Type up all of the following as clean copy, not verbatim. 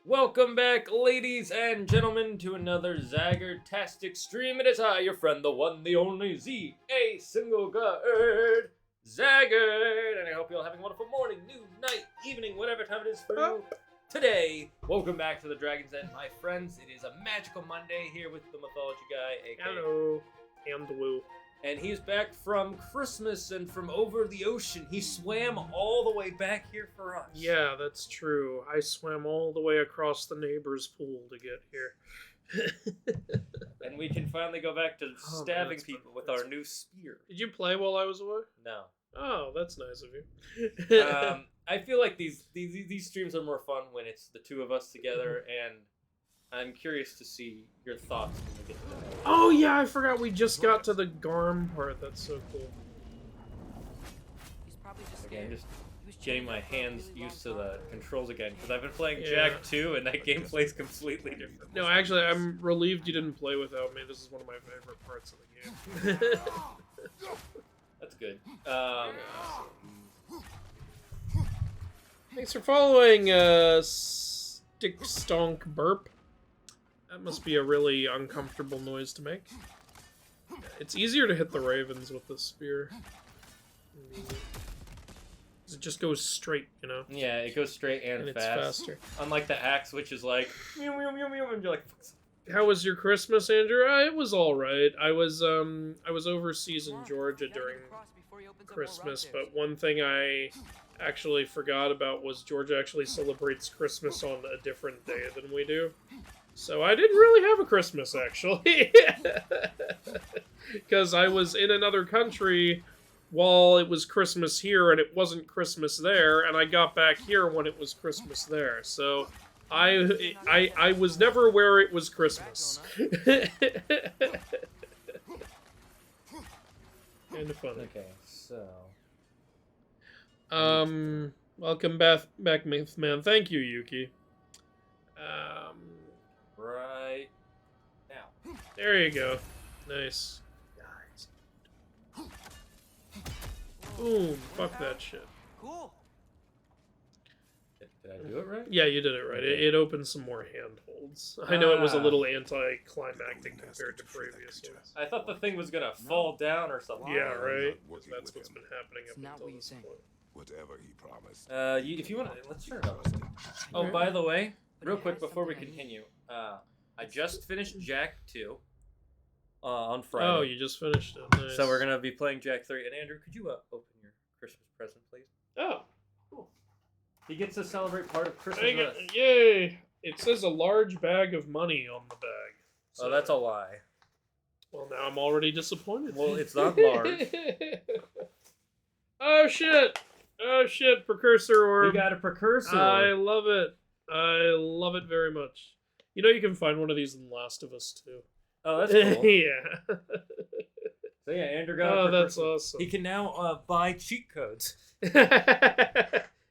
Welcome back, ladies and gentlemen, to another Zagger-tastic stream. It is I, your friend, the one, the only, A single guard, Zagger, and I hope you're all having a wonderful morning, noon, night, evening, whatever time it is for you. Today, welcome back to the Dragon's Den, my friends. It is a magical Monday here with the Mythology Guy, aka Hello, Andrew. And he's back from Christmas and from over the ocean. He swam all the way back here for us. Yeah, that's true. I swam all the way across the neighbor's pool to get here. And we can finally go back to stabbing people with our new spear. Did you play while I was away? No. Oh, that's nice of you. I feel like these streams are more fun when it's the two of us together, and I'm curious to see your thoughts when we get to that. Oh yeah, I forgot we just got to the Garm part. That's so cool. He's probably just Again, just getting my hands used to the controls again, because I've been playing Jack 2, and that game plays completely different. No, actually, I'm relieved you didn't play without me. This is one of my favorite parts of the game. That's good. Thanks for following, Stick Stonk Burp. That must be a really uncomfortable noise to make. It's easier to hit the ravens with the spear. It just goes straight, you know? Yeah, it goes straight and it's fast. faster. Unlike the axe, which is like, meow, meow, meow, meow, and you're like... How was your Christmas, Andrew? It was alright. I was overseas in Georgia during Christmas, but one thing I actually forgot about was Georgia actually celebrates Christmas on a different day than we do. So I didn't really have a Christmas, actually. Because I was in another country while it was Christmas here, and it wasn't Christmas there, and I got back here when it was Christmas there. So I was never where it was Christmas. Kind of funny. Okay, so... Welcome back, Mythman. Thank you, Yuki. Right now. There you go. Nice. Boom. Fuck that shit. Cool. Did I do it right? Yeah, you did it right. It opened some more handholds. I know it was a little anticlimactic compared to previous ones. I thought the thing was gonna fall down or something. Yeah, right? That's what's been happening up It's not until what you this think. point. Whatever he promised. If you want to, let's turn it up. Oh, by the way, real quick before we continue, I just finished Jack 2 on Friday. Oh, you just finished it. Nice. So we're gonna be playing Jack 3. And Andrew, could you open your Christmas present, please? Oh, cool. He gets to celebrate part of Christmas with us. Yay! It says a large bag of money on the bag. So, Oh, that's a lie. Well, now I'm already disappointed. Well, it's not large. Oh shit! Oh shit! Precursor orb. We got a precursor. I love it. I love it very much. You know you can find one of these in Last of Us too. Oh, that's cool. Yeah. So yeah, Andrew got a Oh, precursor. that's awesome. He can now buy cheat codes.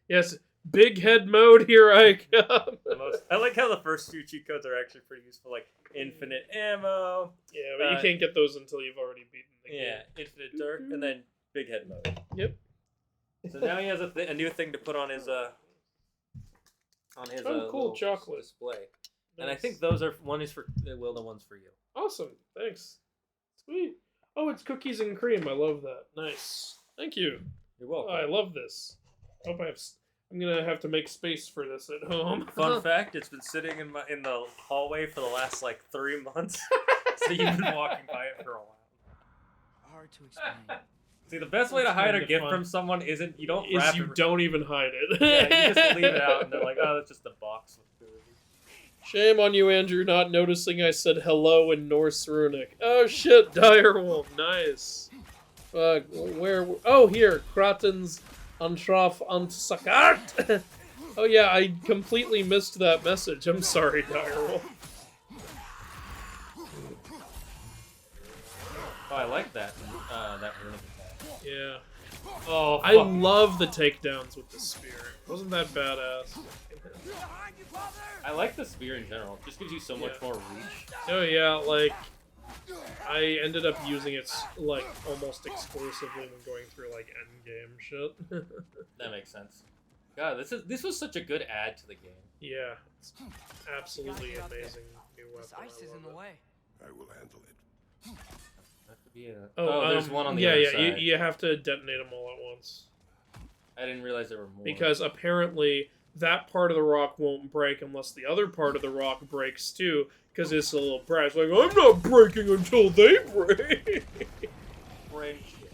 Yes, big head mode. Here I come. I like how the first few cheat codes are actually pretty useful, like infinite ammo. Yeah, but you can't get those until you've already beaten the game. Yeah, infinite dirt, and then big head mode. Yep. So now he has a new thing to put on his cool little chocolate display. And I Nice. think those are one is for Will, the one's for you. Awesome. Thanks. Sweet. Oh, it's cookies and cream. I love that. Nice. Thank you. You're Oh, welcome. I love this. Hope I'm gonna have to make space for this at home. Fun fact: it's been sitting in the hallway for the last like 3 months. So you've been walking by it for a while. Hard to explain. See, the best way to That's hide a kinda gift fun. from someone isn't you don't Is wrap you it. don't even hide it. Yeah, you just leave it out, and they're like, "Oh, that's just a box with food." Shame on you, Andrew, not noticing I said hello in Norse Runic. Oh shit, Direwolf, nice. Where? Oh, here, Kratens Antraf Antsakart. Oh yeah, I completely missed that message. I'm sorry, Direwolf. Oh, I like that. That runic attack. Yeah. Oh, I love the takedowns with the spear. Wasn't that badass? I like the spear in general. It just gives you so much more reach. Oh yeah, like I ended up using it like almost exclusively when going through like endgame shit. That makes sense. God, this was such a good add to the game. Yeah, it's absolutely amazing new weapon. This ice is in the way. I will handle it. Have to be there's one on the yeah, other yeah. side. You have to detonate them all at once. I didn't realize there were more. Because apparently that part of the rock won't break unless the other part of the rock breaks too. Because it's a little brash, like, I'm not breaking until they break. Break shit.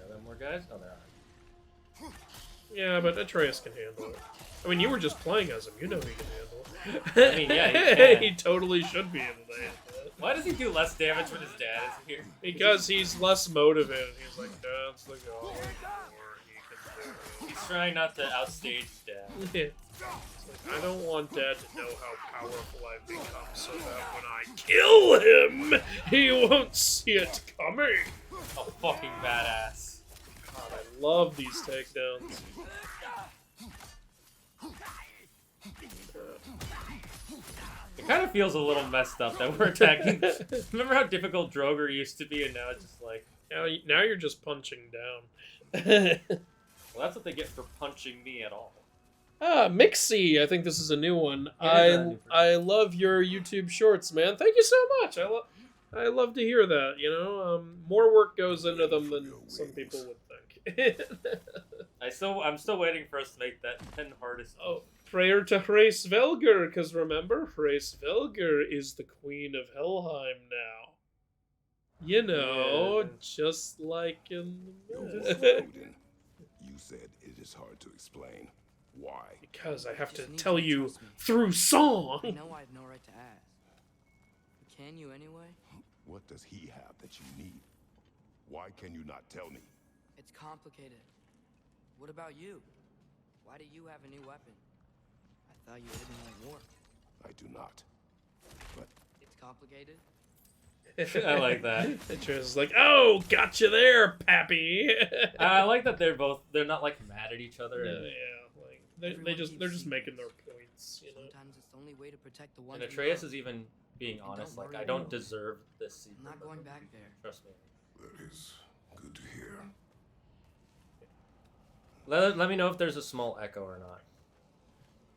Are there more guys? Oh, there are. Yeah, but Atreus can handle it. I mean, you were just playing as him. You know he can handle it. I mean, yeah, he can. He totally should be able to handle it. Why does he do less damage when his dad is here? Because he's less motivated. He's like, Dad's the god. He's trying not to outstage his dad. It's like, I don't want Dad to know how powerful I've become so that when I kill him, he won't see it coming. Oh, fucking badass. God, I love these takedowns. It kind of feels a little messed up that we're attacking. Remember how difficult Droger used to be, and now it's just like... Now you're just punching down. Well, that's what they get for punching me at all. Mixie, I think this is a new one. It is I love your YouTube shorts, man. Thank you so much. I love to hear that. You know, more work goes into them than some people would think. I'm still waiting for us to make that 10 hardest. Oh, prayer to Hrace Velger, because remember, Hrace Velger is the queen of Helheim now. You know, Yeah. just like in the Odin, you said it is hard to explain. Why? Because I have to Just need tell you to you trust me. through song. I know I have no right to ask. But can you anyway? What does he have that you need? Why can you not tell me? It's complicated. What about you? Why do you have a new weapon? I thought you didn't like war. I do not. But It's complicated. I like that. Atreus is like, oh, gotcha there, Pappy. I like that they're not like mad at each other. Yeah, And, like Everyone they're needs just making their secrets. points, you know. Sometimes it's the only way to protect the ones and we Atreus love. is even being And honest, don't like, worry I don't about it. deserve this secret. I'm not going back there. Trust me. that is good to hear. Let me know if there's a small echo or not.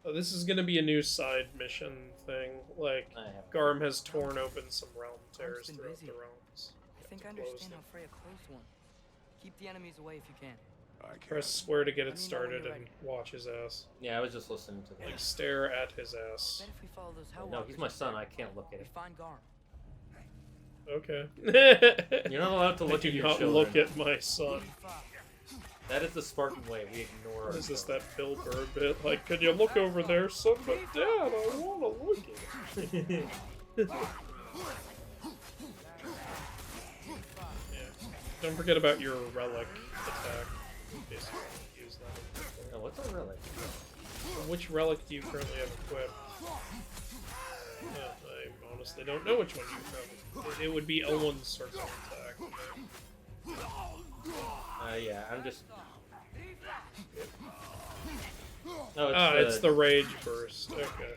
Oh, this is gonna be a new side mission thing. Like, I have Garm has torn open some realm tears been throughout busy. the realms. I think I Close understand them. how Freya closed one. Keep the enemies away if you can. I can. Press square to get Let it me know when started you're and ready. watch his ass. Yeah, I was just listening to that. Like, stare at his ass. Bet if we follow those hell No, he's my son. I can't look at We him. find Garm. Okay. You're not allowed to I look do at your not children. look at my son. That is the Spartan way. We ignore. What our is this, children. that Bill Burr bit? Like, can you look over there, son? But Dad, I want to look at it. Yeah. Don't forget about your relic attack. In case you use that. Oh, what's a relic? Which relic do you currently have equipped? I honestly don't know which one you have. It would be L1's circle attack. Yeah, I'm just. Oh, It's the Rage Burst. Okay.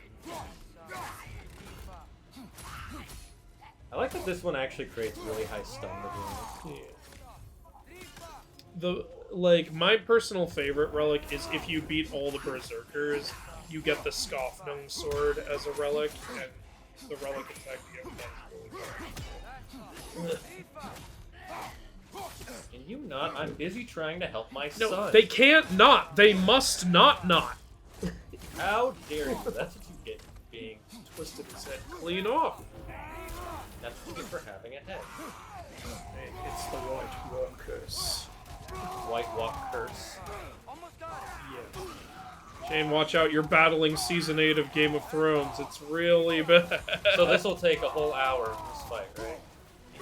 I like that this one actually creates really high stun to Yeah. My personal favorite relic is if you beat all the Berserkers, you get the Skofnung sword as a relic, and the relic attack you get really good. Can you not? I'm busy trying to help my No, son. they can't not. They must not. How dare you? That's what you get for being. Twisted his head clean off. That's what you get for having a head. Hey, it's the White Walkers. White Walk curse. Yeah. Shane, watch out. You're battling Season 8 of Game of Thrones. It's really bad. So this will take a whole hour, this fight, right?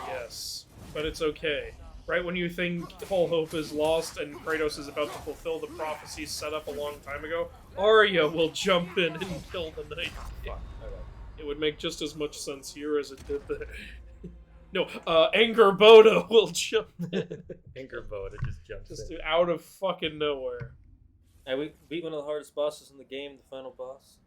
Yes. But it's okay. Right when you think all hope is lost and Kratos is about to fulfill the prophecy set up a long time ago, Arya will jump in and kill the knight. Fuck. Okay. It would make just as much sense here as it did there. No, Anger Boda will jump in. Anger Boda just jumps Just in. out of fucking nowhere. Hey, we beat one of the hardest bosses in the game, the final boss.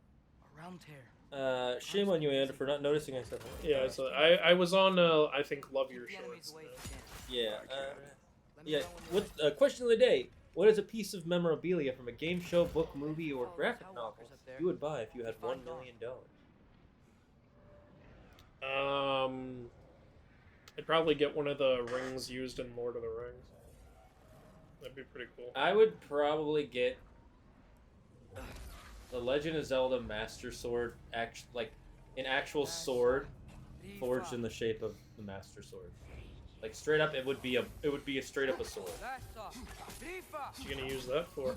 A realm tear. Shame on you, Andrew, for not noticing I said that. Yeah, so I was on, I think, Love Your Keep the enemies Shorts. away if you can. Yeah, Let me yeah. know when you're What question of the day? What is a piece of memorabilia from a game show, book, movie, or graphic novel you would buy if you had $1 million? I'd probably get one of the rings used in Lord of the Rings. That'd be pretty cool. I would probably get the Legend of Zelda Master Sword, like an actual sword forged in the shape of the Master Sword. Like straight up, it would be a straight up a sword. What you gonna use that for?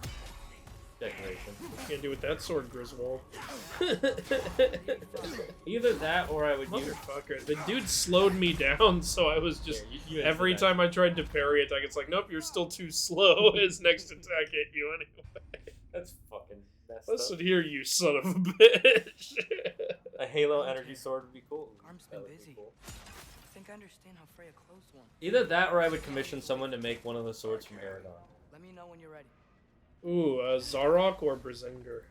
Decoration. What you gonna do with that sword, Griswold? Either that, or I would use. Motherfucker, the dude slowed me down, so I was just you every time I tried to parry attack, it's like, nope, you're still too slow. His next attack hit you anyway. That's fucking messed Listen up. here, you son of a bitch. A Halo energy sword would be cool. Garm's been busy. Cool. I think I understand how Freya closed one. Either that, or I would commission someone to make one of the swords from Aragon. Let me know when you're ready. Ooh, Zarok or Brazinger?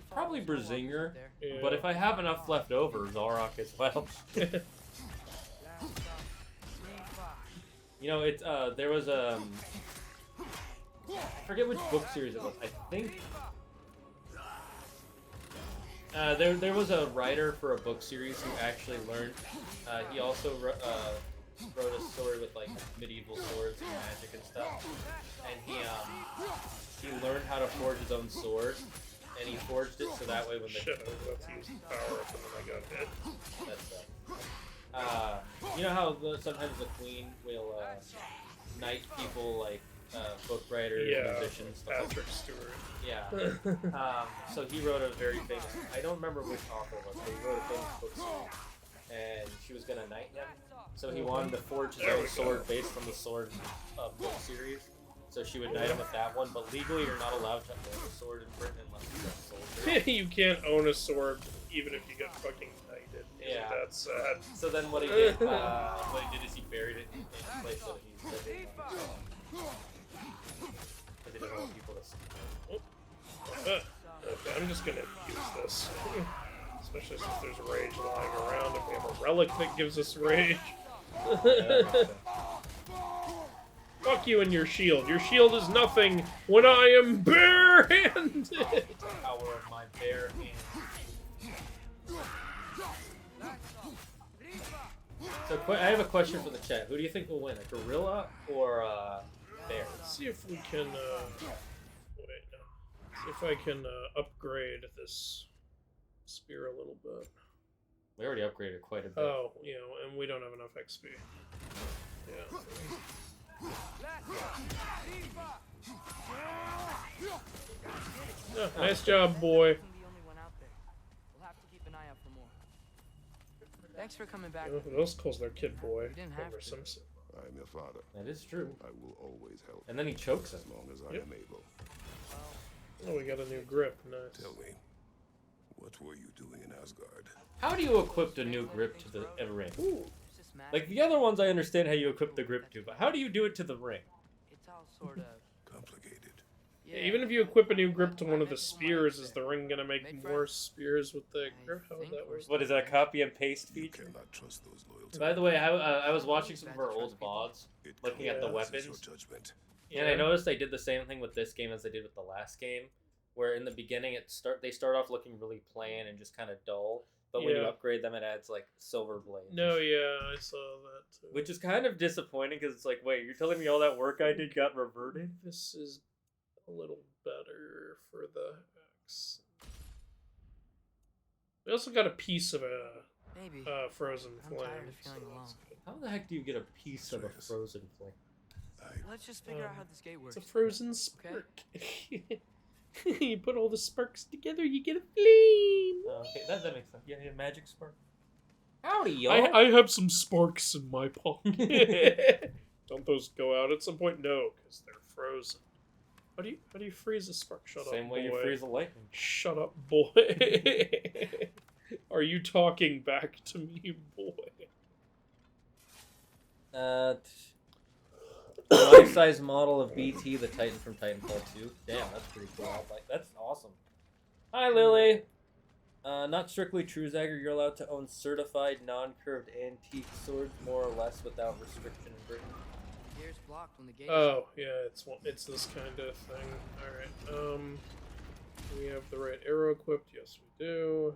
Probably Brazinger, Yeah. but if I have enough left over, Zarok as well. You know, it's there was I forget which book series it was. I think there was a writer for a book series who actually learned. He also wrote a story with like medieval swords and magic and stuff, and he learned how to forge his own sword, and he forged it so that way when the Shit, I was about to use the power up and then I got hit. That's you know how sometimes the queen will knight people like book writers, musicians, stuff like Patrick Stewart. Yeah. So he wrote a very famous. I don't remember which author it was, but he wrote a famous book series, and she was gonna knight him. So he wanted to forge his own sword based on the sword book series. So she would knight him with that one, but legally you're not allowed to own a sword in Britain unless you're a soldier. You can't own a sword even if you get fucking knighted. Yeah. That's sad. So then what he did is he buried it in a place that he's living on. Because he didn't want people to see it. Okay, I'm just gonna use this. Especially since there's rage lying around and we have a relic that gives us rage. Fuck you and your shield. Your shield is nothing when I am barehanded. Power of my bare hand. So I have a question for the chat. Who do you think will win, a gorilla or a bear? Let's see if we can. Wait, no. See if I can upgrade this spear a little bit. We already upgraded quite a bit. Oh, you know, and we don't have enough XP. Yeah. Oh, nice job, boy. Thanks for coming back. Who else calls their kid boy? You didn't have Homer to. Simpson. I am your father. That is true. I will always help. And then he chokes him. As long as I am able. Oh, we got a new grip. Nice. Tell me, what were you doing in Asgard? How do you equip a new grip to the ring? Ooh. Like the other ones, I understand how you equip the grip to, but how do you do it to the ring? It's all sort of Complicated. Yeah, even if you equip a new grip to one of the spears, is the ring gonna make more spears with the grip? How would that work? What is that, a copy and paste You feature? cannot trust those loyal to By the way, I was watching some of our old VODs, It looking at the compromises weapons, your judgment. and I noticed they did the same thing with this game as they did with the last game, where in the beginning they start off looking really plain and just kind of dull, but when you Yeah. upgrade them, it adds like silver blades. No, yeah, I saw that too. Which is kind of disappointing because it's like, wait, you're telling me all that work I did got reverted? This is a little better for the X. We also got a piece of a maybe. frozen I'm flame. tired of feeling so alone. that's good. How the heck do you get a piece of a frozen flame? Let's just figure out how this gate works. It's a frozen spark. You put all the sparks together, you get a flame. Okay, that makes sense. Yeah, magic spark. Howdy, y'all. I have some sparks in my pocket. Don't those go out at some point? No, because they're frozen. How do you freeze a spark? Shut up, Same way boy. you freeze a lightning. Shut up, boy. Are you talking back to me, boy? Life-size model of BT, the Titan from Titanfall 2. Damn, that's pretty cool. That's awesome. Hi, Lily. Not strictly true, Zagger. You're allowed to own certified non-curved antique swords, more or less, without restriction in Britain. stairs blocked when the gate. Oh, yeah, it's this kind of thing. Alright, do we have the right arrow equipped? Yes, we do.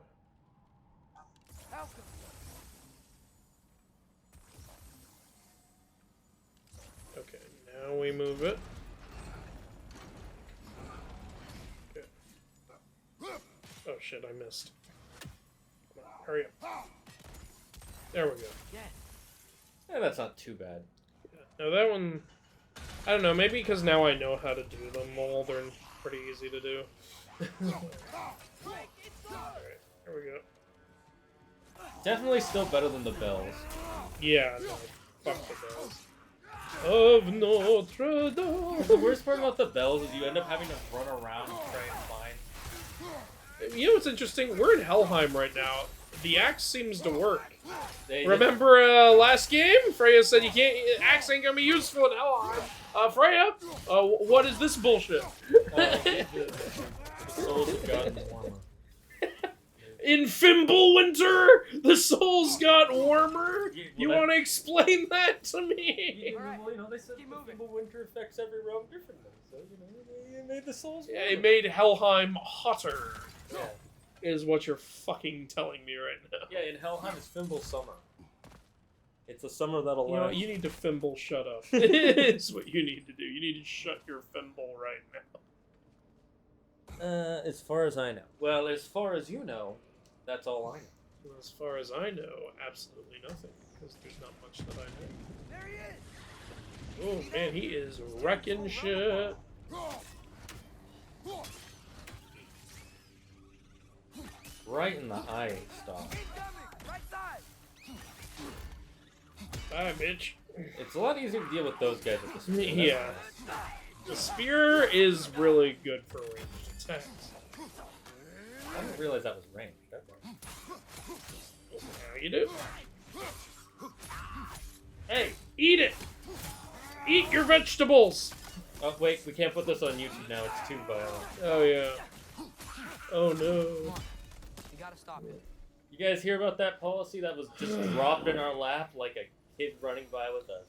Okay, now we move it. Okay. Oh shit, I missed. Come on, hurry up. There we go. Yeah, that's not too bad. Yeah. Now that one, I don't know, maybe because now I know how to do them all, they're pretty easy to do. Alright, here we go. Definitely still better than the bells. Yeah, no, fuck the bells. Of Notre Dame. The worst part about the bells is you end up having to run around and try and find. You know what's interesting? We're in Helheim right now. The axe seems to work. They Remember last game? Freya said you can't. Axe ain't gonna be useful in Helheim. Freya, what is this bullshit? The souls have gotten warmer. In Fimbulwinter, the souls got warmer. You want to explain that to me? Well, you know, they said the winter affects every realm differently, so you know they made the souls. Yeah, it made Helheim hotter. Yeah. Is what you're fucking telling me right now. Yeah, in Helheim it's Fimble summer. It's a summer that'll You know, last. you need to Fimble shut up. It's what you need to do. You need to shut your Fimble right now. As far as I know. Well, as far as you know, that's all I know. Well, as far as I know, absolutely nothing, because there's not much that I know. There he is. Oh man, he is wrecking shit. Right in the eye, stop. Right side. Bye, bitch. It's a lot easier to deal with those guys with the spear. Yeah. The spear is really good for ranged attacks. I didn't realize that was ranged. Now you do. Hey, eat it! Eat your vegetables! Oh wait, we can't put this on YouTube now. It's too violent. Oh yeah. Oh no. You gotta stop it. You guys hear about that policy that was just dropped in our lap like a kid running by with a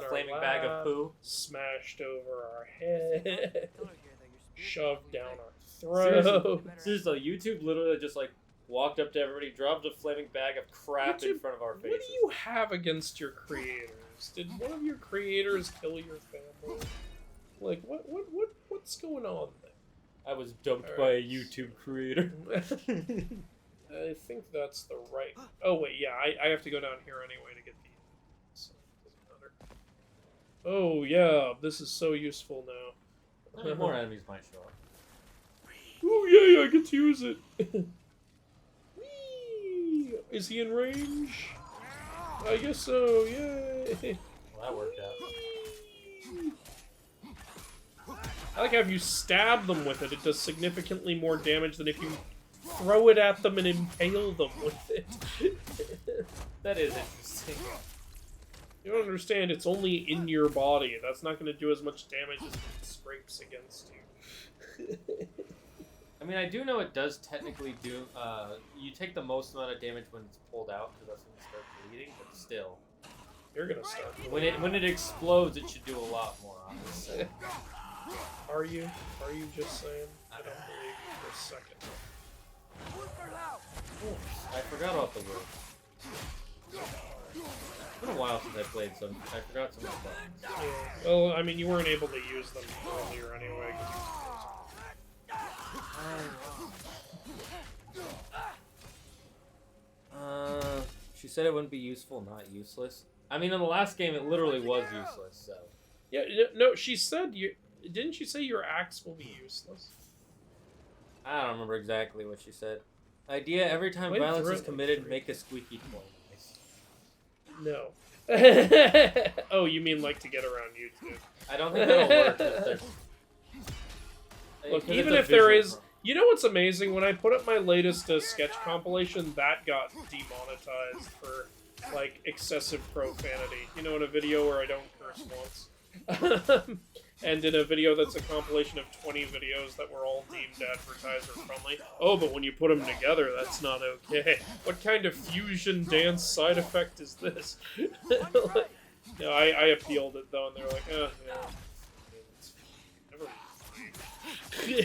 flaming bag of poo? Smashed over our head. Tell her here that your spirit Shoved down our Seriously, throat. seriously, YouTube literally just like walked up to everybody, dropped a flaming bag of crap in front of our faces. What do you have against your creators? Did one of your creators kill your family? Like, what's going on there? I was dumped by a YouTube creator. I think that's the right... Oh, wait, yeah, I have to go down here anyway to get the... So it doesn't matter. Oh, yeah, this is so useful now. More enemies might show up. Oh, yeah, I get to use it. Whee! Is he in range? I guess so, yay! Well, that worked out. I like how if you stab them with it, it does significantly more damage than if you throw it at them and impale them with it. That is interesting. You don't understand, it's only in your body. That's not going to do as much damage as if it scrapes against you. I mean, I do know it does technically do, you take the most amount of damage when it's pulled out, because that's when you start bleeding, but still. You're going to start. When it explodes, it should do a lot more, honestly. Are you? Are you just saying? I don't believe you for a second. I forgot about the word. It's been a while since I played, so I forgot some of the buttons. Yeah. Well, I mean, you weren't able to use them earlier anyway. She said it wouldn't be useful, not useless. I mean, in the last game, it literally was useless, so. Yeah, no, she said you... Didn't you say your axe will be useless? I don't remember exactly what she said. Idea, every time Wait, violence is through- committed, make a squeaky noise. No. Oh, you mean like to get around YouTube? I don't think that'll work. 'Cause there's- Look, 'cause even it's a if there visual is... problem. You know what's amazing? When I put up my latest sketch compilation, that got demonetized for, like, excessive profanity. You know, in a video where I don't curse once. And in a video that's a compilation of 20 videos that were all deemed advertiser-friendly. Oh, but when you put them together, that's not okay. What kind of fusion dance side effect is this? Yeah, I appealed it though, and they were like, yeah. Never.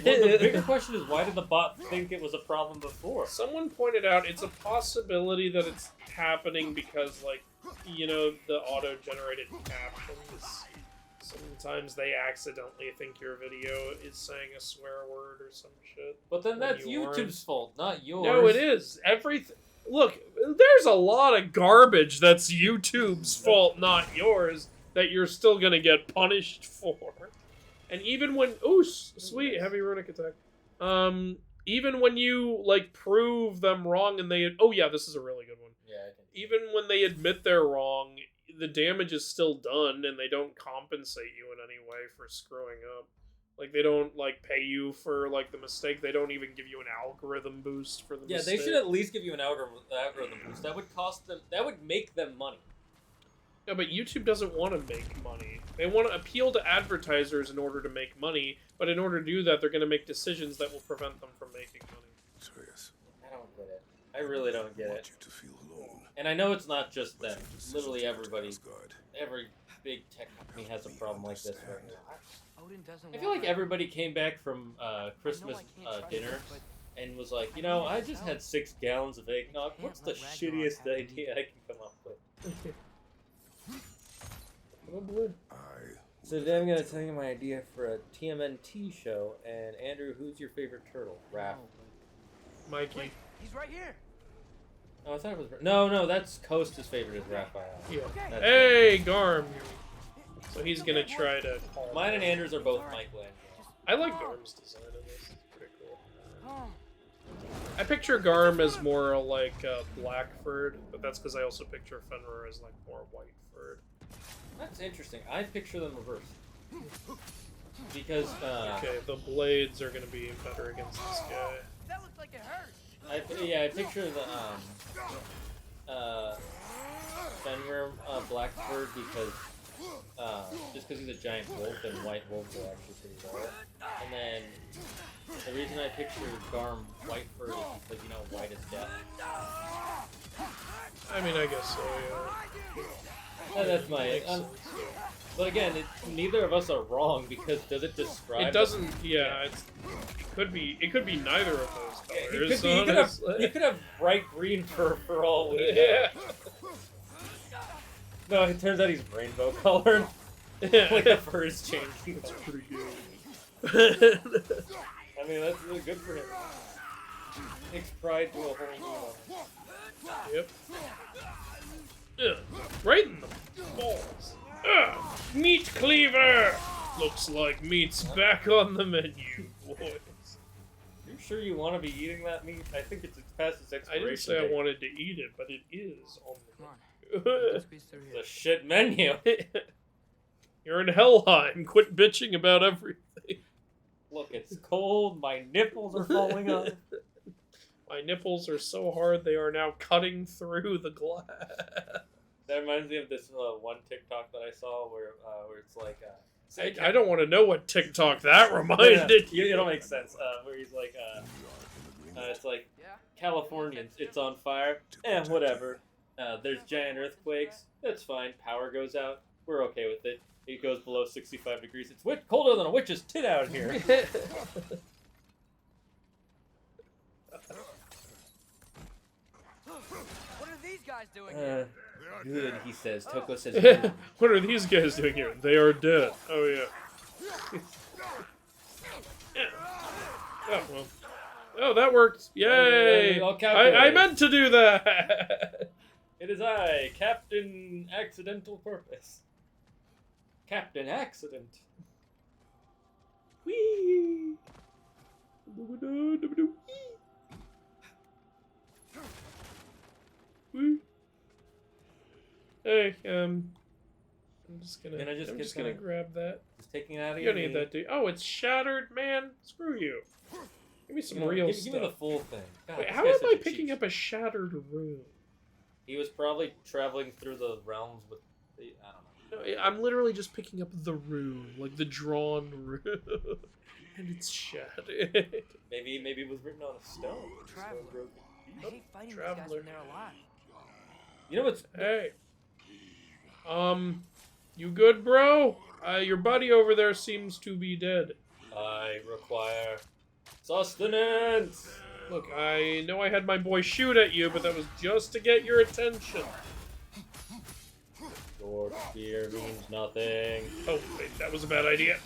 Well, the bigger question is, why did the bot think it was a problem before? Someone pointed out it's a possibility that it's happening because, like, you know, the auto-generated captions. Sometimes they accidentally think your video is saying a swear word or some shit. But then that's you YouTube's aren't. fault, not yours. No, it is. Everything. Look, there's a lot of garbage that's YouTube's fault, not yours, that you're still gonna get punished for. And even when, ooh, sweet, heavy runic attack. Even when you like prove them wrong and they, oh yeah, this is a really good one. Yeah. I think Even when they admit they're wrong, the damage is still done, and they don't compensate you in any way for screwing up. Like, they don't, like, pay you for, like, the mistake. They don't even give you an algorithm boost for the mistake. Yeah, they should at least give you an algorithm boost. That would cost them. That would make them money. Yeah, but YouTube doesn't want to make money. They want to appeal to advertisers in order to make money, but in order to do that, they're going to make decisions that will prevent them from making money. Atreus, I don't get it. I really don't get I want it. you to feel alone. And I know it's not just them. Make decisions Literally to everybody, Asgard. every big tech company has a problem like this right now. Odin doesn't I feel like everybody came back from Christmas dinner and was like, you know, I just had 6 gallons of eggnog. What's the shittiest idea I can come up with? Oh boy. So today I'm going to tell you my idea for a TMNT show. And Andrew, who's your favorite turtle? Raph. Mikey. Wait, he's right here. Oh, I thought it was... No, that's Costa's favorite is Raphael. Yeah. That's Hey, Garm. So he's going to try to call Mine and Andrew's are both Michelangelo. I like Garm's design of this. It's pretty cool. I picture Garm as more like black-furred, but that's because I also picture Fenrir as like more white-furred. That's interesting. I picture them reversed. Because, Okay, the blades are going to be better against this guy. That looks like it hurts. I picture the, Fenrir, black fur because, just because he's a giant wolf and white wolves are actually pretty rare. And then, the reason I picture Garm white fur is because, you know, white is death. I mean, I guess so, yeah. That's my, but again, neither of us are wrong because does it describe? It doesn't. Yeah, it could be neither of those colors. He could have bright green fur for all we know. Yeah. No, it turns out he's rainbow colored. Like the fur is changing. That's pretty good. I mean, that's really good for him. Takes pride to a whole new level. Yep. Right in the balls. Meat cleaver! Looks like meat's back on the menu, boys. You sure you want to be eating that meat? I think it's past its I expiration didn't say date. I wanted to eat it, but it is on Come on. the Squeeze through It's here. a shit menu. menu. You're in Helheim. Quit bitching about everything. Look, it's cold. My nipples are falling off. My nipples are so hard they are now cutting through the glass. That reminds me of this one TikTok that I saw where it's like... I don't want to know what TikTok that reminded you. It'll make sense. Where he's like, it's like, Yeah? Californians, it's on fire. Whatever. There's giant earthquakes. That's fine. Power goes out. We're okay with it. It goes below 65 degrees. It's colder than a witch's tit out here. What are these guys doing here? Good, he says. Toko says good. What are these guys doing here? They are dead. Oh, yeah. Oh, well. Oh, that worked. Yay! I'll calculate. I meant to do that! It is I, Captain Accidental Purpose. Captain Accident. Whee! Whee! Hey, I'm just gonna. Can I just I'm get just gonna some- grab that. Just taking it out of You your don't need knee. that, dude. Oh, it's shattered, man. Screw you. Give me some real give stuff. me the full thing. God, Wait, this how guy's am such I a picking cheat up a shattered room? He was probably traveling through the realms with the... I don't know. No, I'm literally just picking up the rune, like the drawn rune, and it's shattered. Maybe it was written on a stone. Traveler. I hate fighting these guys Traveler. when they're alive. You know what's... Hey. You good, bro? Your buddy over there seems to be dead. I require sustenance. Look, I know I had my boy shoot at you, but that was just to get your attention. Your fear means nothing. Oh, wait, that was a bad idea.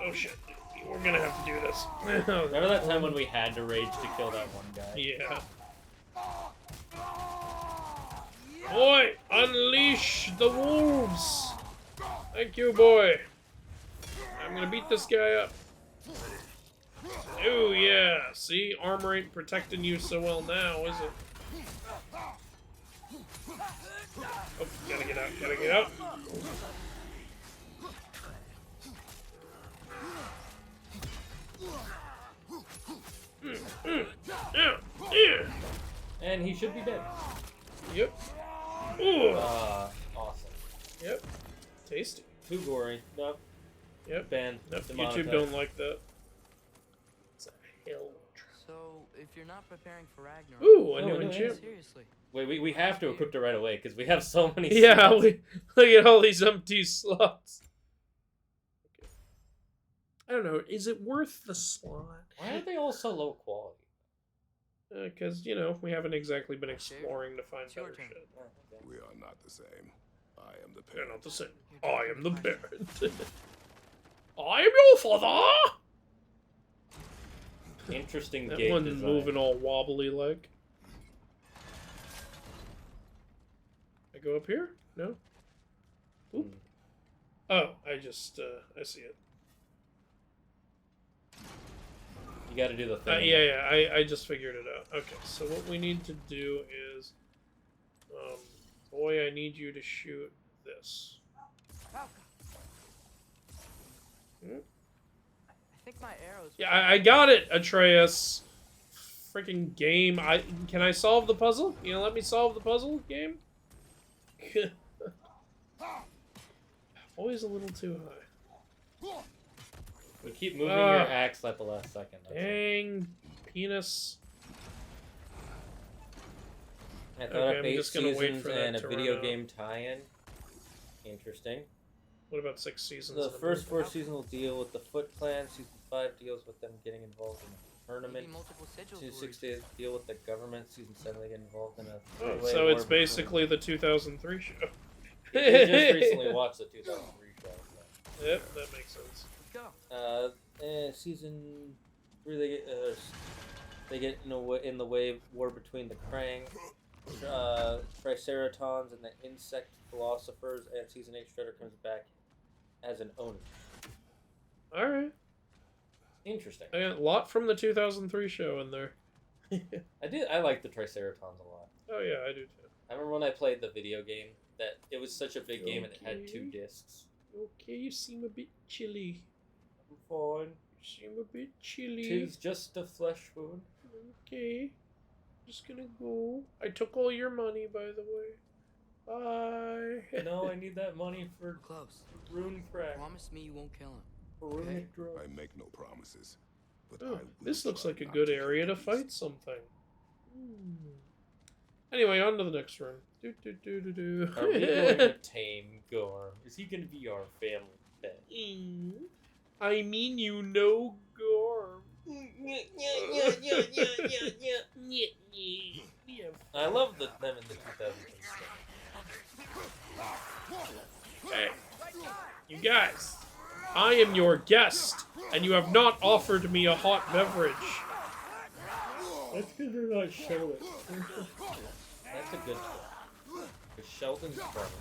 Oh, shit. We're gonna have to do this. Remember that time when we had to rage to kill that one guy? Yeah. Boy, unleash the wolves! Thank you, boy. I'm gonna beat this guy up. Oh, yeah. See? Armor ain't protecting you so well now, is it? Oh, gotta get out, gotta get out. And he should be dead. Yep. Ooh. Awesome. Yep. Tasty. Too gory. Nope. Yep. Ban. Nope. Demonetized. YouTube don't like that. It's a hell. So, if you're not preparing for Ragnarok, Ooh, a Oh, new no, enchantment. seriously. Wait, we have to equip it right away because we have so many. Yeah, slots. look at all these empty slots. Okay. I don't know. Is it worth the slot? Why are they all so low quality? Because, you know, we haven't exactly been exploring to find It's your better turn. shit. We are not the same. I am the They're parent. not the same. You're I am the talking parent. I am your father! Interesting That gate one's design. moving all wobbly like. I go up here? No? Oop. Oh, I just, I see it. You got to do the thing. Yeah, I just figured it out. Okay, so what we need to do is, boy, I need you to shoot this. Hmm? I think my arrows. Yeah, I got it, Atreus. Freaking game. Can I solve the puzzle? You gonna let me solve the puzzle, game? Always a little too high. We keep moving your axe at the last second. That's all. Dang, penis. I thought Okay, up I'm 8 just gonna wait seasons for that and a to video run out. game tie-in. Interesting. What about 6 seasons? The and a first movie? 4 seasons will deal with the Foot Clan. Season 5 deals with them getting involved in a tournament. Maybe multiple sigils Season will 6 deal with the government. Season 7 they get involved in a Oh, three-way so war it's between- basically the 2003 show. We just recently watched the 2003 show. So. Yep, that makes sense. Let's go. Season 3 they get in the wave war between the Krang, Triceratons, and the insect philosophers. And season 8 Shredder comes back as an owner. Alright. Interesting. I got a lot from the 2003 show in there. I like the Triceratons a lot. Oh yeah, I do too. I remember when I played the video game that it was such a big game and it had 2 Okay. discs. Okay, you seem a bit chilly. I'm fine. You seem a bit chilly. Tis just a flesh wound. Okay. Just gonna go. I took all your money, by the way. Bye. No, I need that money for Close. rune crack. Promise me you won't kill him. For runic drug. I make no promises. But I Oh, will this looks try like a not good to area to kill fight beasts. something. Anyway, on to the next room. Are we going to tame Garm? Is he going to be our family pet? I mean, you know, Garm. I love them in the 2000s. Hey, you guys, I am your guest, and you have not offered me a hot beverage. That's because they're not Sheldon. That's a good one. Because Sheldon's problem.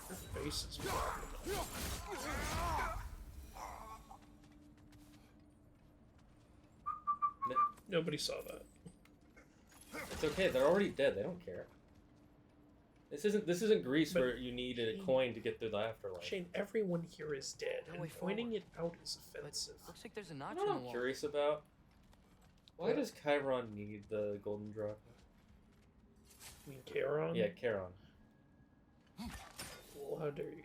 Your face is Nobody saw that. It's okay. They're already dead. They don't care. This isn't Greece But- where you need a coin to get through the afterlife. Shane, everyone here is dead, No and way pointing it forward. out is But offensive. looks like there's a notch You know in what the I'm wall. curious about? Why What? does Chiron need the golden drop? I mean, Charon? Yeah, Charon. Well, how dare you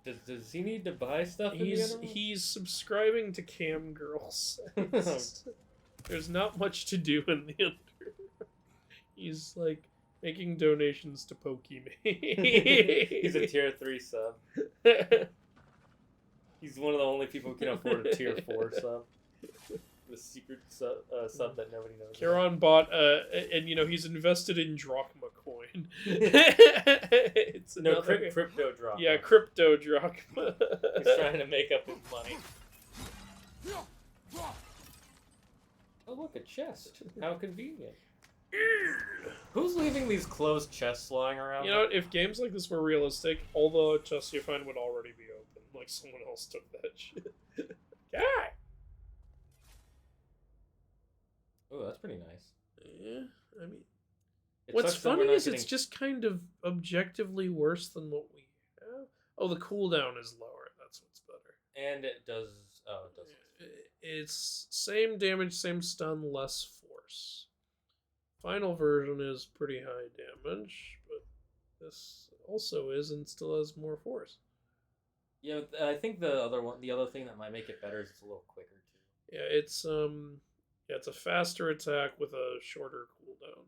confuse Does he need to buy stuff that? in the underworld? He's subscribing to cam girls. There's not much to do in the underworld. He's like, Making donations to Pokemon. He's a tier 3 sub. He's one of the only people who can afford a tier 4 sub. The secret sub that nobody knows. Kieran bought, and you know, he's invested in Drachma coin. It's another... Crypto drop. Yeah, crypto Drachma. He's trying to make up his money. Oh, look, a chest. How convenient. Who's leaving these closed chests lying around? You know, if games like this were realistic, all the chests you find would already be open. Like someone else took that shit. God! Oh, that's pretty nice. Yeah, I mean... It What's sucks that funny we're not is it's just kind of objectively worse than what we have. Oh, the cooldown is lower. That's what's better. And it does... Oh, it does. It's same damage, same stun, less force. Final version is pretty high damage, but this also is and still has more force. Yeah, I think the other thing that might make it better is it's a little quicker too. Yeah, it's a faster attack with a shorter cooldown.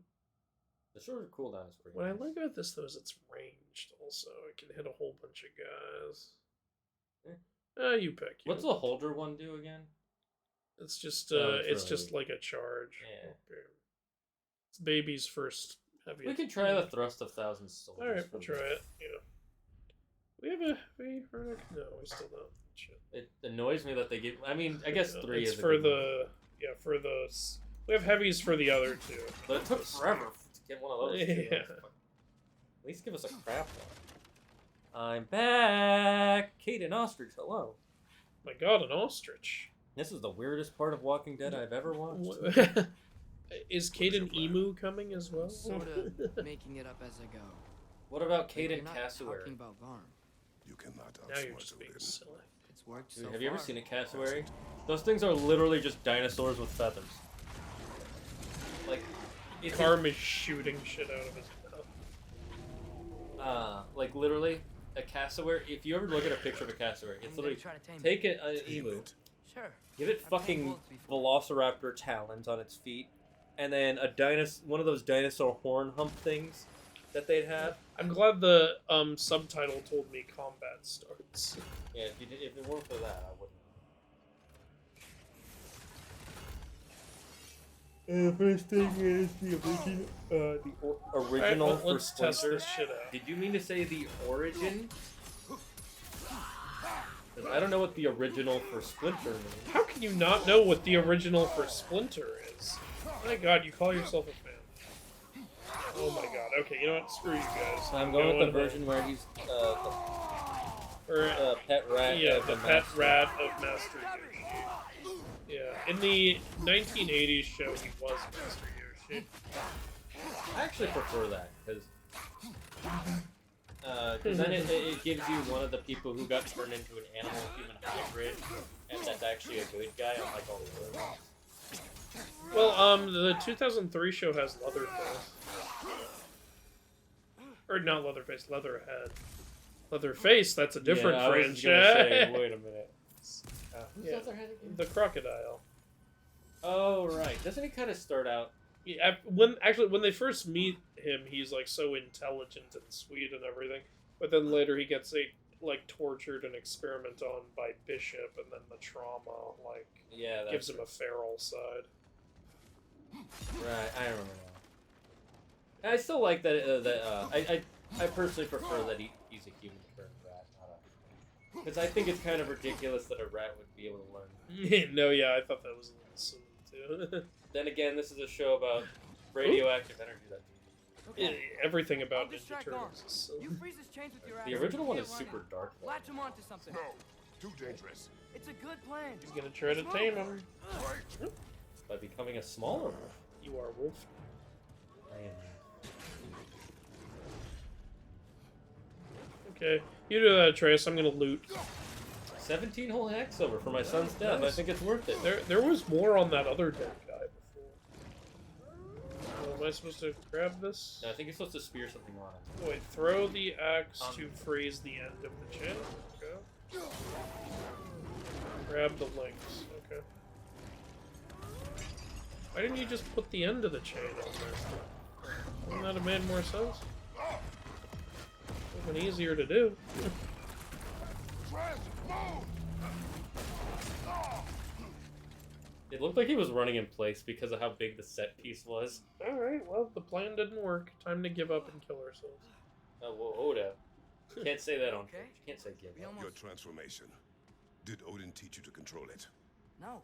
The shorter cooldown is pretty What nice. I like about this though is it's ranged also. It can hit a whole bunch of guys. You pick. What's the holder one do again? It's just it's really just like a charge. Yeah. Okay. It's baby's first heavy. We can try the thrust of thousand soldiers. Alright, we'll try it. Yeah. We have a heavy Ragnarok? No, we still don't. Shit. It annoys me that they give. I mean, I guess 3 it's is for a good the one. yeah for the. We have heavies for the other two. But it took forever to get one of those. Two. Yeah. At least give us a crap one. I'm back, Caden Ostrich. Hello. My God, an ostrich. This is the weirdest part of Walking Dead I've ever watched. Is Caden Emu coming as well? Sort of making it up as I go. What about You're Caden not Cassowary? talking about Garm. You cannot Now you're outsmart just the being wind. silly. It's worked Dude, so have you ever far. seen a cassowary? Those things are literally just dinosaurs with feathers. Like, it's Garm is shooting shit out of his mouth. like literally a cassowary. If you ever look at a picture of a cassowary, it's I'm gonna literally try to tame take it. an emu, Sure. give it I've tamed fucking wolves before. velociraptor talons on its feet, and then one of those dinosaur horn hump things that they'd have. I'm glad the subtitle told me combat starts. Yeah, if it weren't for that, I wouldn't. First thing is the original Alright, let's for test Splinter. this shit out. Did you mean to say the origin? 'Cause I don't know what the original for Splinter means. How can you not know what the original for Splinter is? My God, you call yourself a fan. Oh my God. Okay, you know what? Screw you guys. I'm going with the home. version where he's Or, the pet rat. yeah, of the pet Master. rat of Master Yoshi. Yeah, in the 1980s show, he was Master Yoshi. I actually prefer that because then it gives you one of the people who got turned into an animal-human hybrid, and that's actually a good guy, unlike all the other ones. Well, the 2003 show has Leatherface. Or not Leatherface, Leatherhead. Leatherface, that's a different yeah, I was franchise. gonna say, wait a minute. Who's Yeah. Leatherhead again? The crocodile. Oh right, doesn't he kind of start out? Yeah, when they first meet him, he's like so intelligent and sweet and everything, but then later he gets tortured and experimented on by Bishop, and then the trauma Yeah, that's gives him a feral side. right. I remember now. I still like that. I personally prefer that he's a human turned rat, not a. Because I think it's kind of ridiculous that a rat would be able to learn. No, yeah, I thought that was a little silly too. Then again, this is a show about radioactive energy. That Everything about I'll Ninja distract Garm. Turtles is silly. You freeze his chains with your axe. the original one Yeah, is why super not? dark. Though. Latch him onto something. No, too dangerous. It's a good plan. He's gonna try to tame him. Right. By becoming a smaller one. You are Wolf. I am. Okay, you do that, Atreus. I'm gonna loot. 17 whole hacks over for my son's death. I think it's worth it. There was more on that other dead guy before. Am I supposed to grab this? No, I think you're supposed to spear something on it. Oh, wait, throw the axe to freeze the end of the chain. Okay. Grab the links. Okay. Why didn't you just put the end of the chain on there? Wouldn't that have made more sense? Would have been easier to do. It looked like he was running in place because of how big the set piece was. Alright, well, the plan didn't work. Time to give up and kill ourselves. Oh, well, hold up. You can't say that on Twitch. Okay. You can't say give up. Your transformation. Did Odin teach you to control it? No.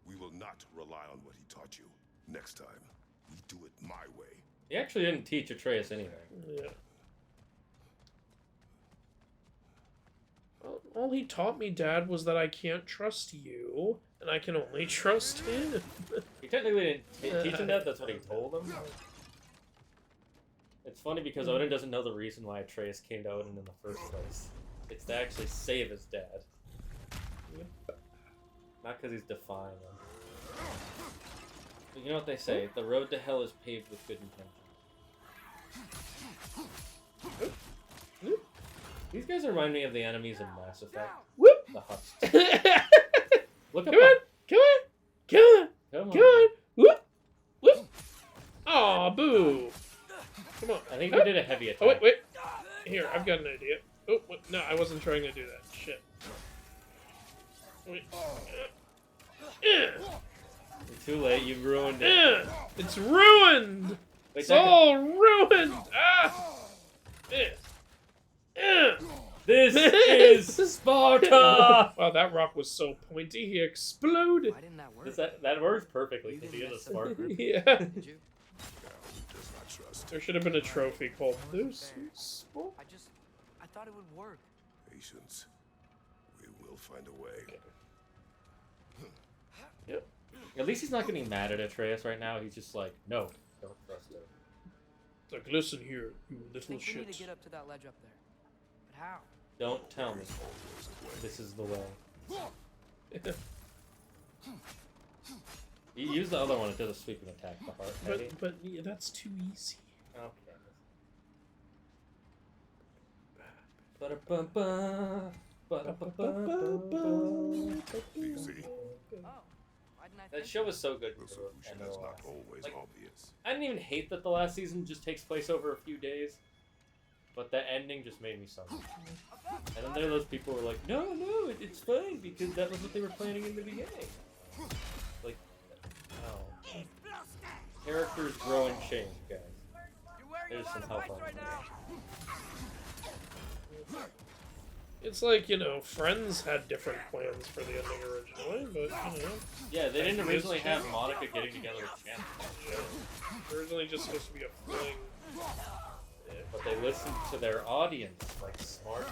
We will not rely on what he taught you. Next time, we do it my way. He actually didn't teach Atreus anything. Yeah. Well, all he taught me, Dad, was that I can't trust you, and I can only trust him. He technically didn't teach him that, that's what he told him. It's funny because Odin doesn't know the reason why Atreus came to Odin in the first place. It's to actually save his dad. Not because he's defying him. But you know what they say, the road to hell is paved with good intentions. These guys remind me of the enemies in Mass Effect. Whoop! The Husks. Look up. Come on! Come on! Come on! Come on. Come on! Whoop! Whoop! Aw, boo! Come on. I think we did a heavy attack. Oh, wait, wait. Here, I've got an idea. Oh, what? No, I wasn't trying to do that. Shit. Wait. Too late, you ruined it. It's ruined! Wait, It's all ruined! Ah! This is Sparta! Wow, that rock was so pointy, he exploded. Why didn't that work? That works perfectly because he is a smart person. Yeah. Did you? Does not trust. There should have been a trophy called This is Sparta. I thought it would work. Patience. We will find a way. Yep. At least he's not getting mad at Atreus right now. He's just like, no, don't trust him. It's like, listen here, you I little think we need to shit. get up to that ledge up there. But how? Don't tell me. This is the way. You use the other one, it does a sweeping attack. The heart heavy. But yeah, that's too easy. Okay. Ba-da-ba-ba. Ba-da-ba-ba. Easy. Oh, why didn't I That think show was so good. The for solution the is last not season. always Like, obvious. I didn't even hate that the last season just takes place over a few days, but the ending just made me something. And then there are those people who are like, no, it's fine because that was what they were planning in the beginning. Like, no. Characters grow and change, guys. There's some help on that. It's like, you know, Friends had different plans for the ending originally, but, you know. Yeah, they didn't originally have Monica getting together with Chandler. Originally just supposed to be a fling. But they listened to their audience like smart.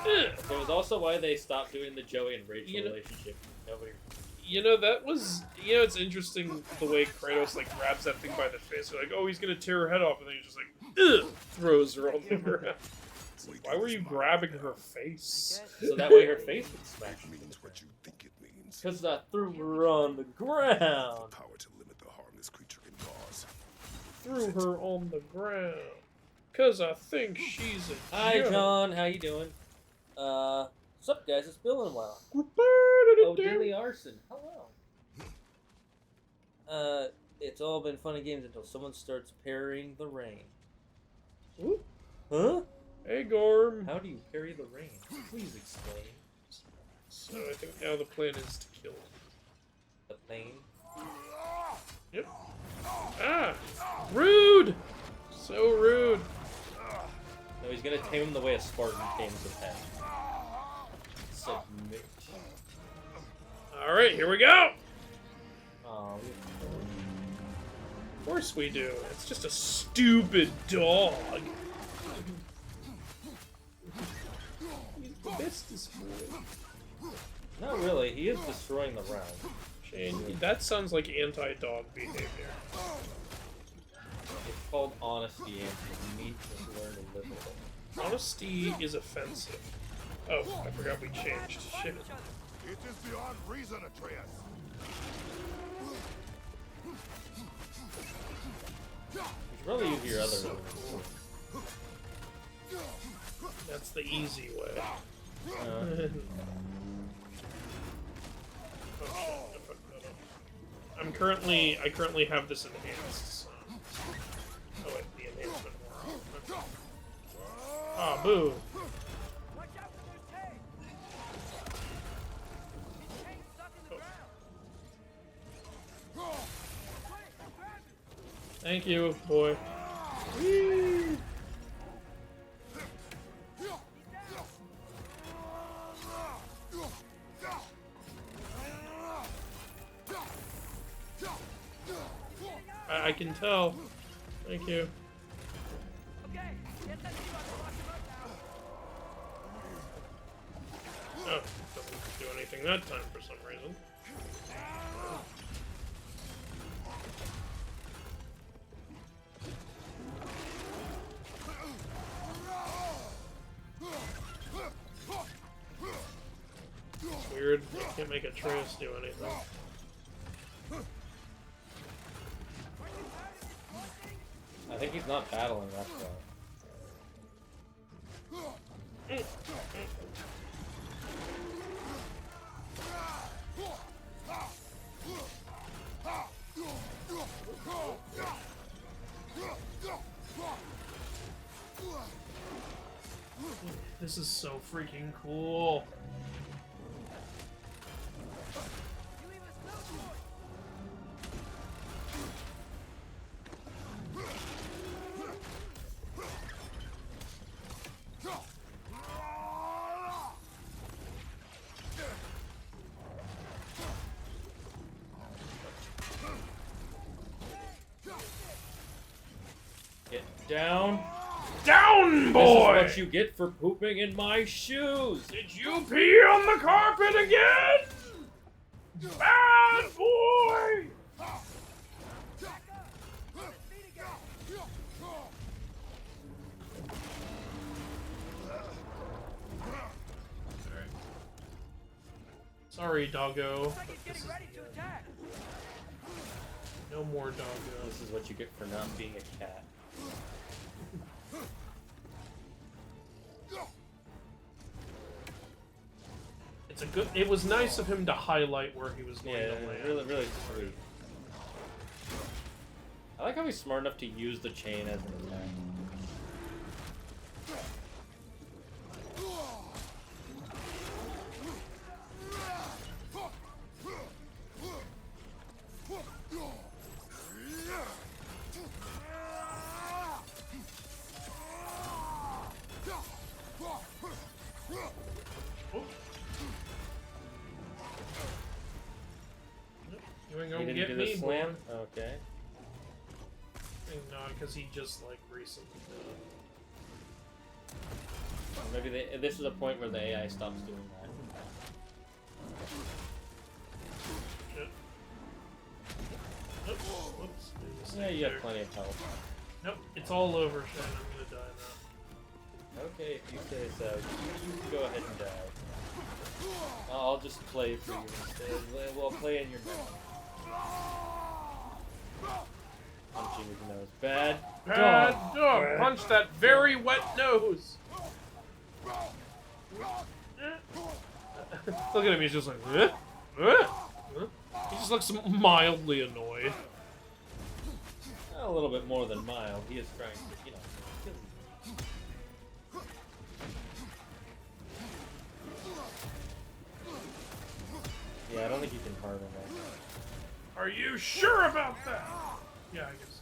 It was also why they stopped doing the Joey and Rachel relationship. Nobody. You know, that was, you know, it's interesting the way Kratos, like, grabs that thing by the face. They're like, oh, he's gonna tear her head off, and then he just, like, throws her on the ground. Like, why were you grabbing her face? So that way her face would smash. It means what you think it means. Because I threw her on the ground. The power to limit the harm this creature can cause. Threw her on the ground. Cause I think she's a Hi, joke. John. How you doing? What's up, guys? It's been a while. Oh, Dilly Arson. Hello. It's all been fun and games until someone starts parrying the rain. Ooh. Huh? Hey, Garm. How do you parry the rain? Please explain. So I think now the plan is to kill him. The plane. Yep. Ah! Rude! So rude. No, he's gonna tame him the way a Spartan tames a pet. Submit. Alright, here we go! Oh, Of course we do. It's just a stupid dog. He's the bestest boy. not really. He is destroying the realm. Shane, that sounds like anti-dog behavior. It's called honesty, and you need to learn to live with it. Honesty is offensive. Oh, I forgot we changed. Shit. It is beyond reason, Atreus. You should probably use your other moves. That's the easy way. Uh, I currently have this enhanced. So. Ah, boo. Watch out for those chains! His chain's stuck in the ground! Quick, grab it! Thank you, boy. Whee! I can tell. Thank you. Okay, get that thing on and wash him up now. Oh, doesn't do anything that time for some reason. It's weird. I can't make Atreus do anything. I think he's not battling, that's why. This is so freaking cool. You leave us no choice! Get down. Down, boy! This is what you get for pooping in my shoes. Did you pee on the carpet again? Bad boy! Sorry, doggo. Looks like he's but this getting is ready to attack! no more doggo. This is what you get for not being a cat. It's a good. It was nice of him to highlight where he was going Yeah, to land. really, really sweet. I like how he's smart enough to use the chain as an attack. You ain't He gonna didn't get do me, the slam? Okay. No, because he just like recently did it. Or maybe this is a point where the AI stops doing that. Shit. Oops. Whoops. Yeah, you have plenty of health. Nope, it's all over, Shen. I'm gonna die now. Okay, if you say so. You can go ahead and die. I'll just play for you instead. We'll play in your mouth. Punching his nose. Bad Bad dog. dog! Bad. Punch that very wet nose! Look at him, he's just like, eh? Eh? Huh? He just looks mildly annoyed. A little bit more than mild. He is trying to, you know, kill you. Yeah, I don't think you can harm him. Are you sure about that? Yeah, I guess.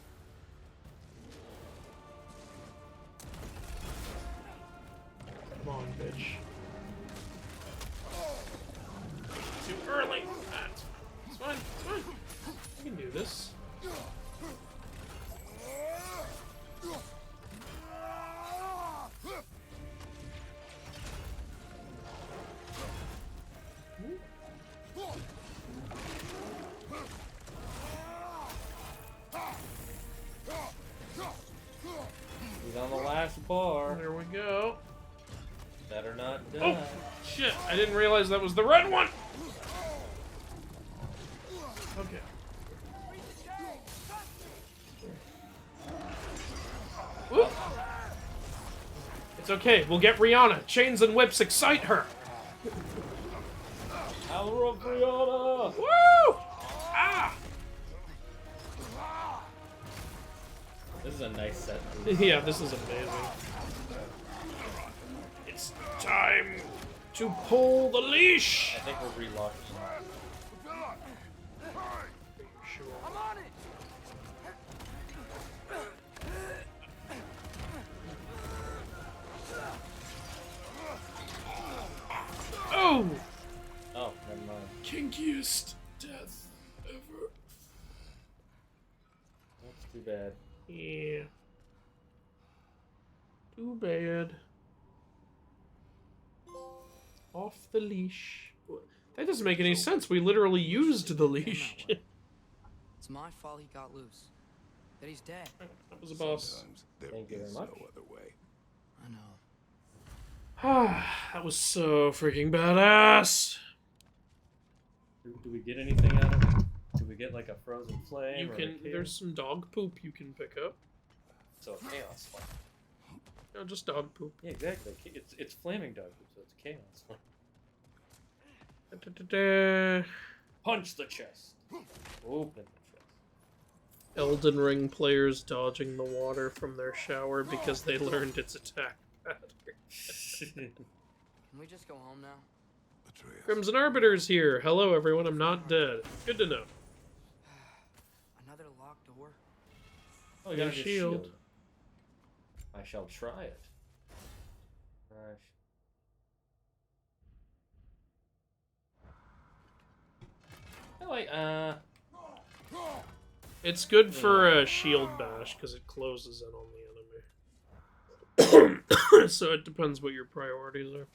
Come on, bitch. Too early. It's fine. It's fine. I can do this. He's on the last bar. There we go. Better not die. Oh, shit. I didn't realize that was the red one. Okay. Whoop. It's okay. We'll get Rihanna. Chains and whips excite her. Alrobriana! Woo! Ah! This This is a nice set. Yeah, this is amazing. It's time to pull the leash. I think we're relocking. I'm on it. Oh! Oh, never mind. Kinkiest death ever. That's too bad. Yeah. Too bad. Off the leash. That doesn't make any sense. We literally used the leash. It's my fault he got loose. That he's dead. That was a boss. Sometimes there Thank you very is much. no other way. I know. That was so freaking badass. Do we get anything out of it? Do we get like a frozen flame? You or a can. cave? There's some dog poop you can pick up. So chaos flame. No, just dog poop. Yeah, exactly. It's flaming dog poop, so it's chaos flame. Da-da-da-da. Punch the chest. Open the chest. Elden Ring players dodging the water from their shower because they learned its attack pattern. Can we just go home now? Atreus. Crimson Arbiter's here. Hello, everyone. I'm not dead. Good to know. Another locked door. Oh, you Got got a your shield. shield. I shall try it. I like, It's good for a shield bash because it closes in on the enemy. So it depends what your priorities are.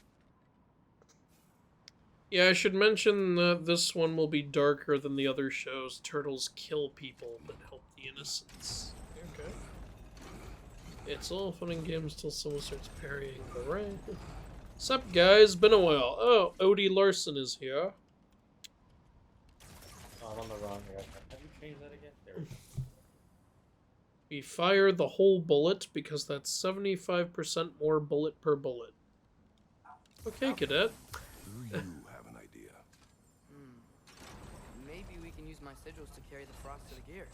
Yeah, I should mention that this one will be darker than the other shows. Turtles kill people but help the innocents. Okay. It's all fun and games till someone starts parrying the rain. Sup, guys? Been a while. Oh, Odie Larson is here. oh, I'm on the wrong guy. Have you changed that again? There we go. We fire the whole bullet because that's 75% more bullet per bullet. Okay, cadet. Do you have an idea? Maybe we can use my sigils to carry the frost to the gear.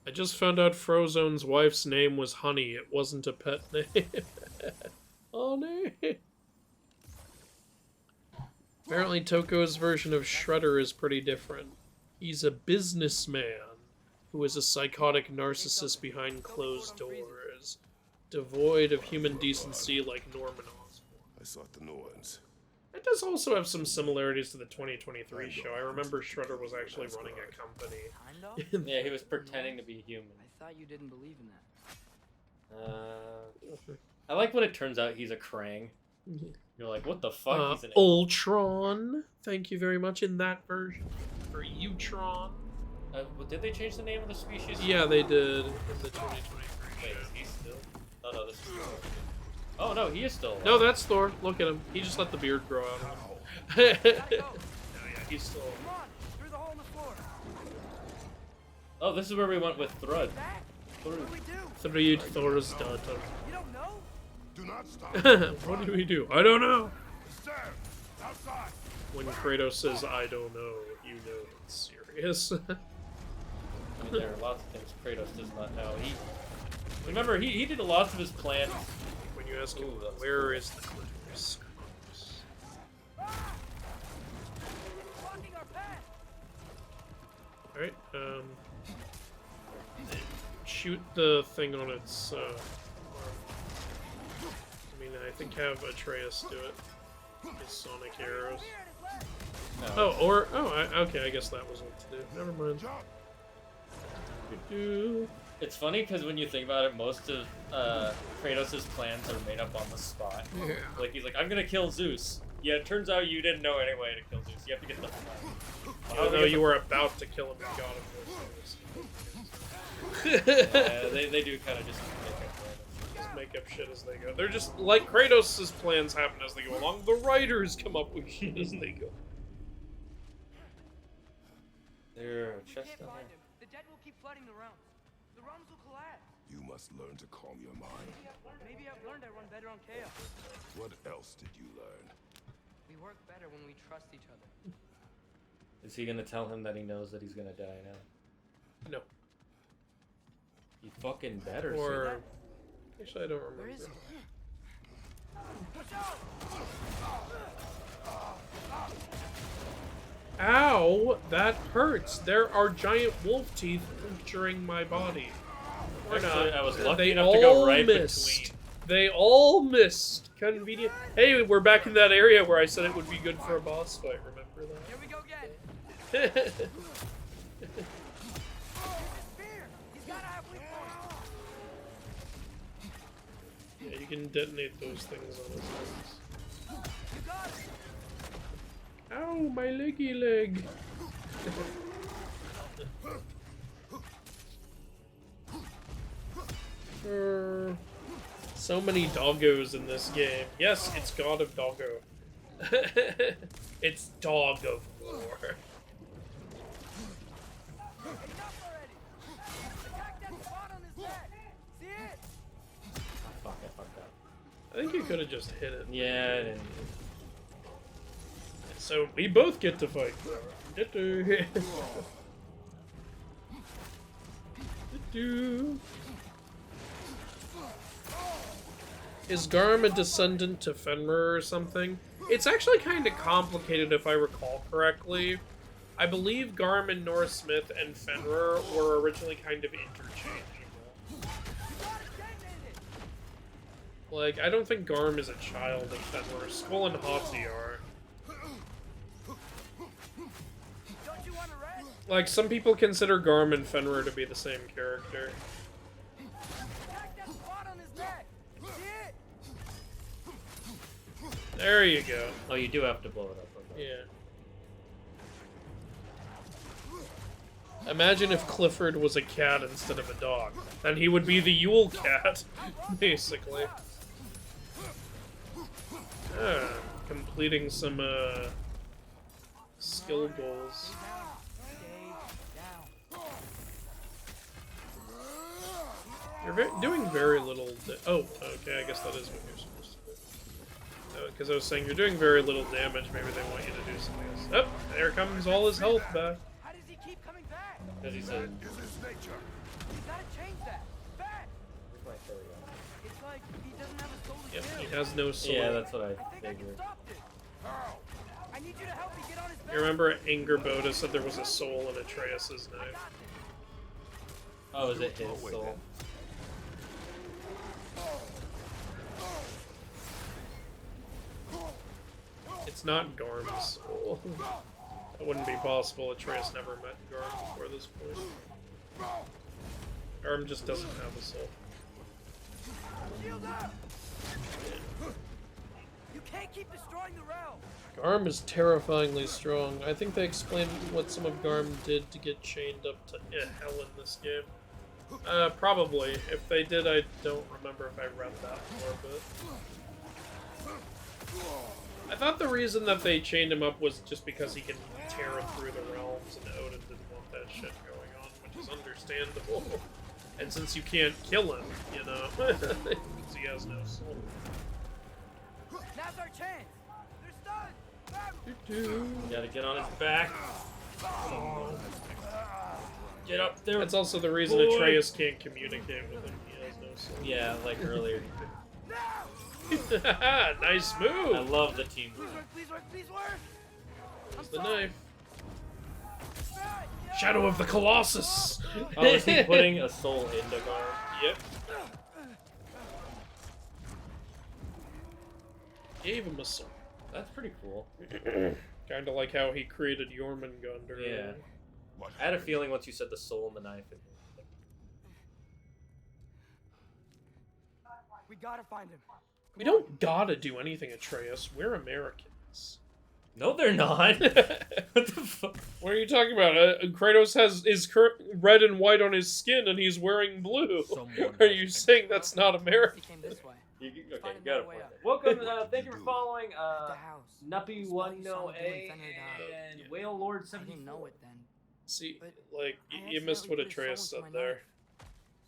I just found out Frozone's wife's name was Honey. It wasn't a pet name. Honey. Apparently Toko's version of Shredder is pretty different. He's a businessman who is a psychotic narcissist behind closed doors, devoid of human decency like Norman Osborn. I sought the Norns. It does also have some similarities to the 2023 show. I remember Shredder was actually running a company. Kind of? Yeah, he was pretending to be human. I thought you didn't believe in that. I like when it turns out he's a Krang. You're like, what the fuck? He's an Ultron. Thank you very much in that version. Or Utron. well, did they change the name of the species? Yeah, they did in the 2023 Wait, show. is he still? Oh no, this is Thor. Oh no, he is still alive. No, that's Thor. Look at him. He just let the beard grow out of him. Gotta go. Yeah, he's still. Come on, through the hole in the floor. Oh, this is where we went with Thrud. Back. What do we do? Three Thor's daughter. You don't know? Do not stop. What do we do? I don't know. Stairs. Outside. When Kratos says, I don't know, you know it's serious. I mean, there are lots of things Kratos does not know. Remember, he did lots of his plans. When you ask him, Ooh, that's where is the clitoris? Blocking our path. Alright, shoot the thing on its, arm. I mean, I think have Atreus do it. His sonic arrows. No. Okay, I guess that was what to do. Never mind. Do-do. It's funny because when you think about it, most of Kratos' plans are made up on the spot. Yeah. Like, he's like, I'm gonna kill Zeus. Yeah, it turns out you didn't know any way to kill Zeus. You have to get the Even though you were about to kill him and got him they do kind of just make up shit as they go. They're just like Kratos' plans happen as they go along. The writers come up with shit as they go. There, We chest can't down find there. him. The dead will keep flooding the realms. The realms will collapse. You must learn to calm your mind. Maybe I've learned I run better on chaos. What else did you learn? We work better when we trust each other. Is he gonna tell him that he knows that he's gonna die now? No. He fucking better. Or actually, I don't Where remember. is it? Ow! That hurts. There are giant wolf teeth puncturing my body. Or Actually, not. I was lucky They enough to go all right missed. between. They all missed. Convenient. Hey, we're back in that area where I said it would be good for a boss fight. Remember Here we go again. that? Spear. He's gotta have weak points. Yeah, you can detonate those things on his legs. You got it. Ow, my leggy leg. So many doggos in this game. Yes, it's God of Doggo. It's Dog of War. Enough already. Attack that spot on his neck. See it? Fuck, I fucked up. I think you could have just hit it. Yeah, I didn't. So we both get to fight. Is Garm a descendant to Fenrir or something? It's actually kind of complicated if I recall correctly. I believe Garm and Norse myth and Fenrir were originally kind of interchangeable. Like, I don't think Garm is a child of Fenrir. Skull and Hati are. Don't you want to rest? Like, some people consider Garm and Fenrir to be the same character. Attack that spot on his neck. See it? There you go. Oh, you do have to blow it up. Okay. Yeah. Imagine if Clifford was a cat instead of a dog. Then he would be the Yule cat, basically. Completing some, skill goals. You're doing very little. Oh, okay, I guess that is what you're supposed to do. Because I was saying you're doing very little damage, maybe they want you to do something else. Oh, there comes all his health back. How does he keep coming back? Because he said, Is his nature. You gotta change that. Back. where's my fairy gun? It's like he doesn't have a soul to Yep, kill. he has no soul. Yeah, that's what I I think I can figured. stop this. I need you to help me get on his back. You remember Angerboda said there was a soul in Atreus' knife? Oh, is it his soul? It's not Garm's soul. That wouldn't be possible. Atreus never met Garm before this point. Garm just doesn't have a soul. Shield up. You can't keep destroying the realm. Garm is terrifyingly strong. I think they explained what some of Garm did to get chained up to hell in this game. Probably. If they did, I don't remember if I read that more, but... I thought the reason that they chained him up was just because he can tear through the realms, and Odin didn't want that shit going on, which is understandable. And since you can't kill him, you know, because he has no soul. Now's our chance. They're stunned. Grab him. You gotta get on his back. Get up there. That's also the reason Boy. Atreus can't communicate with him. He has no soul. Yeah, like earlier. he couldn't. Nice I move. love the team. Please work, please work, please work. There's the knife. Right, yeah. Shadow of the Colossus. Oh, is he putting a soul into Garm? Yep. Gave him a soul. That's pretty cool. Kind of like how he created Jormungandr. Yeah. What I had a feeling once you said the soul and the knife. We gotta find him. We don't gotta do anything, Atreus. We're Americans. No, they're not. What the fuck? What are you talking about? Kratos is red and white on his skin, and he's wearing blue. Are you saying that's not He American? came this way. Okay, you Find got another it. way up. Welcome, thank you for following The house. Nuppy Smell you One saw No him A doing Fenrir died. and Whale Lord I 74. didn't know it then. See, But like, I you missed what accidentally put his Atreus soul said into my there. knife.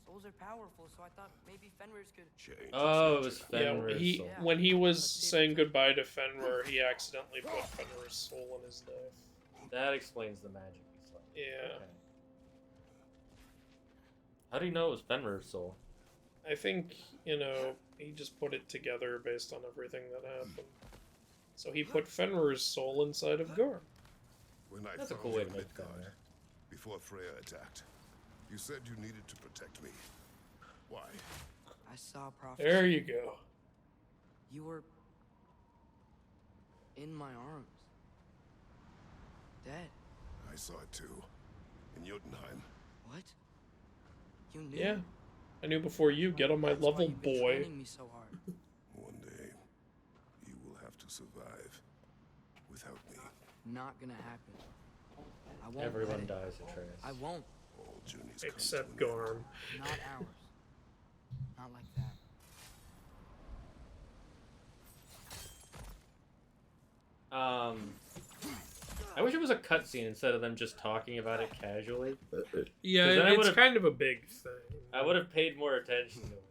Souls are powerful, so I thought maybe Fenrir's could. Change Oh, it his was nature. Yeah, Fenrir's he soul. when he was saying goodbye to Fenrir, he accidentally put Fenrir's soul in his knife. That explains the magic he's like. Yeah. Okay. How do you know it was Fenrir's soul? I think, you know, he just put it together based on everything that happened. So he put Fenrir's soul inside of Garm. When I That's a found cool way you to in make Midgard, Fenrir. before Freya attacked, you said you needed to protect me. Why? I saw prophecy. There you go. You were in my arms. Dead. I saw it too. In Jotunheim. What? You knew? Yeah. I knew before you. Get on my That's why level, you've been boy. training me so hard. One day, you will have to survive without me. Not gonna happen. I won't. Everyone let it. dies, Atreus. I won't. All journeys come Except to an end. Garm. Not ours. Not like that. I wish it was a cutscene instead of them just talking about it casually. Yeah, 'Cause then I it's would've- kind of a big thing. I would have paid more attention to it.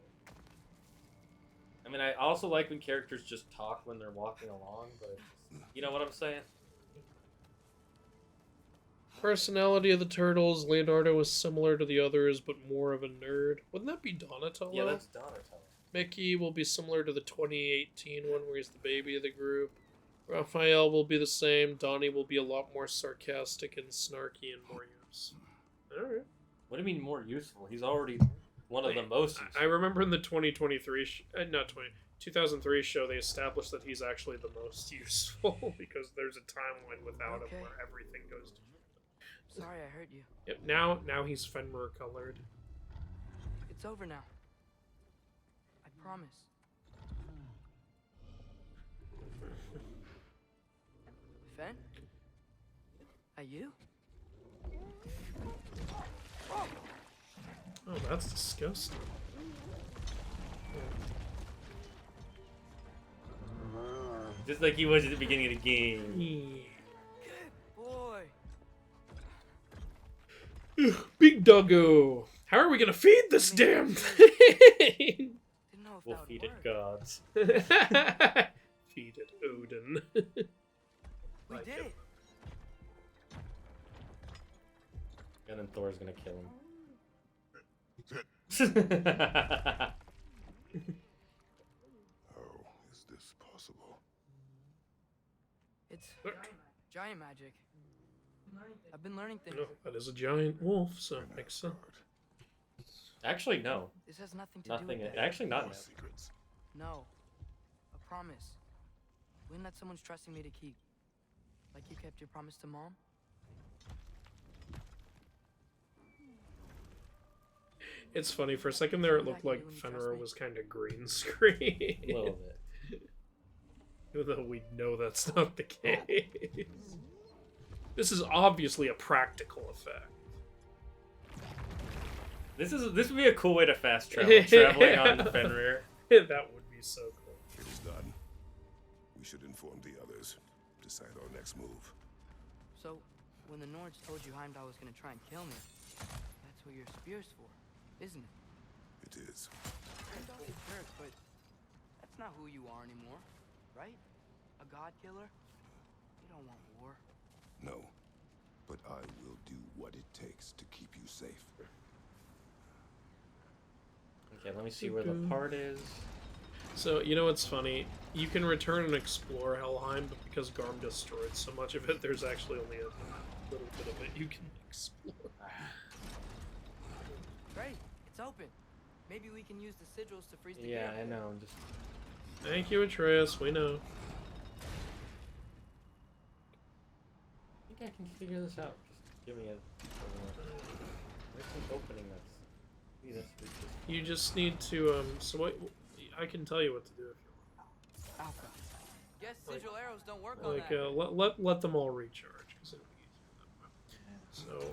I mean, I also like when characters just talk when they're walking along, but you know what I'm saying? Personality of the turtles, Leonardo is similar to the others, but more of a nerd. Wouldn't that be Donatello? Yeah, that's Donatello. Mickey will be similar to the 2018 one where he's the baby of the group. Raphael will be the same. Donnie will be a lot more sarcastic and snarky and more use. Alright. What do you mean more useful? He's already one of the most useful. I remember in the 2003 show, they established that he's actually the most useful because there's a timeline without him Okay. where everything goes to. Sorry I hurt you. Yep, now he's Fenrir colored. It's over now. I promise. Fen? Are you? Oh, that's disgusting. Just like he was at the beginning of the game. Boy. Big doggo! How are we gonna feed this damn thing? Didn't know if We'll that would feed it work. gods. Feed it Odin. We did it. And then Thor's gonna kill him. How is this possible? It's giant magic. I've been learning things. No, that is a giant wolf, so it makes sense. Actually, no. This has nothing to Nothing. do with that. Actually, not. More secrets. No. A promise. One that someone's trusting me to keep. Like you kept your promise to Mom? It's funny, for a second there it looked like Fenrir was kind of green screen. A little bit. Even though we know that's not the case. This is obviously a practical effect. This would be a cool way to fast travel. Traveling on Fenrir. That would be so cool. It is done. We should inform the others. Decide our next move. So, when the Nords told you Heimdall was gonna try and kill me, that's what your spear's for, isn't it? It is. Heimdall's a jerk, but that's not who you are anymore, right? A god killer? You don't want war. No. But I will do what it takes to keep you safe. Okay, let me see where the part is. So, you know what's funny? You can return and explore Helheim, but because Garm destroyed so much of it, there's actually only a little bit of it you can explore. Great, it's open. Maybe we can use the sigils to freeze the Yeah, gate. I know. I'm just. Thank you, Atreus, we know. I think I can figure this out. Just give me a. There's an opening that's. See, that's just. You just need to, so what, I can tell you what to do if Alpha. Guess sigil arrows don't work you on like, that. let them all recharge, 'cause it'll be easier that way. So,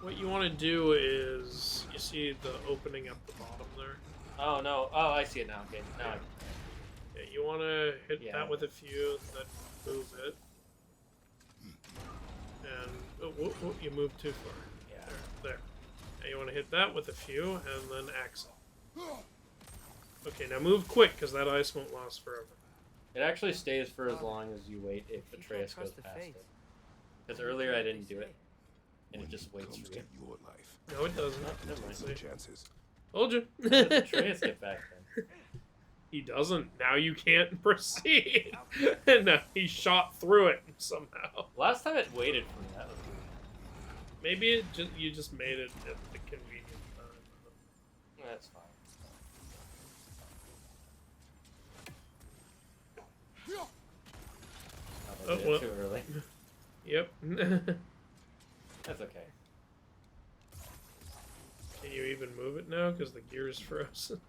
what you want to do is, you see the opening at the bottom there? Oh no! Oh, I see it now. Okay, now I. Yeah, you want to hit Yeah. that with a few, then move it. And, oh, whoop, you moved too far. Yeah. There. Now you want to hit that with a few, and then Axel. Okay, now move quick, because that ice won't last forever. It actually stays for as long as you wait if You can't Atreus goes trust the past fates. it. Because earlier I didn't do it. and it just waits comes for to you. your life, No, it doesn't. Oh, never mind. some chances. Told you. Atreus get back then. He doesn't. Now you can't proceed. And he shot through it somehow. Last time it waited for me. That was good. Maybe you just made it at the convenient time. That's fine. I Oh, did well. it too early. Yep. That's okay. Can you even move it now? Because the gear's frozen.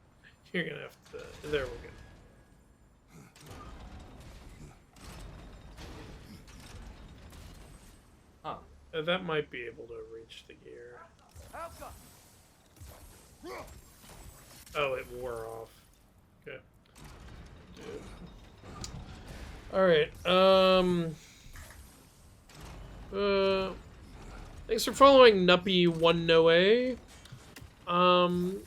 You're gonna have to. There we go. Huh. That might be able to reach the gear. Oh, it wore off. Okay. Alright, thanks for following Nuppy1noa.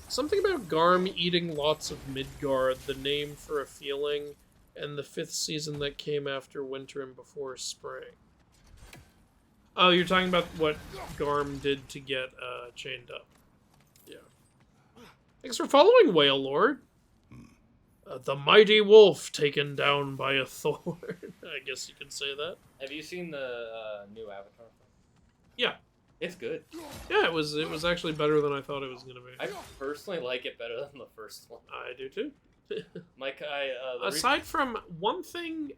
Something about Garm eating lots of Midgard, the name for a feeling, and the 5th season that came after winter and before spring. Oh, you're talking about what Garm did to get, chained up. Yeah. Thanks for following, Whale Lord. The mighty wolf taken down by a thorn. I guess you could say that. Have you seen the new Avatar film? Yeah. It's good. Yeah, it was actually better than I thought it was gonna be. I personally like it better than the first one. I do too. Mike, Aside from one thing,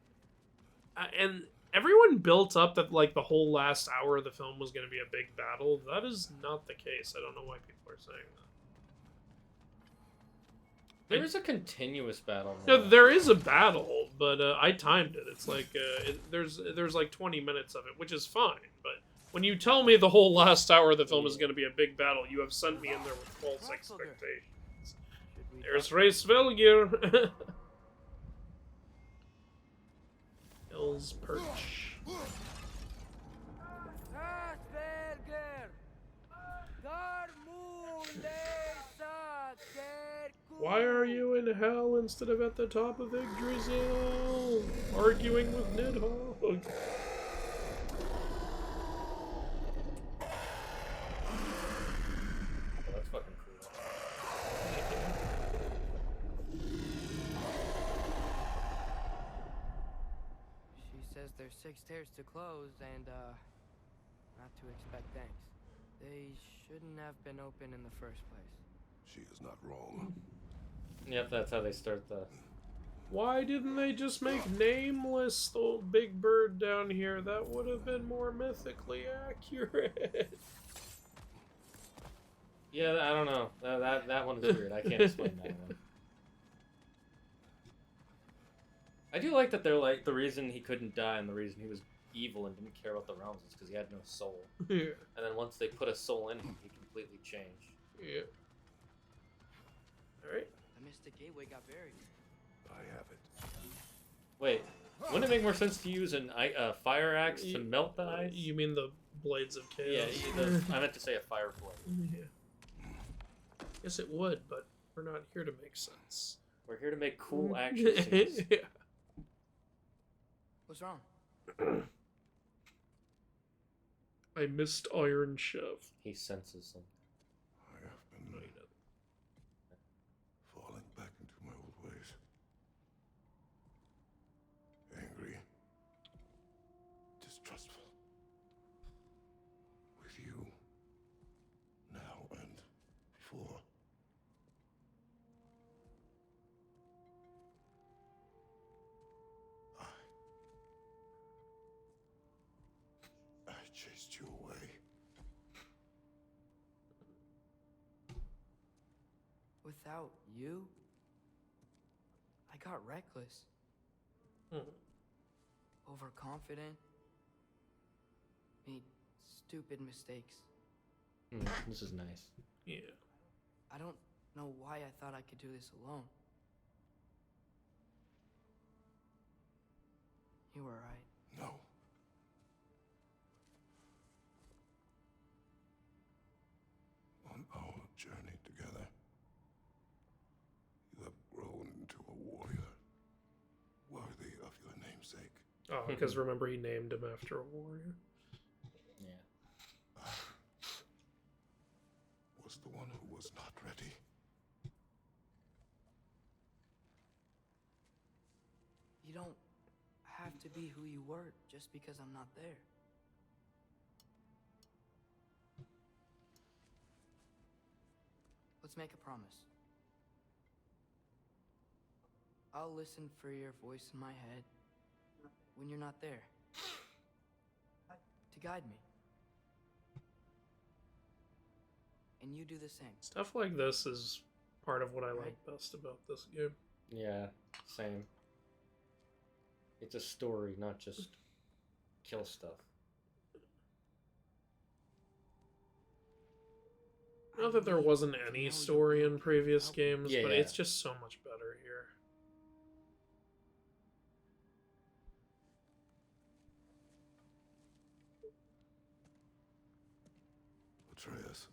and everyone built up that like the whole last hour of the film was going to be a big battle. That is not the case. I don't know why people are saying that. there is a continuous battle. No, there is a battle, but I timed it. It's like there's like 20 minutes of it, which is fine. But when you tell me the whole last hour of the film is going to be a big battle, you have sent me in there with false expectations. There's Race Velgir. Hel's Perch. Why are you in hell instead of at the top of Yggdrasil? Arguing with Nidhogg. Oh, that's fucking cool. She says there's 6 stairs to close and, not to expect thanks. They shouldn't have been open in the first place. She is not wrong. Yep, that's how they start the... Why didn't they just make Nameless the big bird down here? That would have been more mythically accurate. Yeah, I don't know. That one is weird. I can't explain that one. I do like that they're like, the reason he couldn't die and the reason he was evil and didn't care about the realms is because he had no soul. Yeah. And then once they put a soul in him, he completely changed. Yeah. Alright. The Mystic Gateway got buried. I have it. Wait, wouldn't it make more sense to use a fire axe to melt the ice? You mean the Blades of Yeah, Chaos? I meant to say a fire blade. Yeah. Yes, it would, but we're not here to make sense. We're here to make cool action scenes. Yeah. What's wrong? I missed Iron Chef. He senses something. I have been falling back into my old ways. Angry. Distrustful. With you. Now and before. I chased you away. Without you, I got reckless. Overconfident. Made stupid mistakes. This is nice. Yeah. I don't know why I thought I could do this alone. You were right. No. On our journey together, you have grown into a warrior, worthy of your namesake. Oh, because remember he named him after a warrior. Yeah. was the one who was not ready. You don't have to be who you were just because I'm not there. Let's make a promise. I'll listen for your voice in my head when you're not there, to guide me. And you do the same. Stuff like this is part of what I like best about this game. Yeah, same. It's a story, not just kill stuff. Not that there wasn't any story in previous games, but Yeah. it's just so much better here. Atreus.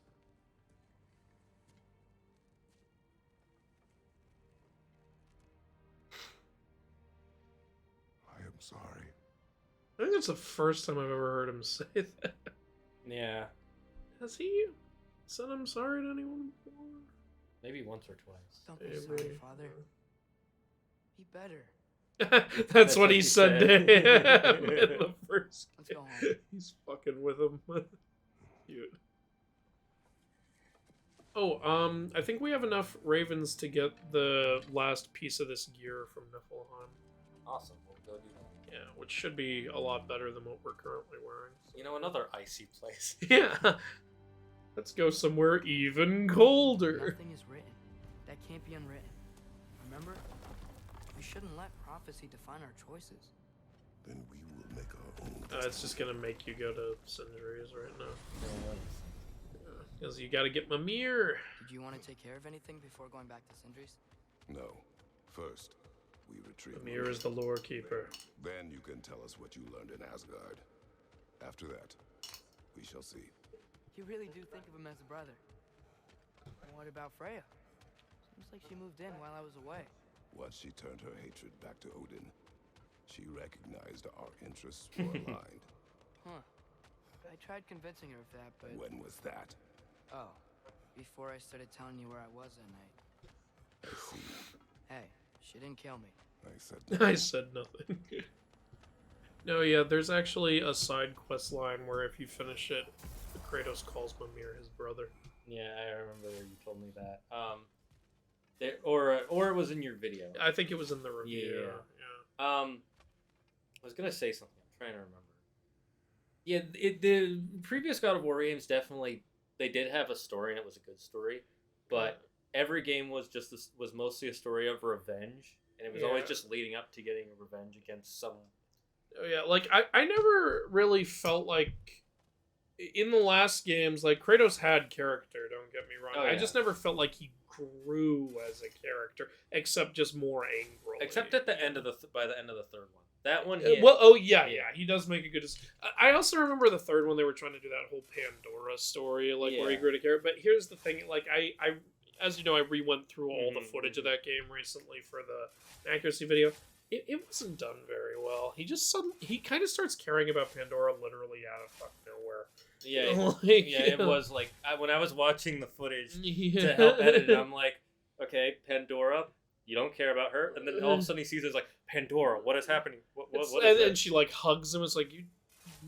I am sorry. I think it's the first time I've ever heard him say that. Yeah, Has he said I'm sorry to anyone before? maybe once or twice. Don't be Maybe. sorry, Father. Be better. That's what he said to him in the first Let's game. go home. He's fucking with him. Cute. Oh, I think we have enough ravens to get the last piece of this gear from Niflheim. Awesome, we'll go do that. Yeah, which should be a lot better than what we're currently wearing. You know, another icy place. Yeah. Let's go somewhere even colder. Nothing is written that can't be unwritten. Remember? We shouldn't let prophecy define our choices. Then we will make our own. It's just gonna make you go to Sindri's right now. Because you gotta get my mirror. Did you want to take care of anything before going back to Sindri's? No. First, we retrieve The mirror is the lore keeper. Then you can tell us what you learned in Asgard. After that, we shall see. You really do think of him as a brother. And what about Freya? Seems like she moved in while I was away. Once she turned her hatred back to Odin, she recognized our interests were aligned. Huh. I tried convincing her of that, but... When was that? Oh, before I started telling you where I was that night. I see. Hey, she didn't kill me. I said I said nothing. No, yeah, there's actually a side quest line where if you finish it, Kratos calls Mimir his brother. Yeah, I remember you told me that. Or it was in your video. I think it was in the review. Yeah. I was gonna say something. I'm trying to remember. Yeah, the previous God of War games definitely they did have a story and it was a good story, but every game was was mostly a story of revenge, and it was always just leading up to getting revenge against someone. Oh yeah, like I never really felt like in the last games, like Kratos had character, don't get me wrong. Oh, yeah. I just never felt like he grew as a character, except just more angrily. Except at the end of by the end of the third one. That one, yeah, he does make a good. I also remember the third one they were trying to do that whole Pandora story, like where he grew to character. But here's the thing, like I as you know, I re-went through all the footage of that game recently for the accuracy video. It wasn't done very well. He kind of starts caring about Pandora literally out of fucking nowhere. Yeah, Like, it was like when I was watching the footage Yeah. to help edit it, I'm like, okay, Pandora, you don't care about her, and then all of a sudden he sees it's like, Pandora, what is happening? What is and this? she like hugs him. It's like you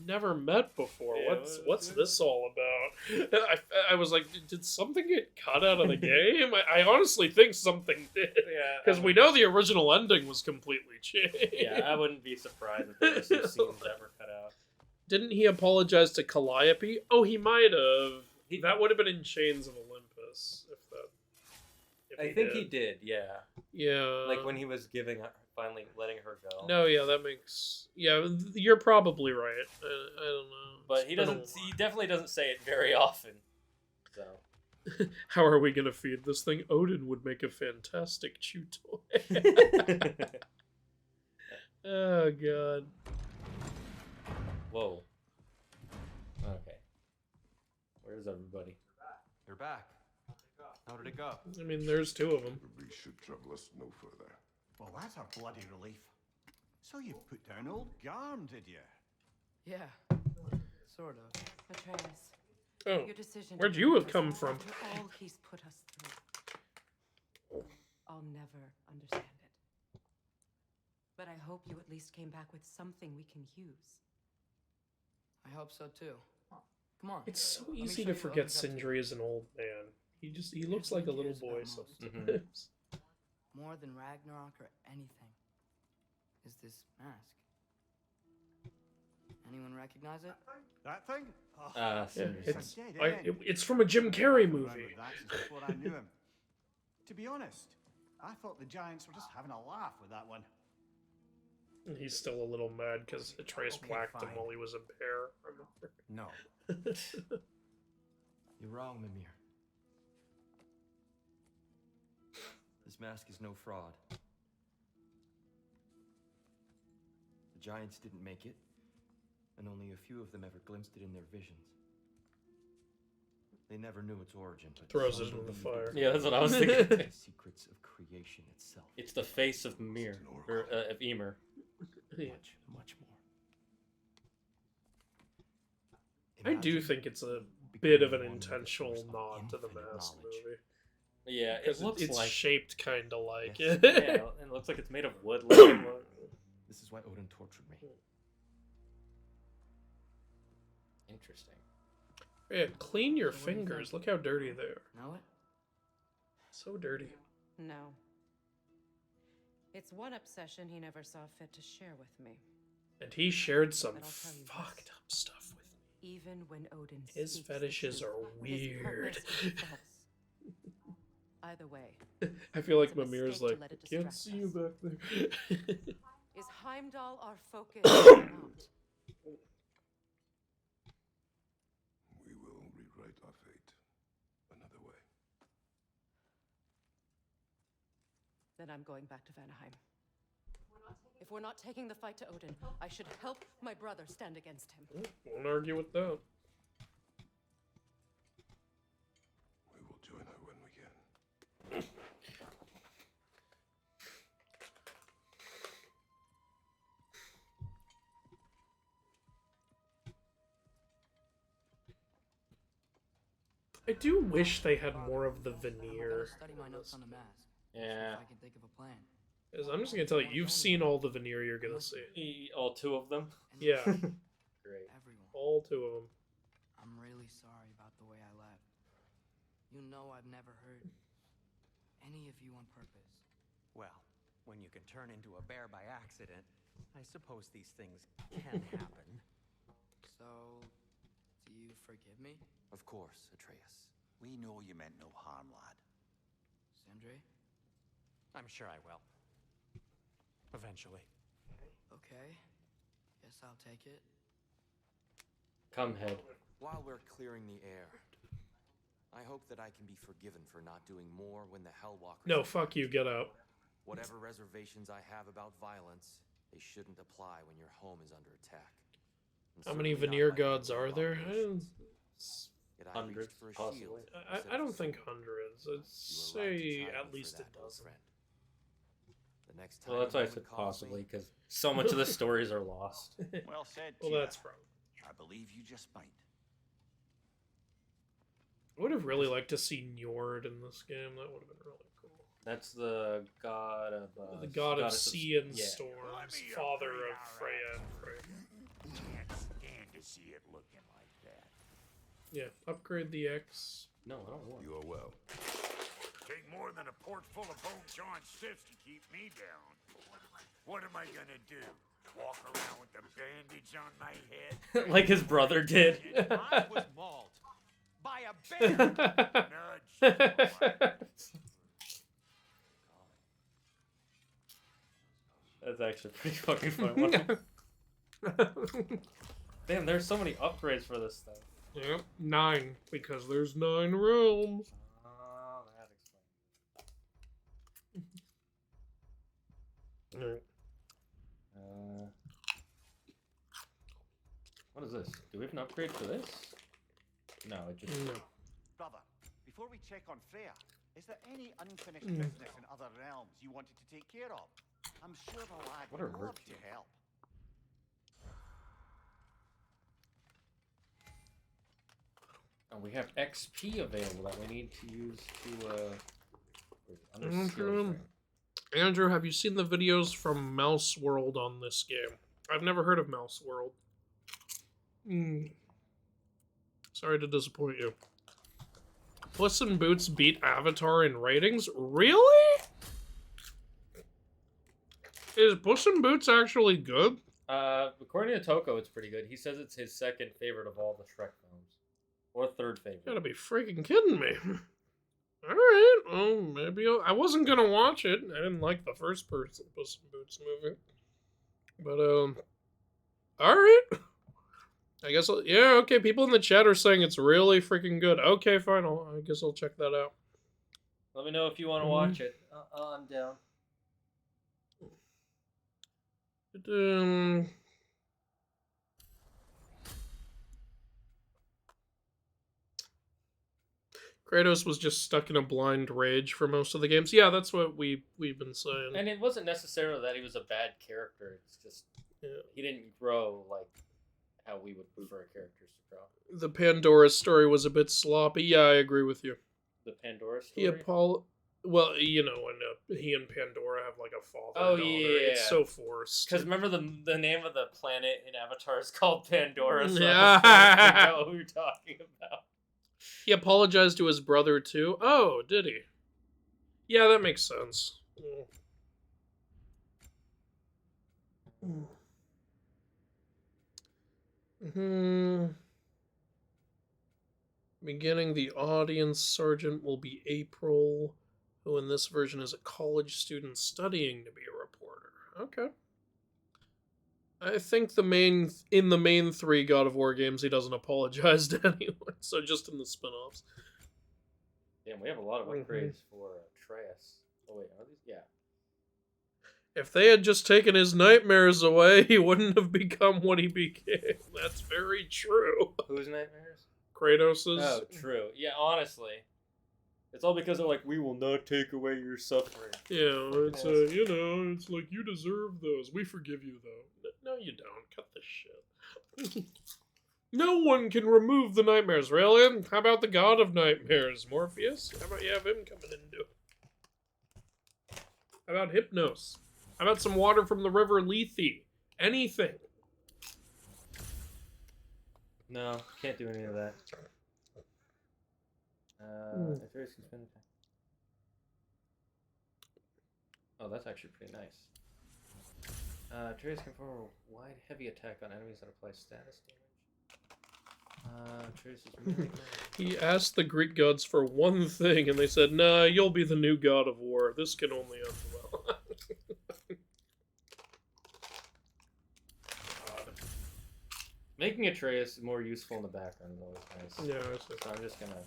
never met before. Yeah, what's this all about? I was like, did something get cut out of the game? I honestly think something did. Yeah, Because we know the original ending was completely changed. Yeah, I wouldn't be surprised if there were some scenes that were cut out. Didn't he apologize to Calliope? Oh, he might have. That would have been in Chains of Olympus. I think he did, yeah. Yeah. Like when he was finally letting her go. No, yeah, that makes... Yeah, you're probably right. I don't know. But he definitely doesn't say it very often. So. How are we going to feed this thing? Odin would make a fantastic chew toy. Oh, God. Whoa. Okay. Where's everybody? You're back. How did it go? I mean, there's two of them. We should trouble us no further. Well, that's a bloody relief. So you put down old Garm, did you? Yeah, sort of. Atreus, Oh, Your decision where'd to you leave have us come from? after all he's put us through. I'll never understand it. But I hope you at least came back with something we can use. I hope so too. Come on. It's so Let me easy show to you what forget Odin's up to. Sindri is an old man. He Here's looks what like he a little cares boy about most. sometimes. More than Ragnarok or anything. Is this mask. Anyone recognize it? That thing? Oh, Yeah, Sindri. it's from a Jim Carrey I've been around movie. with that since before I knew him. To be honest, I thought the giants were just having a laugh with that one. And he's still a little mad because Atreus Okay, whacked him fine. while he was a bear. Remember? No. You're wrong, Mimir. This mask is no fraud. The giants didn't make it, and only a few of them ever glimpsed it in their visions. They never knew its origin, but Throws some it into the believed fire. it Yeah, that's what I was thinking. the secrets of creation itself. It's the face of Mimir, or of Ymir. Yeah. Much more. I do Imagine think it's a becoming bit of an one with the intentional source of nod to the infinite Mask knowledge. movie. Yeah, it Because looks it's like shaped kind of like Yes. it. yeah, it looks like it's made of wood. Like, This is why Odin tortured me. interesting. Yeah, clean your So what do you fingers. think? Look how dirty they are. Know it? So dirty. No. It's one obsession he never saw fit to share with me. And he shared some But I'll tell you this. fucked up stuff with me. Even when Odin His speaks the fetishes truth, are his weird. purpose is false. Either way, I feel like It's a Mimir's mistake to like, let it I can't distract see you us." back there. is Heimdall our focus or not? We will rewrite our fate another way. Then I'm going back to Vanaheim. If we're not taking the fight to Odin, I should help my brother stand against him. Won't argue with that. We will join her when we can. I do wish they had more of the I'm gonna veneer. study my notes on the mask. Yeah. If I can think of a plan. Because I'm just gonna tell you, you've seen all the veneer you're gonna see. All two of them. And Yeah, Great. Everyone. all two of them. I'm really sorry about the way I left. You know I've never hurt any of you on purpose. Well, when you can turn into a bear by accident, I suppose these things can happen. So, do you forgive me, Of course, Atreus. We know you meant no harm, lad. Sindri? I'm sure I will. Eventually. Okay. Guess I'll take it. Come head. While we're clearing the air, I hope that I can be forgiven for not doing more when the Hellwalkers... No, fuck you, get out. Whatever reservations I have about violence, they shouldn't apply when your home is under attack. And How many certainly not veneer by gods Hellwalker are there? operations. Yet I Hundreds, reached for a possibly. shield I instead don't of think sword. hundreds. I'd You were right to say chide me at for least a that, old dozen. friend. The next time Well, that's why I anyone said calls me, possibly, because so much of the stories are lost. Well said, Well, Tia. that's probably. I believe you just might. I would have really liked to see Njord in this game. That would have been really cool. That's the god of The god of goddess sea and yeah. storms, father of Freya and Frey. Can't stand to see it looking like that. Yeah, upgrade the X. No, I don't want. You are well. Take more than a port full of bone-chawing stiffs to keep me down. What am I gonna do? Walk around with a bandage on my head? Like his brother did. I was mauled by a bear. Nudge. That's actually pretty fucking fun. Damn, there's so many upgrades for this stuff. Yep, 9, because there's 9 realms. Oh, that explains. Alright. What is this? Do we have an upgrade for this? No, it just. No. Brother, before we check on Freya, is there any unfinished Mm. business in other realms you wanted to take care of? I'm sure the lad What would a love virtue. to help. And we have XP available that we need to use to under skills rank. Andrew, have you seen the videos from Mouse World on this game? I've never heard of Mouse World. Sorry to disappoint you. Puss in Boots beat Avatar in ratings? Really? Is Puss in Boots actually good? According to Toko, it's pretty good. He says it's his second favorite of all the Shrek films. Or third favorite. You gotta be freaking kidding me. Alright, well, maybe I wasn't gonna watch it. I didn't like the first Puss in Boots movie. But, alright. I guess, yeah, okay, people in the chat are saying it's really freaking good. Okay, fine, I guess I'll check that out. Let me know if you want to watch it. I'm down. Kratos was just stuck in a blind rage for most of the games. Yeah, that's what we've been saying. And it wasn't necessarily that he was a bad character. It's just he didn't grow like how we would prefer characters to grow. The Pandora story was a bit sloppy. Yeah, I agree with you. The Pandora story? Well, you know, when he and Pandora have like a father. Oh, daughter. yeah. It's so forced. Because remember the name of the planet in Avatar is called Pandora, so Yeah. I know what we're talking about. He apologized to his brother too. Oh, did he? Yeah, that makes sense. Beginning the audience, Sergeant will be April, who in this version is a college student studying to be a reporter. Okay. I think in the main 3 God of War games, he doesn't apologize to anyone, so just in the spin-offs. Damn, we have a lot of upgrades for Atreus. Oh wait, are these? Yeah. If they had just taken his nightmares away, he wouldn't have become what he became. That's very true. Whose nightmares? Kratos's. Oh, true. Yeah, honestly. It's all because they're like, we will not take away your suffering. Yeah, it's you know, it's like, you deserve those. We forgive you, though. No, you don't. Cut this shit. No one can remove the nightmares, really? How about the god of nightmares, Morpheus? How about you have him coming in and do it? How about Hypnos? How about some water from the river Lethe? Anything. No, can't do any of that. Atreus can spend time. Oh, that's actually pretty nice. Atreus can perform a wide, heavy attack on enemies that apply status damage. Atreus is really He asked the Greek gods for one thing, and they said, nah, you'll be the new god of war. This can only end well. Making Atreus more useful in the background is always nice. Yeah, so I'm just gonna...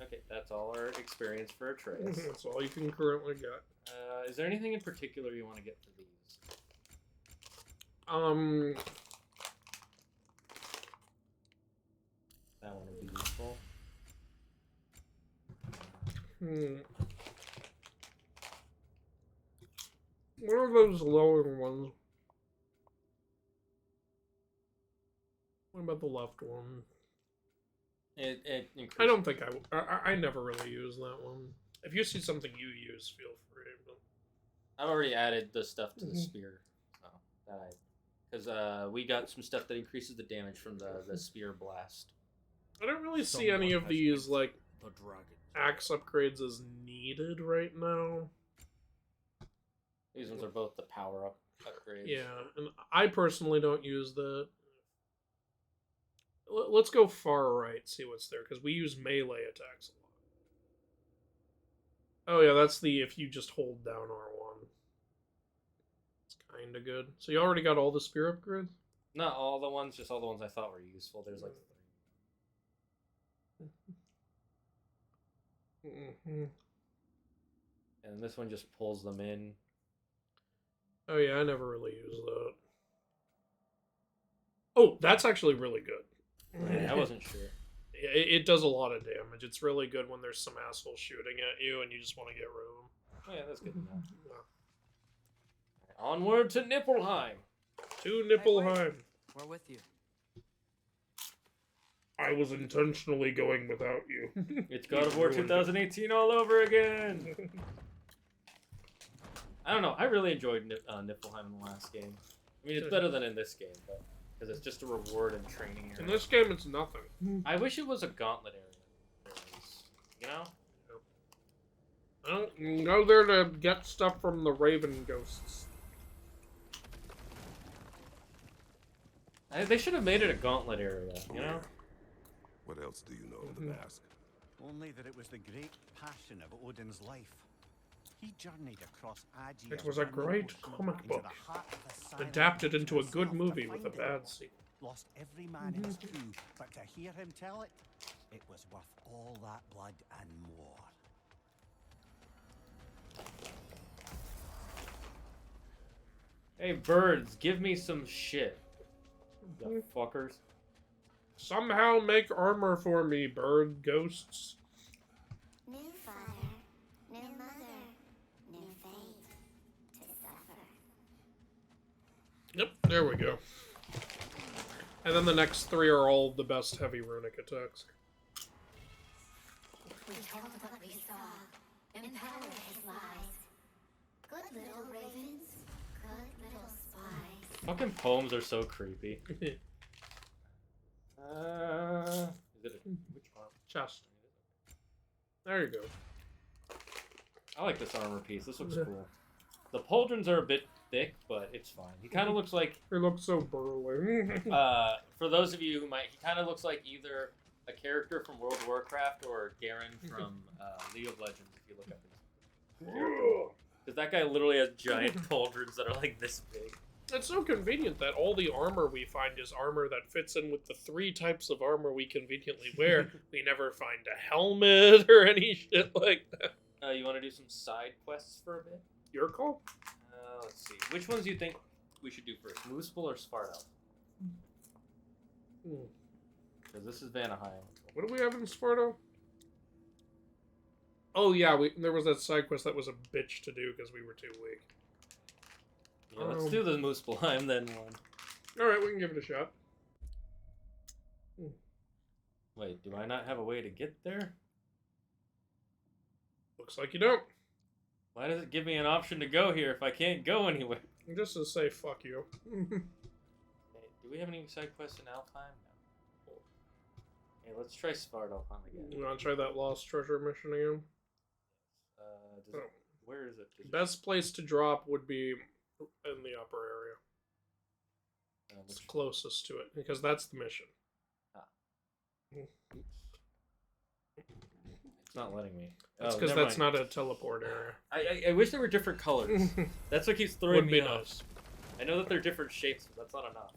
Okay, that's all our experience for Atreus. That's all you can currently get. Is there anything in particular you want to get for these? That one would be useful. What are those lower ones? What about the left one? It increases. I don't think I never really use that one. If you see something you use, feel free. But... I've already added the stuff to the spear, so because we got some stuff that increases the damage from the spear blast. I don't really see any of these like axe upgrades as needed right now. These ones are both the power up upgrades. Yeah, and I personally don't use the. Let's go far right, see what's there, because we use melee attacks a lot. Oh yeah, that's the if you just hold down R1. It's kind of good. So you already got all the spear upgrades? Not all the ones, just all the ones I thought were useful. There's like 3. And this one just pulls them in. Oh yeah, I never really use that. Oh, that's actually really good. I wasn't sure. It does a lot of damage. It's really good when there's some asshole shooting at you and you just want to get rid of them. Oh yeah, that's good enough. Onward to Niflheim. To Niflheim. We're with you. I was intentionally going without you. It's God of War 2018 all over again. I don't know. I really enjoyed Niflheim in the last game. I mean, it's better than in this game, but because it's just a reward and training area. In this game, it's nothing. I wish it was a gauntlet area. You know? I don't go there to get stuff from the Raven Ghosts. They should have made it a gauntlet area, you know? What else do you know of the mask? Only that it was the great passion of Odin's life. He journeyed across Aegir. It was a great comic into book, the heart of the silent adapted into a ocean good itself movie to with a find it. bad sequel. Lost every man in his crew, but to hear him tell it, it was worth all that blood and more. Hey, birds, give me some shit. You fuckers. Somehow make armor for me, bird ghosts. New father, new mother, new fate to suffer. Yep, there we go. And then the next three are all the best heavy runic attacks. We told what we saw, empowered his lies. Good little ravens, good little spies. Fucking poems are so creepy. Is it which arm? Chest. There you go. I like this armor piece. This looks cool. The pauldrons are a bit thick, but it's fine. He kind of looks like... He looks so burly. For those of you who might... He kind of looks like either a character from World of Warcraft or Garen from League of Legends, if you look up his character. Because that guy literally has giant pauldrons that are like this big. It's so convenient that all the armor we find is armor that fits in with the 3 types of armor we conveniently wear. We never find a helmet or any shit like that. You want to do some side quests for a bit? Your call? Let's see. Which ones do you think we should do first? Crucible or Sparta? Because this is Vanaheim. What do we have in Sparta? Oh yeah, there was that side quest that was a bitch to do because we were too weak. Yeah, let's do the Muspelheim then one. Alright, we can give it a shot. Wait, do I not have a way to get there? Looks like you don't. Why does it give me an option to go here if I can't go anywhere? Just to say fuck you. Okay, do we have any side quests in Alfheim? No. Okay, let's try Svartalfheim again. You want to try that lost treasure mission again? Where is it? Best place to drop would be in the upper area. It's closest to it, because that's the mission. It's not letting me. That's because that's not a teleport area. I wish there were different colors. That's what keeps throwing me off. Nice. I know that they're different shapes, but that's not enough.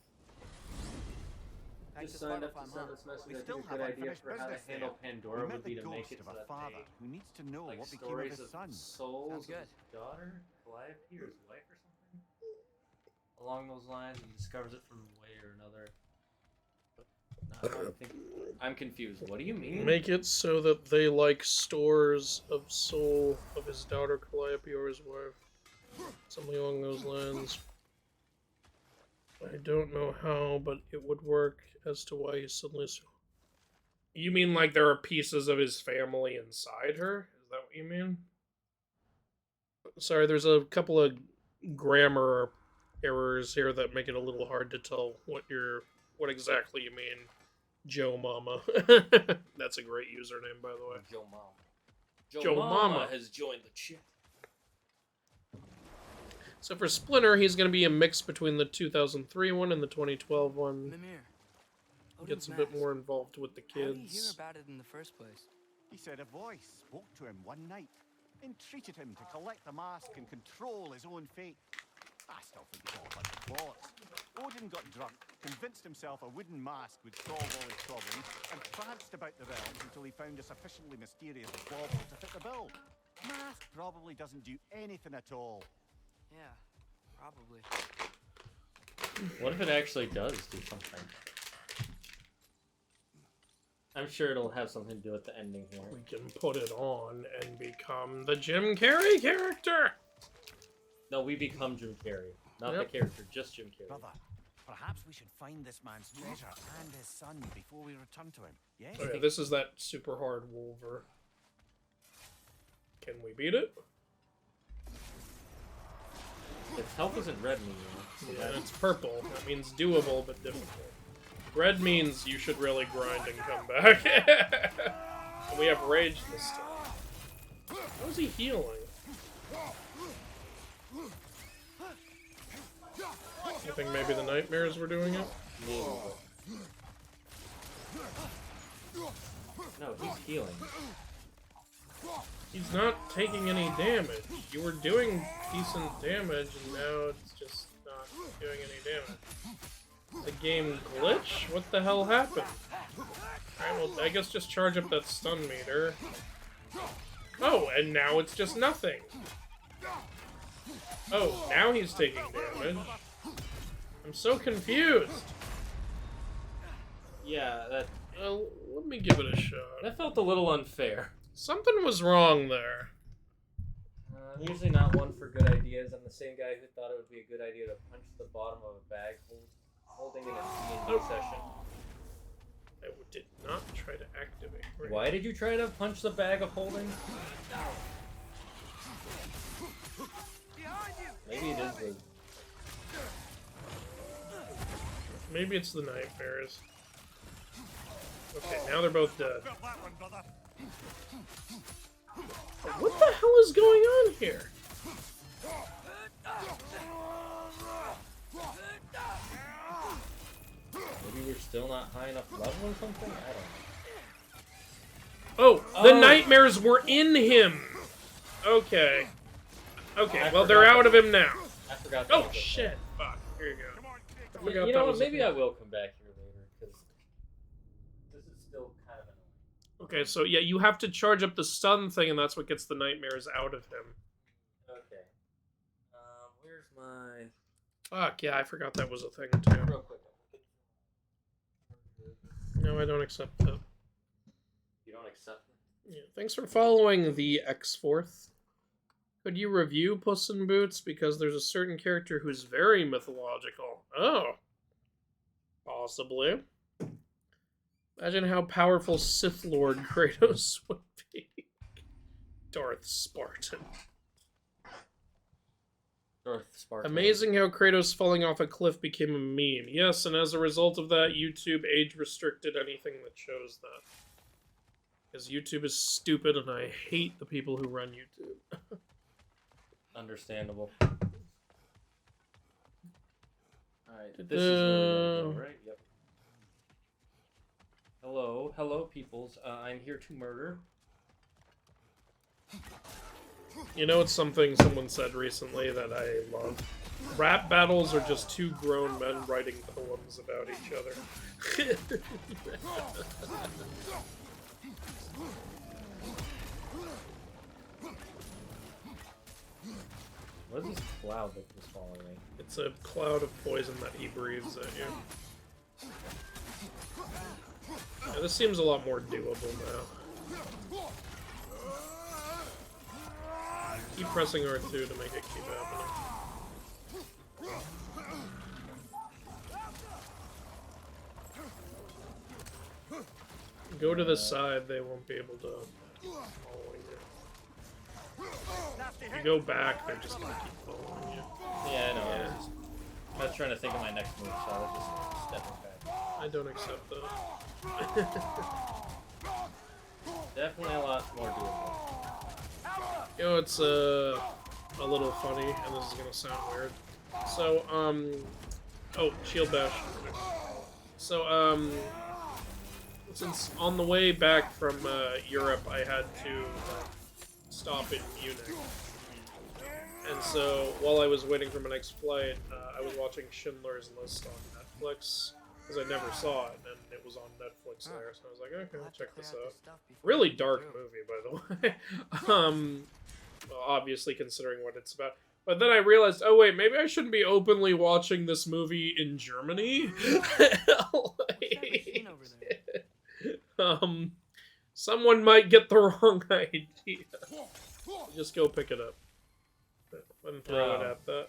Thanks Just to signed up Sparta to Farm send this message. We I still think a good have idea unfinished for how to business handle there. Pandora We met would be the to make ghost it of so a that father they, who needs to know like, what became of stories his of son. souls Sounds of good. his daughter, Calliope, or his wife or something. Along those lines, and discovers it from a way or another. I'm confused. What do you mean? Make it so that they like stores of soul of his daughter Calliope or his wife. Something along those lines. I don't know how, but it would work as to why he's suddenly so... You mean like there are pieces of his family inside her? Is that what you mean? Sorry, there's a couple of grammar errors here that make it a little hard to tell what exactly you mean. Joe Mama. That's a great username, by the way. Joe Mama. Joe Mama has joined the chat. So for Splinter, he's going to be a mix between the 2003 one and the 2012 one. Mimir. Gets a bit more involved with the How did you hear kids. about it in the first place? He said a voice spoke to him one night, entreated him to collect the mask and control his own fate. I still think it's all a bunch of bollocks. Odin got drunk, convinced himself a wooden mask would solve all his problems, and pranced about the realms until he found a sufficiently mysterious bauble to fit the bill. Mask probably doesn't do anything at all. Yeah, probably. What if it actually does do something? I'm sure it'll have something to do with the ending here. We can put it on and become the Jim Carrey character! No, we become Jim Carrey. Not Yep. the character, just Jim Carrey. Brother, Perhaps we should find this man's treasure and his son before we return to him. Yes? Oh yeah, this is that super hard Wolver. Can we beat it? Its health isn't red anymore. Yeah, it's purple. That means doable, but difficult. Red means you should really grind and come back. And we have rage this time. How is he healing? You think maybe the nightmares were doing it? No, he's healing. He's not taking any damage. You were doing decent damage, and now it's just not doing any damage. The game glitch? What the hell happened? Alright, well, I guess just charge up that stun meter. Oh, and now it's just nothing. Oh, now he's taking damage. I'm so confused. Yeah, that Well, let me give it a shot. that felt a little unfair. Something was wrong there. I'm usually not one for good ideas. I'm the same guy who thought it would be a good idea to punch the bottom of a bag holding in a D&D session. I did not try to activate. Right. Why did you try to punch the bag of holding? Maybe it is the... Maybe it's the nightmares. Okay, now they're both dead. What the hell is going on here? Maybe we're still not high enough level or something? I don't know. Oh, the nightmares were in him! Okay. Okay, well, they're out of him now. I forgot. Oh, shit. Fuck. Here you go. I forgot You that know what? was Maybe a I thing. will come back here later, because this is still kind of annoying. Okay, so yeah, you have to charge up the stun thing, and that's what gets the nightmares out of him. Okay. Where's my... Fuck, yeah, I forgot that was a thing, too. Real quick. No, I don't accept that. You don't accept it? Yeah, thanks for following the X4th. Could you review Puss in Boots? Because there's a certain character who's very mythological. Oh. Possibly. Imagine how powerful Sith Lord Kratos would be. Darth Spartan. Darth Spartan. Amazing how Kratos falling off a cliff became a meme. Yes, and as a result of that, YouTube age restricted anything that shows that. Because YouTube is stupid and I hate the people who run YouTube. Understandable. Alright, this is where we're gonna go, right? Yep. Hello, peoples. I'm here to murder. You know, it's something someone said recently that I love. Rap battles are just two grown men writing poems about each other. What is this cloud that was following me? It's a cloud of poison that he breathes at you. Yeah, this seems a lot more doable now. Keep pressing R2 to make it keep happening. Go to the side, they won't be able to follow you. If you go back, they're just gonna keep following you. Yeah, I know. Yeah. I was trying to think of my next move, so I was just stepping back. I don't accept that. Definitely a lot more doable. You know, it's a little funny, and this is gonna sound weird. So, oh, shield bash. So, since on the way back from Europe, I had to stop in Munich, and so while I was waiting for my next flight, I was watching Schindler's List on Netflix because I never saw it, and it was on Netflix there. So I was like, okay, I'll check this out. Really dark movie, by the way. Well, obviously considering what it's about. But then I realized, oh wait, maybe I shouldn't be openly watching this movie in Germany. Someone might get the wrong idea. Just go pick it up and throw it at that.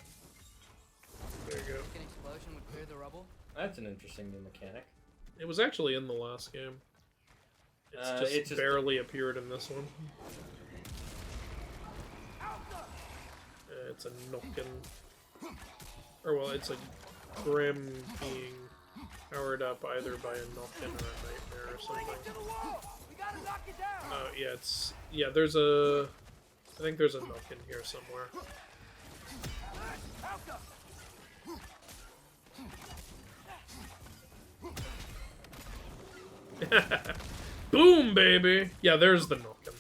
There you go. An explosion would clear the rubble. That's an interesting new mechanic. It was actually in the last game. It's just barely appeared in this one. It's a Nokken. Or, well, it's a Grim being powered up either by a Nokken or a Nightmare or something. Oh, yeah, it's... Yeah, there's a... I think there's a Nokken here somewhere. Boom, baby! Yeah, there's the Nokken.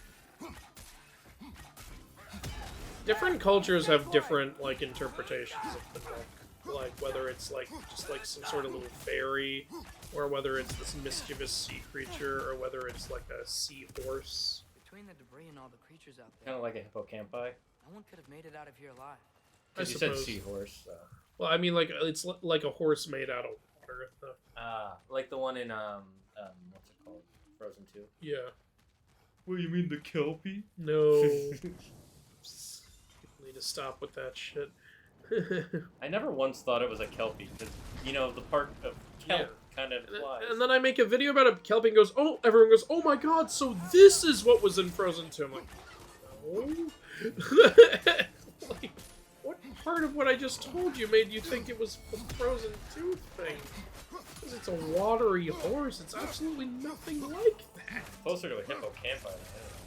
Different cultures have different, like, interpretations of the Nook. Like, whether it's, like, just, like, some sort of little fairy, or whether it's this mischievous sea creature, or whether it's, like, a sea horse. Between the debris and all the creatures out there, Kind of like a hippocampi. no one could have made it out of here alive. Because you said seahorse, so. Well, I mean, like, it's like a horse made out of water. Like the one in, what's it called? Frozen 2? Yeah. What, you mean the Kelpie? No. Need to stop with that shit. I never once thought it was a Kelpie, because, you know, the part of kelp kind of implies. And then I make a video about a Kelpie and goes, oh, everyone goes, oh my god, so this is what was in Frozen 2. I'm like, no. Like, what part of what I just told you made you think it was a Frozen 2 thing? Because it's a watery horse. It's absolutely nothing like that. Closer to a hippocampi.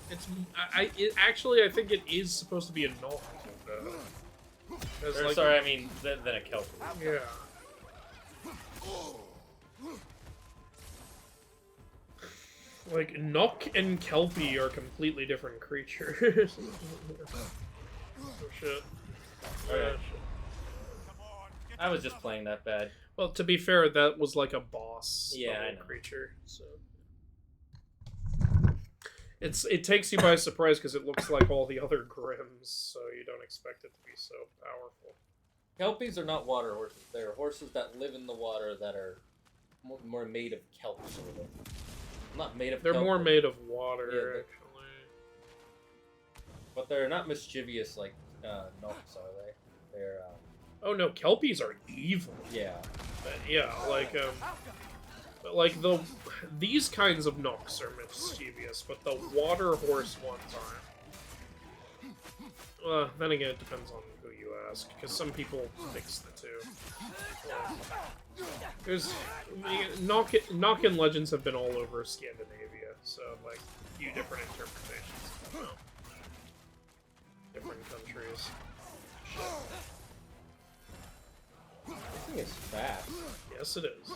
It's actually, I think it is supposed to be a Nook. Like, sorry, I mean, than a Kelpie. Yeah. Like, Nook and Kelpie are completely different creatures. Oh shit. Okay. I was just playing that bad. Well, to be fair, that was like a boss level creature, so... It takes you by surprise because it looks like all the other Grims, so you don't expect it to be so powerful. Kelpies are not water horses. They're horses that live in the water that are more made of kelp, sort of. Not made of They're kelp, more made of water, yeah, actually. But they're not mischievous like Nooks, are they? They're, Oh no, Kelpies are evil. Yeah. But yeah, like, these kinds of Nooks are mischievous, but the water horse ones aren't. Then again, it depends on who you ask, because some people mix the two. There's... Nokken legends have been all over Scandinavia, so, like, a few different interpretations. Different countries. This thing is fast. Yes, it is.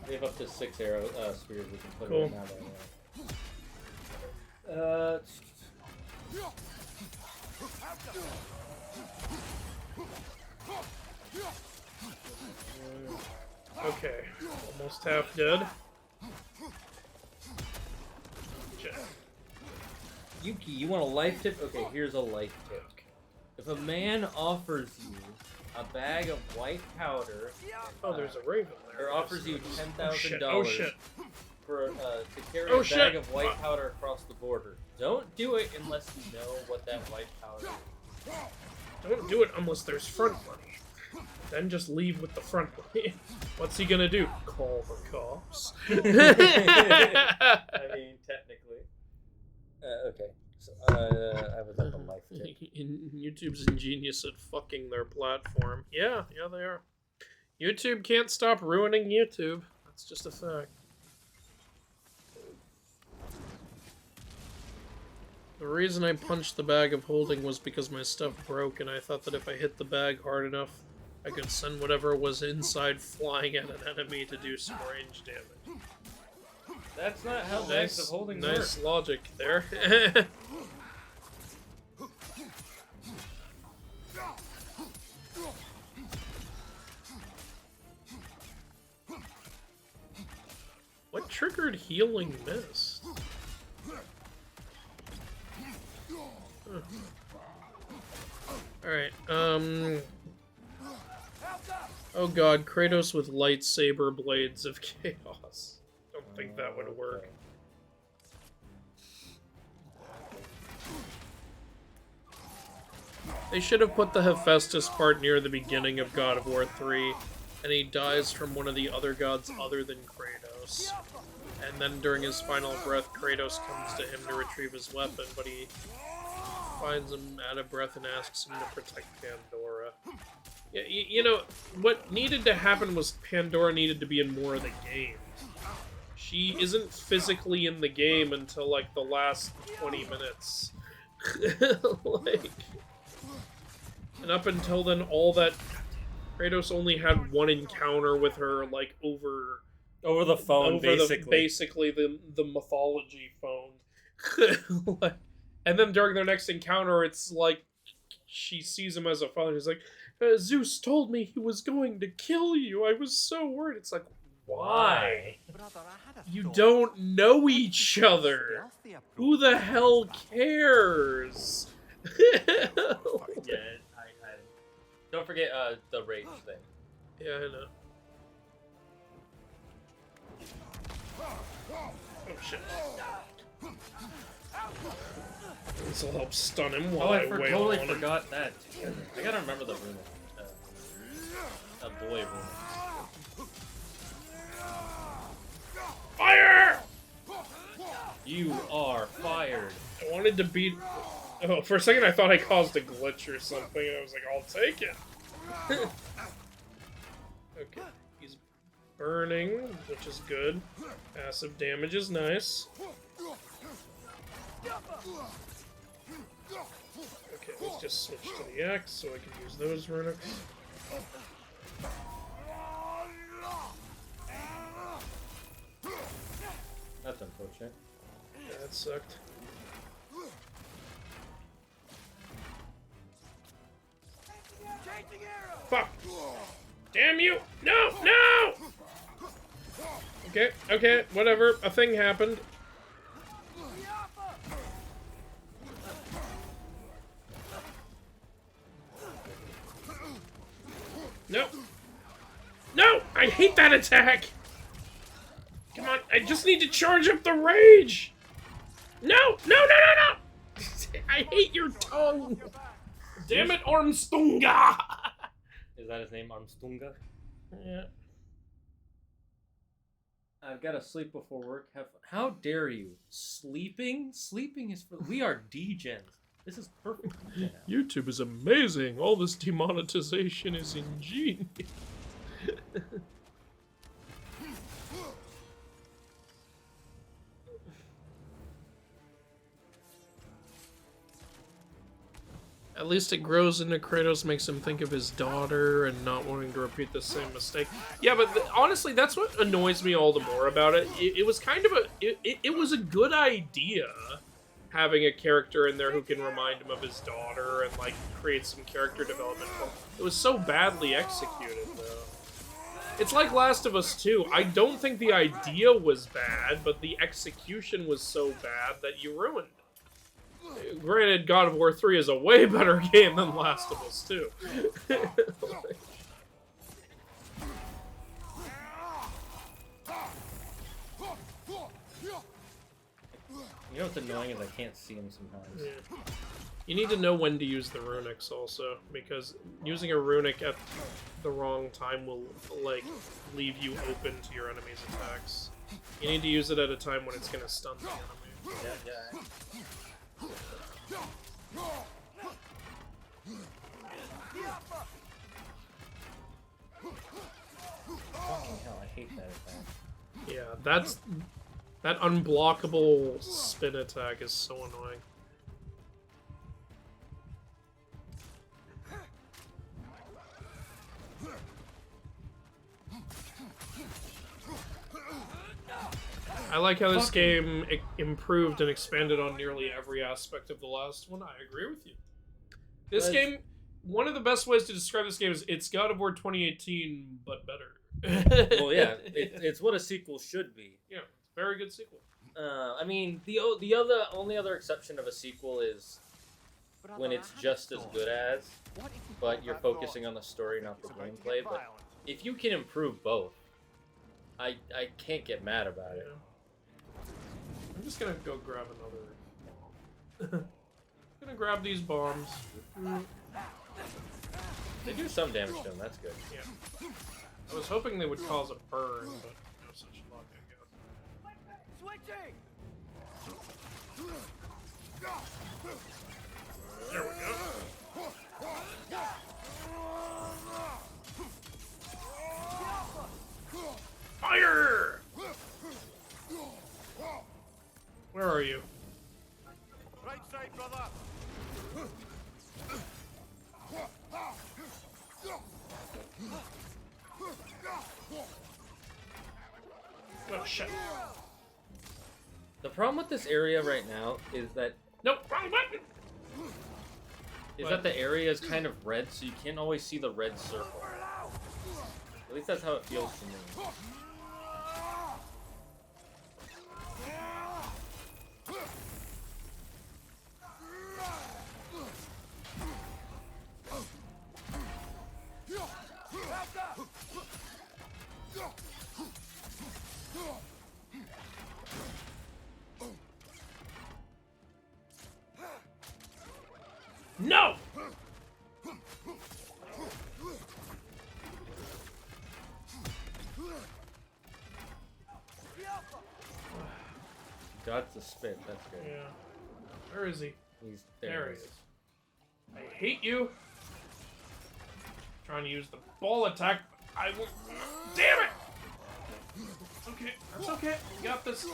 We have up to 6 arrow spears we can put Cool. in now. Okay, almost half dead. Check. Yuki, you want a life tip? Okay, here's a life tip. If a man offers you a bag of white powder... Oh, there's a raven there. Or offers you $10,000 oh, shit. For, to carry a bag of white powder across the border. Don't do it unless you know what that white powder is. Don't do it unless there's front money. Then just leave with the front money. What's he gonna do? Call the cops? I mean, technically. Okay. So, I was at the life tip. YouTube's ingenious at fucking their platform. Yeah, they are. YouTube can't stop ruining YouTube. That's just a fact. The reason I punched the bag of holding was because my stuff broke, and I thought that if I hit the bag hard enough, I could send whatever was inside flying at an enemy to do some range damage. That's not how bags of holding work. Nice logic there. What triggered Healing Mist? Huh. Alright, oh god, Kratos with lightsaber blades of chaos. Don't think that would work. They should have put the Hephaestus part near the beginning of God of War 3, and he dies from one of the other gods other than Kratos. And then during his final breath, Kratos comes to him to retrieve his weapon, but he finds him out of breath and asks him to protect Pandora. Yeah, you know, what needed to happen was Pandora needed to be in more of the game. She isn't physically in the game until, like, the last 20 minutes. Like... And up until then, all that... Kratos only had one encounter with her, like, over the phone, basically the mythology phone. Like, and then during their next encounter, it's like, she sees him as a father. He's like, Zeus told me he was going to kill you. I was so worried. It's like, why? You don't know each other. Who the hell cares? Yeah, don't forget the rage thing. Yeah, I know. Oh shit. This will help stun him while I wail totally on him. forgot that. I gotta remember the rune. Boy rune. Fire! You are fired. I wanted to beat... Oh, for a second I thought I caused a glitch or something, and I was like, I'll take it. Okay, he's burning, which is good. Passive damage is nice. Okay, let's just switch to the axe so I can use those runics. That's unfortunate. Yeah, that sucked. Fuck! Damn you! No! No! Okay, okay, whatever. A thing happened. No! No! I hate that attack! Come on, I just need to charge up the rage! No! No, no, no, no! I hate your tongue! Damn it, Armstunga! Is that his name, Armstunga? Yeah. I've got to sleep before work. How dare you? Sleeping? Sleeping is for... We are degens. This is perfect. YouTube is amazing. All this demonetization is ingenious. At least it grows into Kratos, makes him think of his daughter and not wanting to repeat the same mistake. Yeah, but honestly, that's what annoys me all the more about it. It was kind of a... It was a good idea, having a character in there who can remind him of his daughter and, like, create some character development. It was so badly executed, though. It's like Last of Us 2. I don't think the idea was bad, but the execution was so bad that you ruined it. Granted, God of War 3 is a way better game than Last of Us 2. You know what's annoying is I can't see him sometimes. Yeah. You need to know when to use the runics also, because using a runic at the wrong time will, like, leave you open to your enemy's attacks. You need to use it at a time when it's going to stun the enemy. Yeah. Fucking hell, I hate that attack. Yeah, that unblockable spin attack is so annoying. I like how this game improved and expanded on nearly every aspect of the last one. I agree with you. This game, one of the best ways to describe this game is it's God of War 2018, but better. Well, yeah, it's what a sequel should be. Yeah, very good sequel. I mean, the only other exception of a sequel is when it's just as good as, but you're focusing on the story, not the gameplay. But if you can improve both, I can't get mad about it. I'm just gonna go grab another. Gonna grab these bombs. They do some damage to him, that's good. Yeah. I was hoping they would cause a burn, but no such luck, I guess. Switching! There we go. Fire! Where are you? Right side, brother. Oh shit. The problem with this area right now is that Nope, wrong button! that the area is kind of red, so you can't always see the red circle. At least that's how it feels to me. No! Got the spit, that's good. Yeah. Where is he? He's There there. he is. I hate you. Trying to use the ball attack. I will. Damn it! It's okay. That's okay. You got this.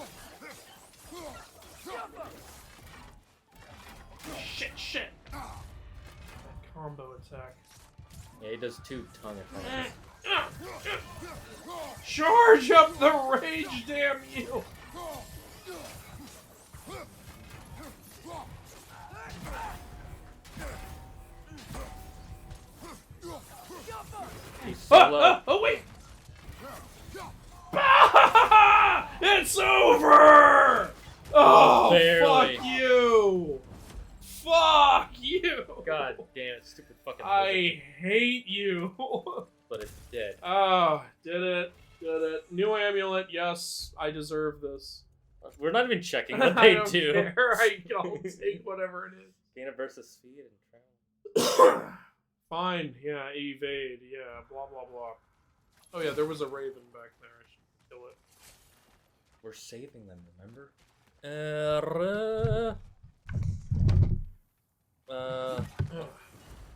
Shit. That combo attack. Yeah, he does 2 tongue attacks. Charge up the rage, damn you! He's so low. Oh wait! It's over! Oh, Barely. fuck you! Fuck you! God damn it, stupid fucking I hate you. but it's dead. Oh, did it. New amulet, yes, I deserve this. We're not even checking I what they don't do. care. I'll take whatever it is. Gain versus speed and travel. Fine, yeah, evade, yeah, blah blah blah. Oh yeah, there was a raven back there. I should kill it. We're saving them, remember?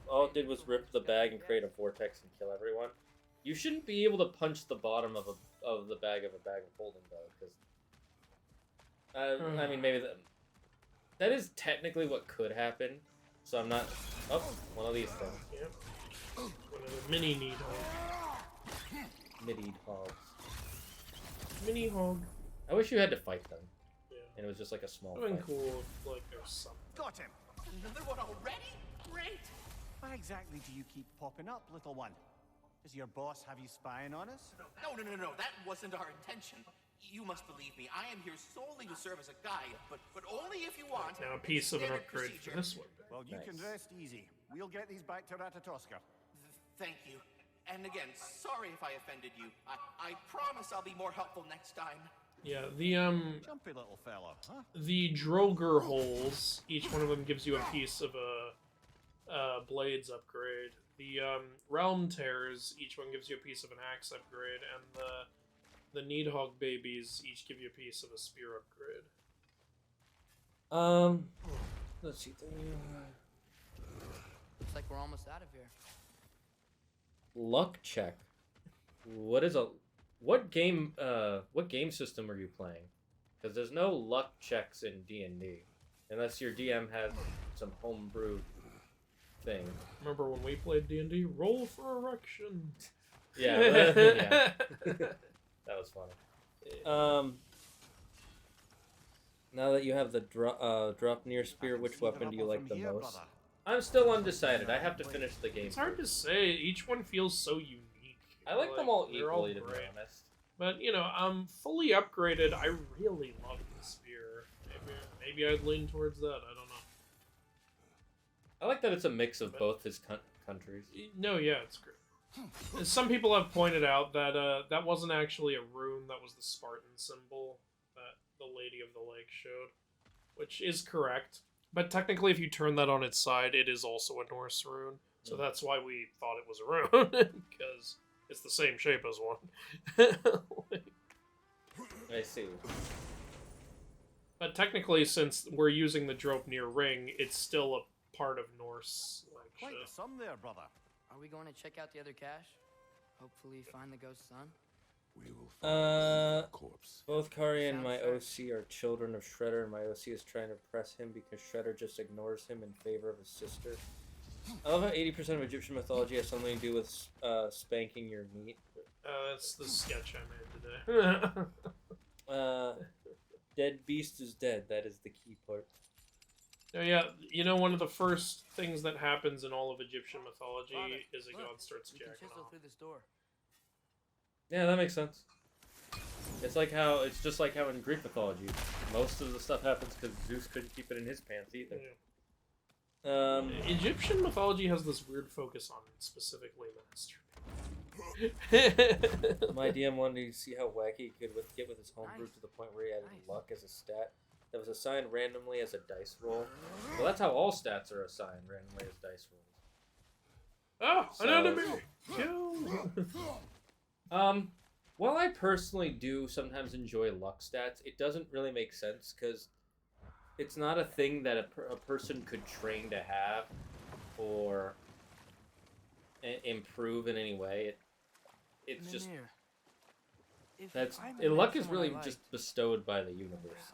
All it did was rip the bag and create a vortex and kill everyone. You shouldn't be able to punch the bottom of the bag of holding though, because I mean maybe that is technically what could happen. So I'm not. Oh, one of these things. Yep. One of the mini needle. Midi hogs. Mini hog. I wish you had to fight them. Yeah. And it was just like a small It would fight. have been cool if like there's something. Got him. Another one already? Great! Why exactly do you keep popping up, little one? Does your boss have you spying on us? No, that wasn't our intention. You must believe me, I am here solely to serve as a guide, but only if you want. Now a piece of an standard upgrade for procedure. this one. Well, you can rest easy. We'll get these back to Ratatoska. Thank you. And again, sorry if I offended you. I promise I'll be more helpful next time. Yeah, the Jumpy little fellow, huh? the Droger holes, each one of them gives you a piece of a blades upgrade. The realm tears, each one gives you a piece of an axe upgrade, and the Needhog babies each give you a piece of a spear upgrade. Let's see. Looks like we're almost out of here. Luck check. What game system are you playing? Because there's no luck checks in D&D unless your DM has some homebrew thing. Remember when we played D&D? Roll for erection. Yeah, yeah. That was funny. Now that you have the drop near spear, which weapon do you like the most? I'm still undecided. I have to finish the game. It's hard to say. Each one feels so unique. I like them all they're all equally, to be great. honest. But, you know, fully upgraded, I really love the spear. Maybe I'd lean towards that. I don't know. I like that it's a mix of both his countries. No, yeah, it's great. Some people have pointed out that that wasn't actually a rune, that was the Spartan symbol that the Lady of the Lake showed. Which is correct. But technically, if you turn that on its side, it is also a Norse rune. So that's why we thought it was a rune, because it's the same shape as one. I see. But technically, since we're using the Dropnir ring, it's still a part of Norse. Like, Quite the sum there, brother. Are we going to check out the other cache? Hopefully find the ghost son? We will find the corpse. Both Kari and my Sounds OC are children of Shredder, and my OC is trying to press him because Shredder just ignores him in favor of his sister. I love how 80% of Egyptian mythology has something to do with spanking your meat. that's the sketch I made today. Dead beast is dead. That is the key part. Oh, yeah, you know, one of the first things that happens in all of Egyptian mythology Father, is a look, god starts we can jacking chisel off. through this door. Yeah, that makes sense. It's just like how in Greek mythology, most of the stuff happens because Zeus couldn't keep it in his pants either. Yeah. Egyptian mythology has this weird focus on specifically masturbation. My DM wanted to see how wacky he could get with his homebrew to the point where he added luck as a stat that was assigned randomly as a dice roll. Well, that's how all stats are assigned randomly as dice rolls. Oh, another meal! Kill! While I personally do sometimes enjoy luck stats, it doesn't really make sense because it's not a thing that a person could train to have or improve in any way. It's just luck is really just bestowed by the universe.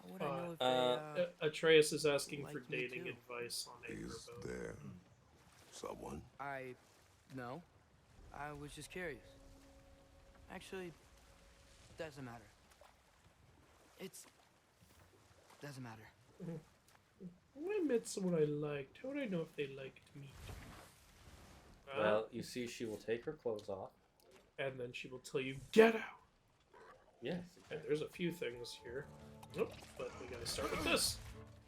Atreus is asking for dating advice on Is there someone? No. I was just curious. Actually, doesn't matter. Doesn't matter. When I met someone I liked, how would I know if they liked me? Well, you see, she will take her clothes off. And then she will tell you, get out! Yes. And there's a few things here. Nope, but we gotta start with this.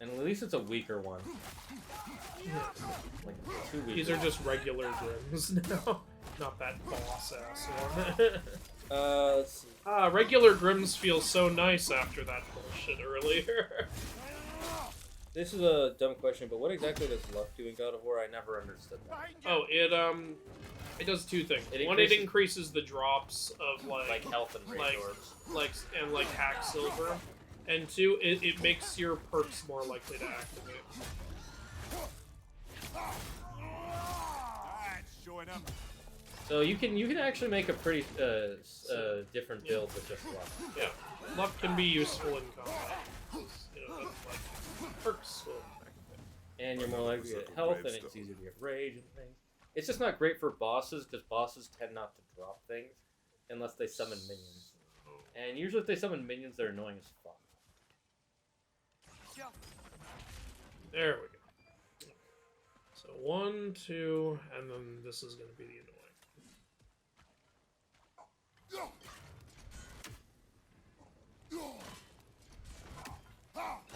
And at least it's a weaker one. Yeah. Like 2 weeks. These are just regular Grims now. Not that boss ass one. Let's see. Regular Grims feel so nice after that bullshit earlier. This is a dumb question, but what exactly does luck do in God of War? I never understood that. Oh, it does two things. One, it increases the drops of like health and rage orbs. like hack silver. And two, it makes your perks more likely to activate. So you can actually make a pretty different build with just luck. Yeah, luck can be useful in combat. You know, like perks will activate. And you're more likely to get health, and it's easier to get rage and things. It's just not great for bosses because bosses tend not to drop things unless they summon minions. And usually, if they summon minions, they're annoying as fuck. There we go. So 1, 2, and then this is going to be the annoying.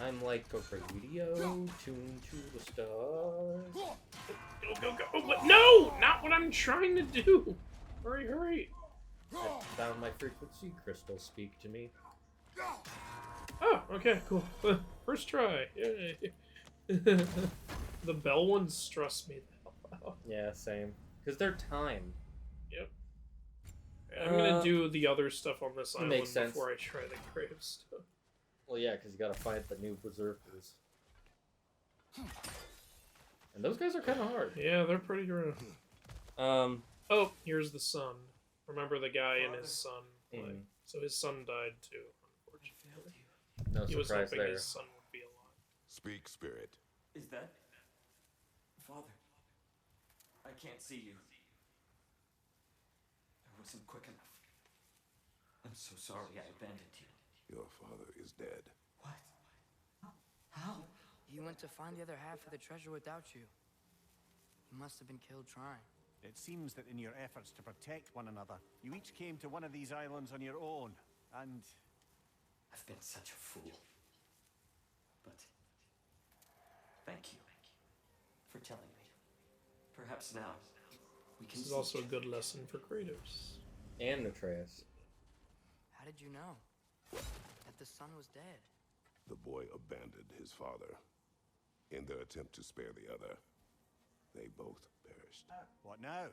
I'm like a radio tuned to the stars. Go! But no! Not what I'm trying to do! Hurry! I found my frequency. Crystal, speak to me. Oh, okay, cool. First try. Yay. The bell ones stress me the hell out. Yeah, same. Because they're timed. Yep. I'm gonna do the other stuff on this island makes sense. before I try the grave stuff. Well, yeah, because you gotta fight the new berserkers. And those guys are kind of hard. Yeah, they're pretty rough. Oh, here's the son. Remember the guy and his son. Like, so his son died too, unfortunately. No he was surprise hoping there. his son would be alive. Speak, spirit. Is that... Father? I can't see you. I wasn't quick enough. I'm so sorry I abandoned you. Your father is dead. What? How? He went to find the other half of the treasure without you. He must have been killed trying. It seems that in your efforts to protect one another, you each came to one of these islands on your own, and... I've been such a fool. But... thank you for telling me. Perhaps now we can. This is also a good lesson for Kratos. And Atreus. How did you know that the son was dead? The boy abandoned his father. In their attempt to spare the other, they both perished. What now?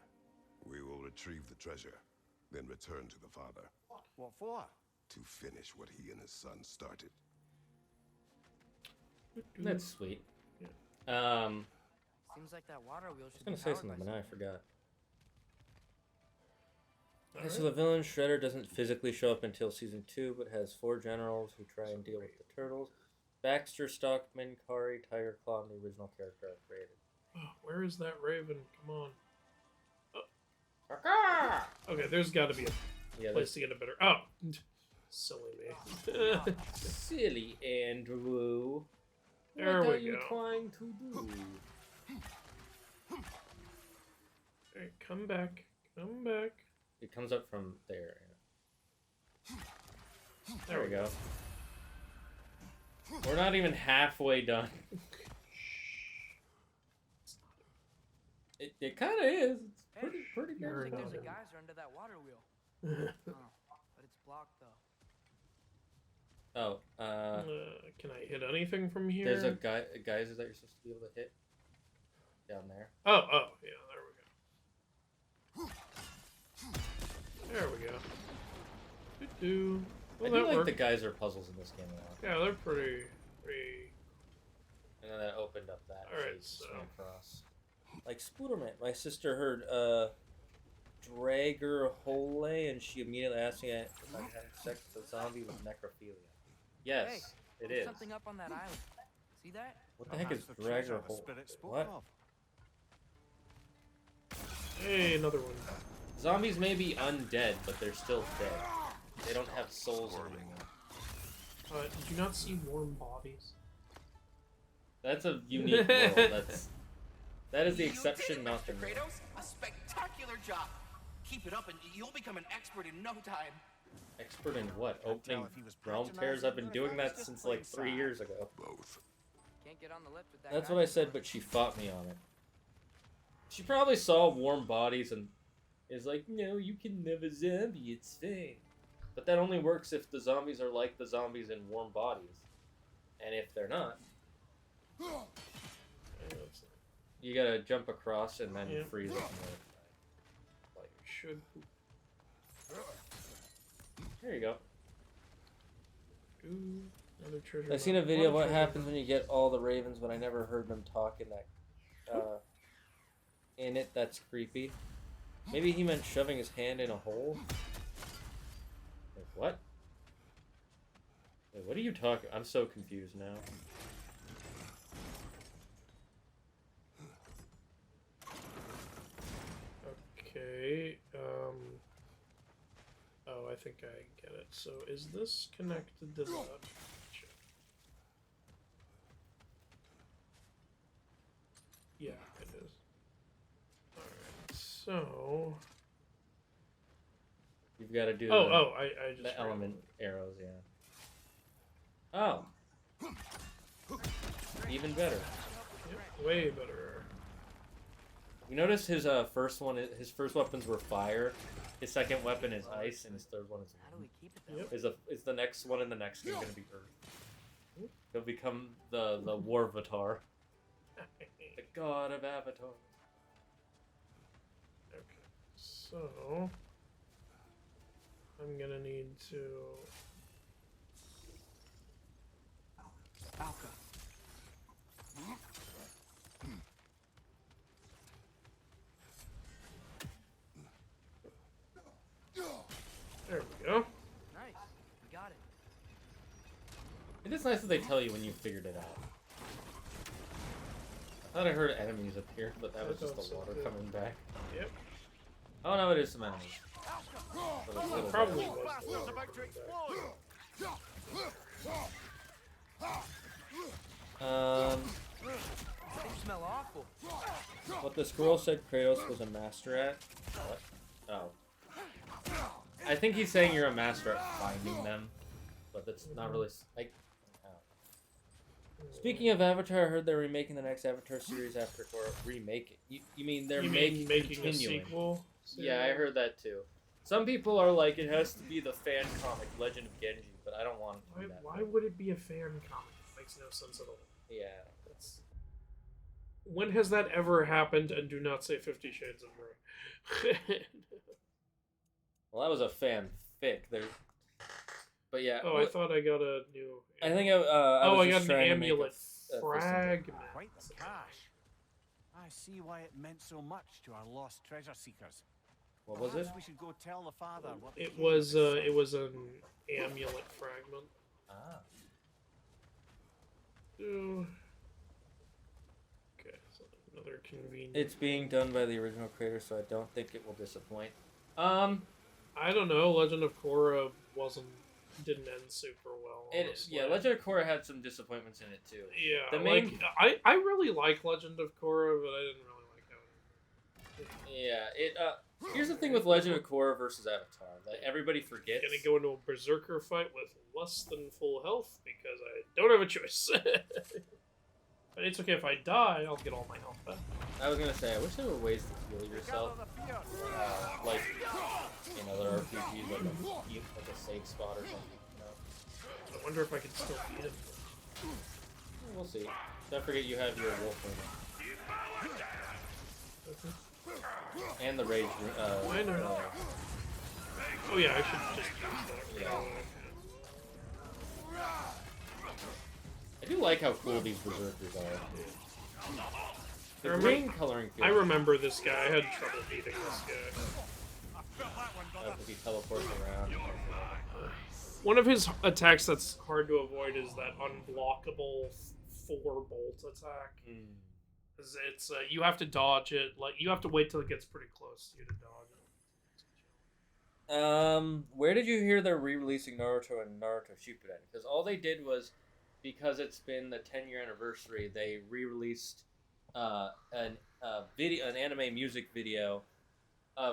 We will retrieve the treasure, then return to the father. What for? To finish what he and his son started. That's sweet. Seems like that water wheel I was should gonna be say powered something, by but now I forgot. All Okay, so the villain Shredder doesn't physically show up until season 2, but has 4 generals who try and deal with the turtles. Baxter, Stockman, Kari, Tiger Claw, and the original character are created. Oh, where is that raven? Come on. Oh. Okay, there's got to be a place to get a better. Oh, silly me. Silly Andrew. There what we are you go. trying to do? Alright, come back. Come back. It comes up from there. There we go. We're not even halfway done. It kind of is. It's pretty good. Looks like there's a geyser under that water wheel. Oh, but it's blocked though. Oh, can I hit anything from here? there's a geyser that you're supposed to be able to hit down there. Oh, yeah, there we go. There we go. Doo-doo. Well, I do that like worked. the geyser puzzles in this game a lot. Yeah, they're pretty. And then that opened up that Alright, phase so- swing across. Like Spooderman. My sister heard Drager Hole, and she immediately asked me if I had sex with a zombie with necrophilia. Yes, Hey, it there's is. something up on that island. See that? What the heck is Perhaps the treasure Drager the Hole? spirit spoke What? of. Hey, another one. Zombies may be undead, but they're still dead. They don't have souls anymore. Did you not see warm bodies? That's a unique world. That is the You exception, did it, not the Mr. norm. Kratos. A spectacular job. Keep it up, and you'll become an expert in no time. Expert in what? Can't tell Opening if he was realm tears? patronizing I've been or if doing that was that just since plain like 3 sad. years ago. Both. Can't get on the lift with that. That's guy. what I said, but she fought me on it. She probably saw warm bodies and is like, no, you can never zombie, it's fine. But that only works if the zombies are like the zombies in warm bodies. And if they're not, you gotta jump across and then Yeah. freeze it on the other side. Like, Should. there you go. Ooh, another treasure. I've seen a video of what happens when you get all the ravens, but I never heard them talk in that. In it, that's creepy. Maybe he meant shoving his hand in a hole. Like, what? Wait, what are you talking? I'm so confused now. Okay. Oh, I think I get it. So, is this connected to that? Yeah, it is. Alright, so... You've got to do I just... the element arrows, yeah. Oh. Even better. Yep, way better. You notice his first weapons were fire. His second weapon is ice, and his third one is How do we keep it Yep. is the next one in the next game going to be Earth? He'll become the Warvatar, the god of Avatar. Okay, so... I'm gonna need to... Alka. There we go. Nice. We got it. It is nice that they tell you when you figured it out. I thought I heard enemies appear, but that was just the water coming back. Yep. Oh no, it is some enemies. But it's little Probably guys. was. Bastard's about to explode! They smell awful. What the squirrel said Kratos was a master at? What? Oh. I think he's saying you're a master at finding them, but that's not really like. Speaking of Avatar, I heard they're remaking the next Avatar series after remake it. You mean they're making a continuing? sequel? Yeah, I heard that too. Some people are like, it has to be the fan comic Legend of Genji, but I don't want it to be that. Why would it be a fan comic? It makes no sense at all. Yeah, that's When has that ever happened? And do not say 50 Shades of Grey. Well, that was a fanfic. There, but yeah. Oh, I thought I got a new. I think I I was got just an trying to make amulet a fragment. Quite the cache. I see why it meant so much to our lost treasure seekers. What was it? Perhaps we should go tell the father what It became of was his son. it was an amulet fragment. Ah. Oh. Okay, so another convenient. It's being done by the original creator, so I don't think it will disappoint. I don't know. Legend of Korra didn't end super well. Yeah, Legend of Korra had some disappointments in it too. Yeah, The main, I really like Legend of Korra, but I didn't really like how it ended. yeah, here's the thing with Legend of Korra versus Avatar that everybody forgets. Gonna go into a berserker fight with less than full health because I don't have a choice. But it's okay if I die, I'll get all my health back. I was gonna say, I wish there were ways to heal yourself, like in other RPGs, like a safe spot or something. You know? I wonder if I can still beat him. We'll see. Don't forget you have your wolf ring. And the rage. I know. Oh yeah, I should just use that. Yeah. I do like how cool these berserkers are. The green coloring. I remember this guy. I had trouble beating this guy. If he teleports around. One of his attacks that's hard to avoid is that unblockable 4-bolt attack. It's you have to dodge it. Like you have to wait till it gets pretty close to you to dodge it. Where did you hear they're re-releasing Naruto and Naruto Shippuden? Because all they did was, because it's been the 10-year anniversary, they re-released an anime music video,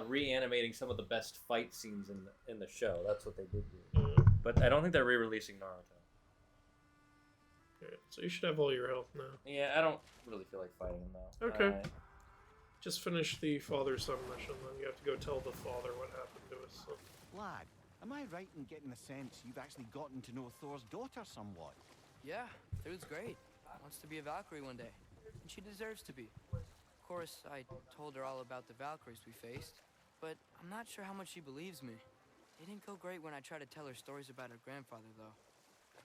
reanimating some of the best fight scenes in the show. That's what they did do. But I don't think they're re-releasing Naruto. Okay, so you should have all your health now. Yeah, I don't really feel like fighting him though. Okay. Just finish the father-son mission, then you have to go tell the father what happened to his son. Lad, am I right in getting the sense you've actually gotten to know Thor's daughter somewhat? Yeah, Thor's great. Wants to be a Valkyrie one day. And she deserves to be. Of course, I told her all about the Valkyries we faced, but I'm not sure how much she believes me. It didn't go great when I tried to tell her stories about her grandfather, though.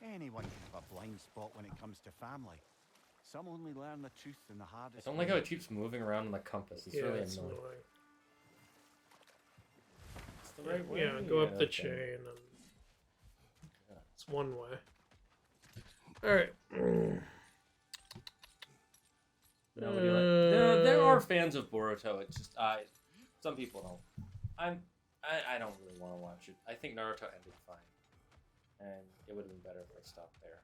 Anyone can have a blind spot when it comes to family. Some only learn the truth in the hardest I don't like how it keeps moving around on the compass. It's really annoying. It's the right way. Yeah, go up the chain. And it's one way. Alright. There are fans of Boruto. It's just some people don't. I don't really want to watch it. I think Naruto ended fine, and it would have been better if I stopped there,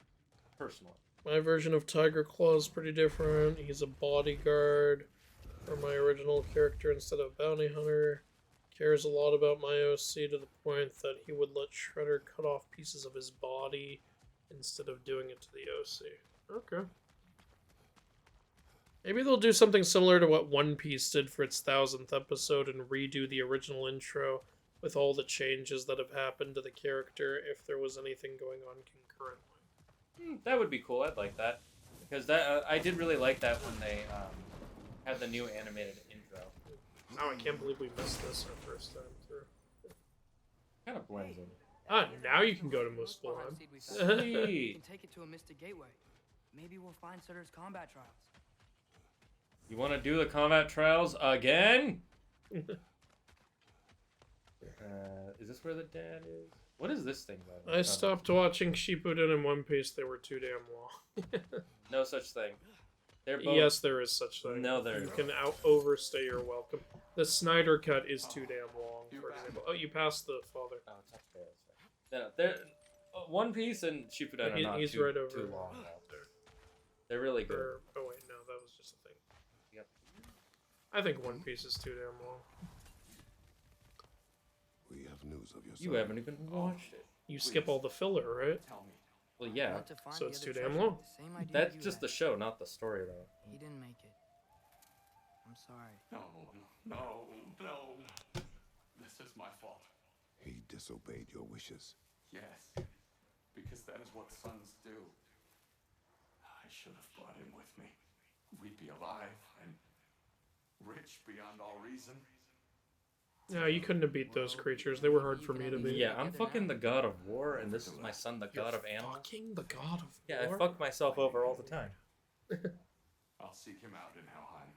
personally. My version of Tiger Claw is pretty different. He's a bodyguard for my original character instead of bounty hunter. Cares a lot about my OC to the point that he would let Shredder cut off pieces of his body instead of doing it to the OC. Okay. Maybe they'll do something similar to what One Piece did for its 1000th episode and redo the original intro with all the changes that have happened to the character if there was anything going on concurrently. That would be cool. I'd like that. Because that I did really like that when they had the new animated intro. Oh, I can't believe we missed this our first time through. Kind of blends in. Ah, now you can go to Muspelheim. We can take it to a Mystic Gateway. Maybe we'll find Sutter's combat trials. You want to do the combat trials again? Is this where the dad is? What is this thing, by the way? I stopped watching Shippuden and One Piece. They were too damn long. No such thing. They're both... Yes, there is such thing. No, there You can overstay your welcome. The Snyder Cut is too damn long, for example. Oh, you passed the father. Oh, it's up there. No, they're... One Piece and Shippuden are not too, right over too long. They're really good. Oh wait, no, that was just a thing. Yep. I think One Piece is too damn long. We have news of your son. You haven't even watched it. You skip all the filler, right? Tell me. Well, yeah. So it's too damn long. That's just the show, not the story, though. He didn't make it. I'm sorry. No. This is my fault. He disobeyed your wishes. Yes, because that is what sons do. I should have brought him with me. we'd be alive and rich beyond all reason. No, you couldn't have beat those creatures. They were hard for me to beat. Yeah, I'm fucking the god of war, and this is my son, the god of animals. Fucking the god of Yeah, war? I fuck myself over all the time. I'll seek him out in Helheim.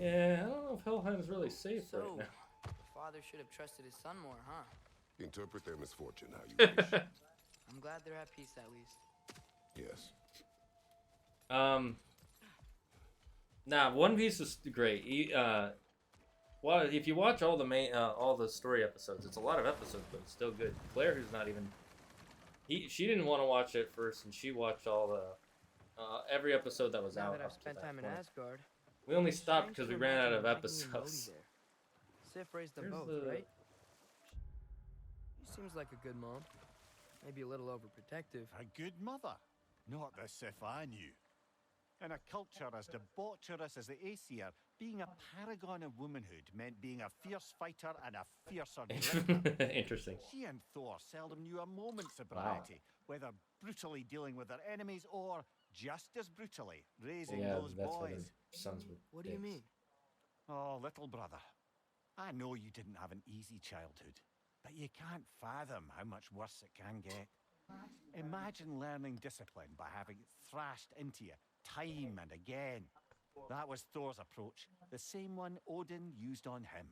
Yeah, I don't know if Helheim is really safe right now. The father should have trusted his son more, huh? Interpret their misfortune how you wish. I'm glad they're at peace at least. Yes. Nah, One Piece is great. Well, if you watch all the story episodes, it's a lot of episodes, but it's still good. Claire, who's not even, she didn't want to watch it first, and she watched all the every episode that was Now out. that I've up to spent that time in point. Asgard, We only stopped strange because to we ran out imagine of Ragnarok and episodes. Modi there. Sif raised them Here's both, the- right? She seems like a good mom. Maybe a little overprotective. A good mother. Not the Sif I knew. In a culture as debaucherous as the Aesir, being a paragon of womanhood meant being a fierce fighter and a fiercer drinker. Interesting. She and Thor seldom knew a moment's sobriety, whether brutally dealing with their enemies or, just as brutally, raising Yeah, those that's what boys. her sons were. What do you mean? Oh, little brother. I know you didn't have an easy childhood, but you can't fathom how much worse it can get. Imagine learning discipline by having it thrashed into you time and again. That was Thor's approach, the same one Odin used on him.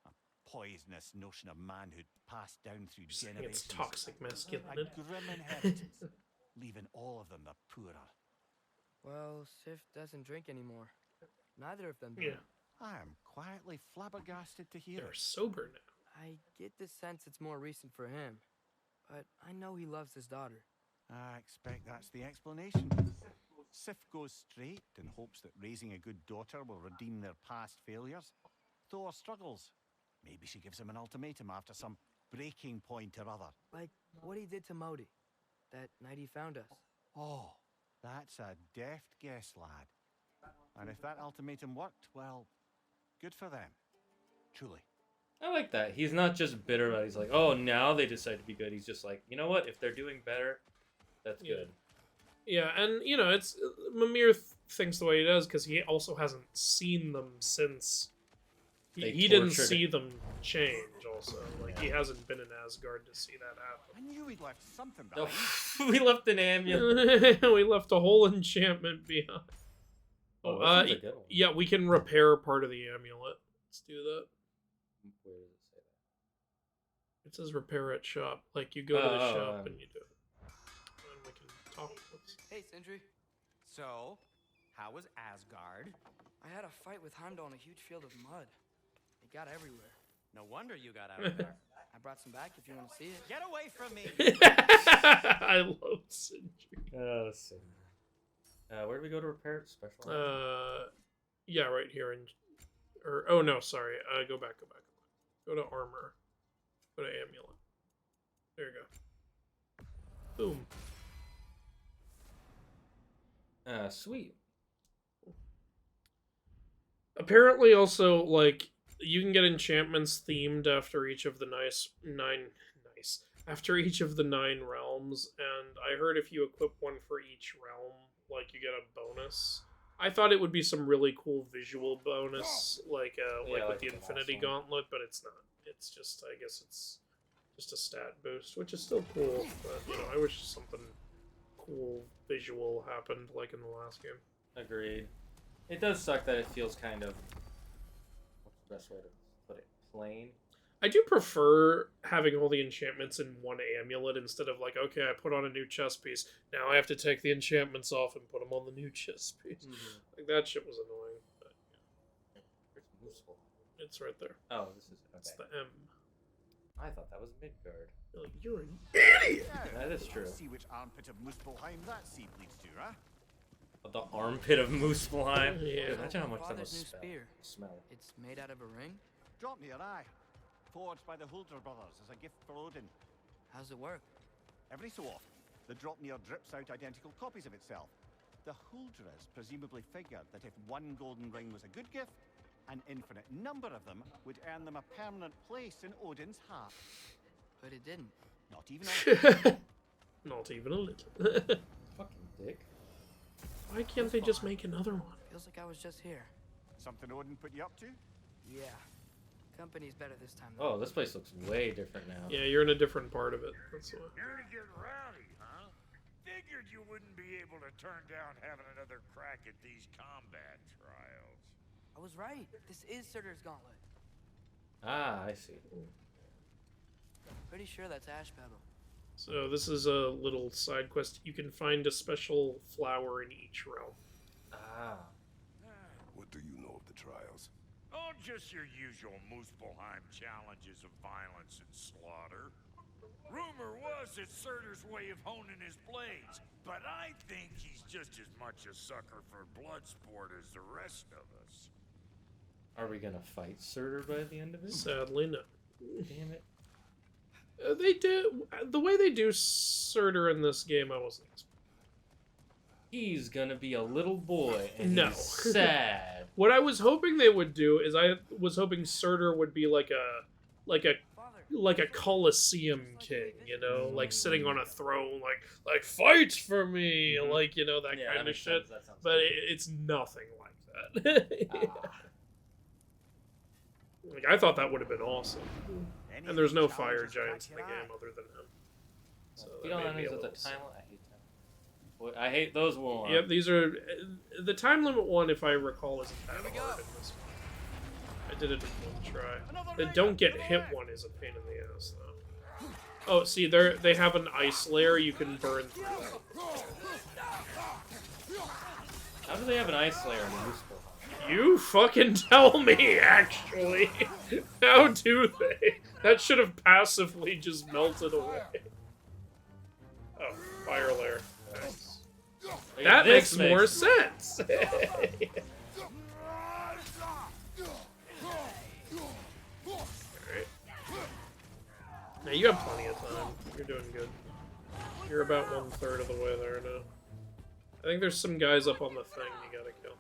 A poisonous notion of manhood passed down through generations. It's toxic A masculinity. grim inheritance, leaving all of them the poorer. Well, Sif doesn't drink anymore. Neither of them do. Yeah. I am quietly flabbergasted to hear They're it. sober now. I get the sense it's more recent for him. But I know he loves his daughter. I expect that's the explanation. Sif goes straight and hopes that raising a good daughter will redeem their past failures. Thor struggles. Maybe she gives him an ultimatum after some breaking point or other. Like what he did to Modi that night he found us. Oh, that's a deft guess, lad. And if that ultimatum worked, well, good for them. Truly. I like that. He's not just bitter about it. He's like, oh, now they decide to be good. He's just like, you know what? If they're doing better, that's good. Yeah, and, you know, it's Mimir thinks the way he does because he also hasn't seen them since. He didn't see them change, also. Like, he hasn't been in Asgard to see that happen. I knew we'd left something No, behind. we left an amulet. We left a whole enchantment behind. Oh, this one's a good one. Yeah, we can repair part of the amulet. Let's do that. Where does it say that? It says repair at shop. Like, you go to the shop and you do it. And we can talk. Hey, Sindri. So, how was Asgard? I had a fight with Heimdall in a huge field of mud. It got everywhere. No wonder you got out of there. I brought some back if you want to see it. Get away from me! I love Sindri. Oh, Sindri. Where do we go to repair it? Special? Yeah, right here. Oh, no, sorry. Go back. Go to armor. Go to amulet. There you go. Boom. Sweet. Apparently, also, like, you can get enchantments themed after each of the after each of the 9 realms, and I heard if you equip one for each realm, like, you get a bonus. I thought it would be some really cool visual bonus, like with the Infinity Gauntlet, but it's not. It's just, I guess it's just a stat boost, which is still cool, but, you know, I wish something cool visual happened, like in the last game. Agreed. It does suck that it feels kind of, what's the best way to put it, plain? I do prefer having all the enchantments in one amulet instead of like, okay, I put on a new chest piece, now I have to take the enchantments off and put them on the new chest piece. Mm-hmm. Like, that shit was annoying. But, Where's Mooseful? it's right there. Oh, this is, okay. It's the M. I thought that was Midgard. You're an idiot! That is true. See which armpit of Muspelheim that seed leads to, huh? The armpit of Muspelheim. Yeah. Imagine how much that Father's must new spear. smell. It's made out of a ring? Drop me your eye. Forged by the Huldra brothers as a gift for Odin. How's it work? Every so often, the Dropnir drips out identical copies of itself. The Huldras presumably figured that if one golden ring was a good gift, an infinite number of them would earn them a permanent place in Odin's heart. But it didn't. Not even a Not even a little. Fucking dick. Why can't they just make another one? Feels like I was just here. Something Odin put you up to? Yeah. Company's better this time, Oh, this place looks way different now. Yeah, you're in a different part of it. That's why. Here to get rowdy, huh? Figured you wouldn't be able to turn down having another crack at these combat trials. I was right. This is Surtur's Gauntlet. Ah, I see. Pretty sure that's Ashpetal. So this is a little side quest. You can find a special flower in each realm. Ah. What do you know of the trials? Oh, just your usual Muspelheim challenges of violence and slaughter. Rumor was it's Surtur's way of honing his blades, but I think he's just as much a sucker for blood sport as the rest of us. Are we gonna fight Surtur by the end of it? Sadly, no. Damn it. They do the way they do Surtur in this game. I wasn't expecting. He's gonna be a little boy, and No. he's sad. What I was hoping they would do is I was hoping Surtur would be like a Colosseum king, you know, like sitting on a throne, like fight for me, like, you know, that kind of shit. But it's nothing like that. Like, I thought that would have been awesome. And there's no fire giants in the game other than him. So You that don't made me a know the little sad. time. I hate time. Boy, I hate those ones. Yep, these are the time limit one. If I recall, isn't that hard in this one. I did it in one try. The don't get hit one is a pain in the ass, though. Oh, see, they have an ice layer you can burn through. How do they have an ice layer in the Muspelheim? You fucking tell me, actually. How do they? That should have passively just melted away. Oh, fire layer. Nice. That makes more sense. Alright. Now you have plenty of time. You're doing good. You're about 1/3 of the way there now. I think there's some guys up on the thing you gotta kill.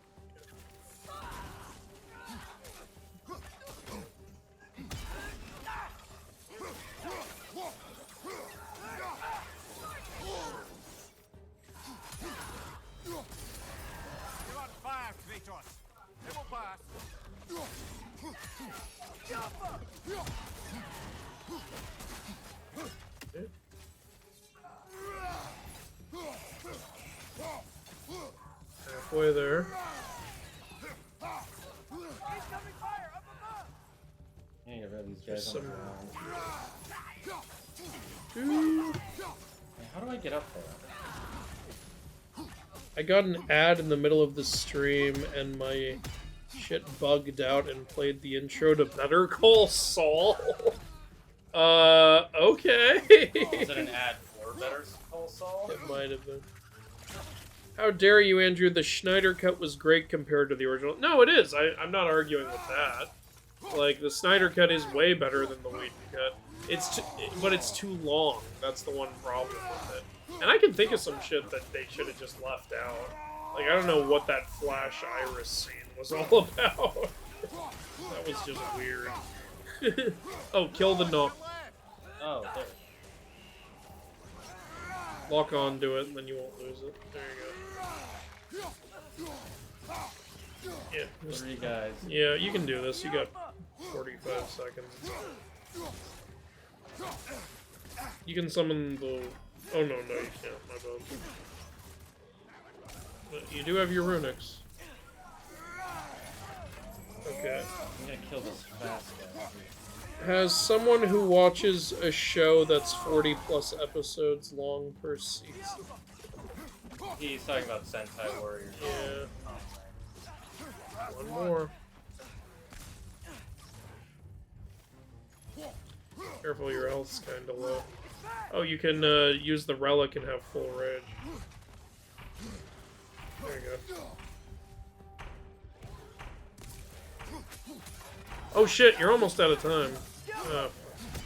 You're on fire, Kratos. It will pass. Halfway there. Yeah, get rid of these guys on the ground. Hey, how do I get up there? I got an ad in the middle of the stream and my shit bugged out and played the intro to Better Call Saul. Okay. Is it an ad for Better Call Saul? It might have been. How dare you, Andrew? The Snyder cut was great compared to the original. No, it is. I'm not arguing with that. Like, the Snyder cut is way better than the Whedon cut. But it's too long. That's the one problem with it. And I can think of some shit that they should have just left out. Like, I don't know what that Flash Iris scene was all about. That was just weird. Oh, kill the Nook. Oh, there. Lock on to it, and then you won't lose it. There you go. Yeah. Just, 3 guys. yeah, you can do this. You got 45 seconds. You can summon the... Oh, no, you can't. My bad. But you do have your runics. Okay. I'm gonna kill this fast guy. Has someone who watches a show that's 40+ episodes long per season? He's talking about Sentai Warriors. Yeah. One more. Careful, your health's kinda low. Oh, you can use the relic and have full rage. There you go. Oh shit, you're almost out of time. Oh.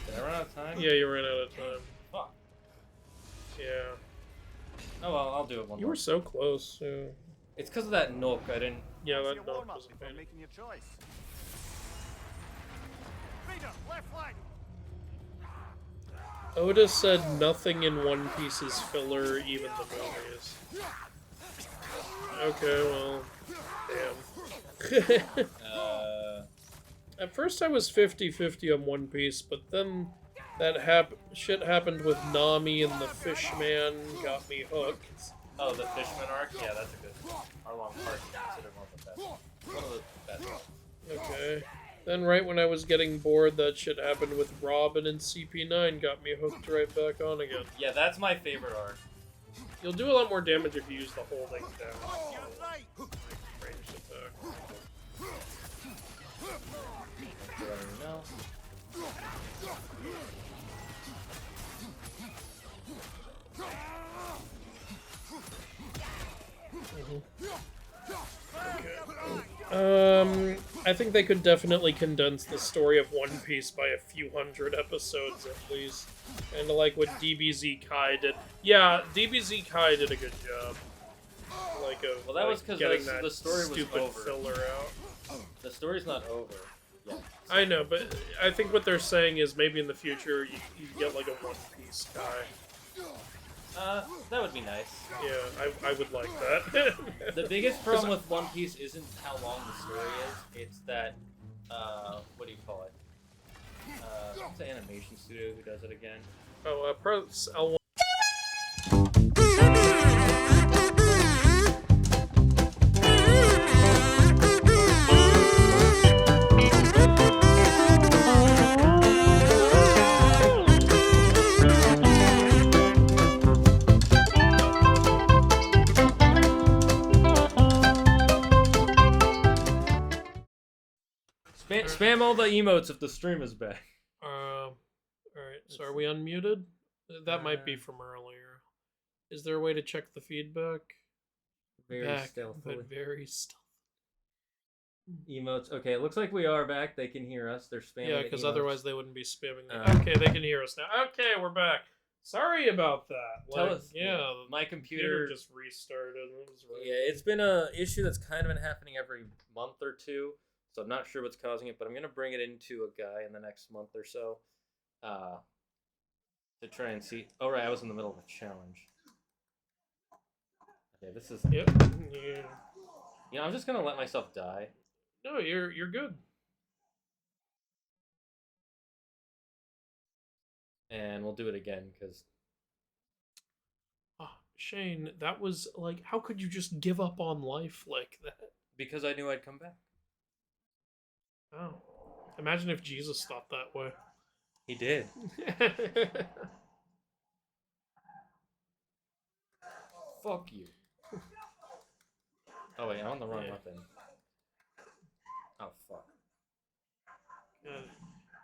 Did I run out of time? Yeah, you ran out of time. Fuck. Yeah. Oh well, I'll do it one You more. were so close, yeah. It's because of that Nook, I didn't... Yeah, that Your Nook warm-up was a before pain. making your choice. Raider, left flank. Oda said nothing in One Piece is filler, even the movies. Okay, well, damn. At first I was 50-50 on One Piece, but then that shit happened with Nami and the Fishman got me hooked. Oh, the Fishman arc? Yeah, that's a good one. Arlong Park is considered one of the best. One of the best ones. Okay. Then right when I was getting bored, that shit happened with Robin and CP9 got me hooked right back on again. Yeah, that's my favorite arc. You'll do a lot more damage if you use the holding down. Ranged attack. No. I think they could definitely condense the story of One Piece by a few hundred episodes at least. Kinda like what DBZ Kai did. Yeah, DBZ Kai did a good job. Well, that was because getting that the story was stupid over. filler out. The story's not over yet. I know, but I think what they're saying is maybe in the future you get like a One Piece Kai. That would be nice. Yeah, I would like that. The biggest problem with One Piece isn't how long the story is, it's that, what do you call it? What's the animation studio who does it again? Oh, Pros L1. Spam all the emotes if the stream is back. Alright, so are we unmuted? That might be from earlier. Is there a way to check the feedback? Very stealthily. But very stealthily. Emotes. Okay, it looks like we are back. They can hear us. They're spamming. Yeah, because otherwise they wouldn't be spamming. Uh, Okay, they can hear us now. Okay, we're back. Sorry about that. Tell Like, us. Yeah, my computer just restarted. It was really Yeah, it's been a issue that's kind of been happening every month or two. So I'm not sure what's causing it, but I'm gonna bring it into a guy in the next month or so, to try and see. Oh right, I was in the middle of a challenge. Okay, this is. Yep. Yeah. You know, I'm just gonna let myself die. No, you're good. And we'll do it again because. Oh, Shane, that was like, how could you just give up on life like that? Because I knew I'd come back. Oh. Imagine if Jesus thought that way. He did. Fuck you. Oh wait, I'm on the wrong weapon. Oh fuck. Yeah.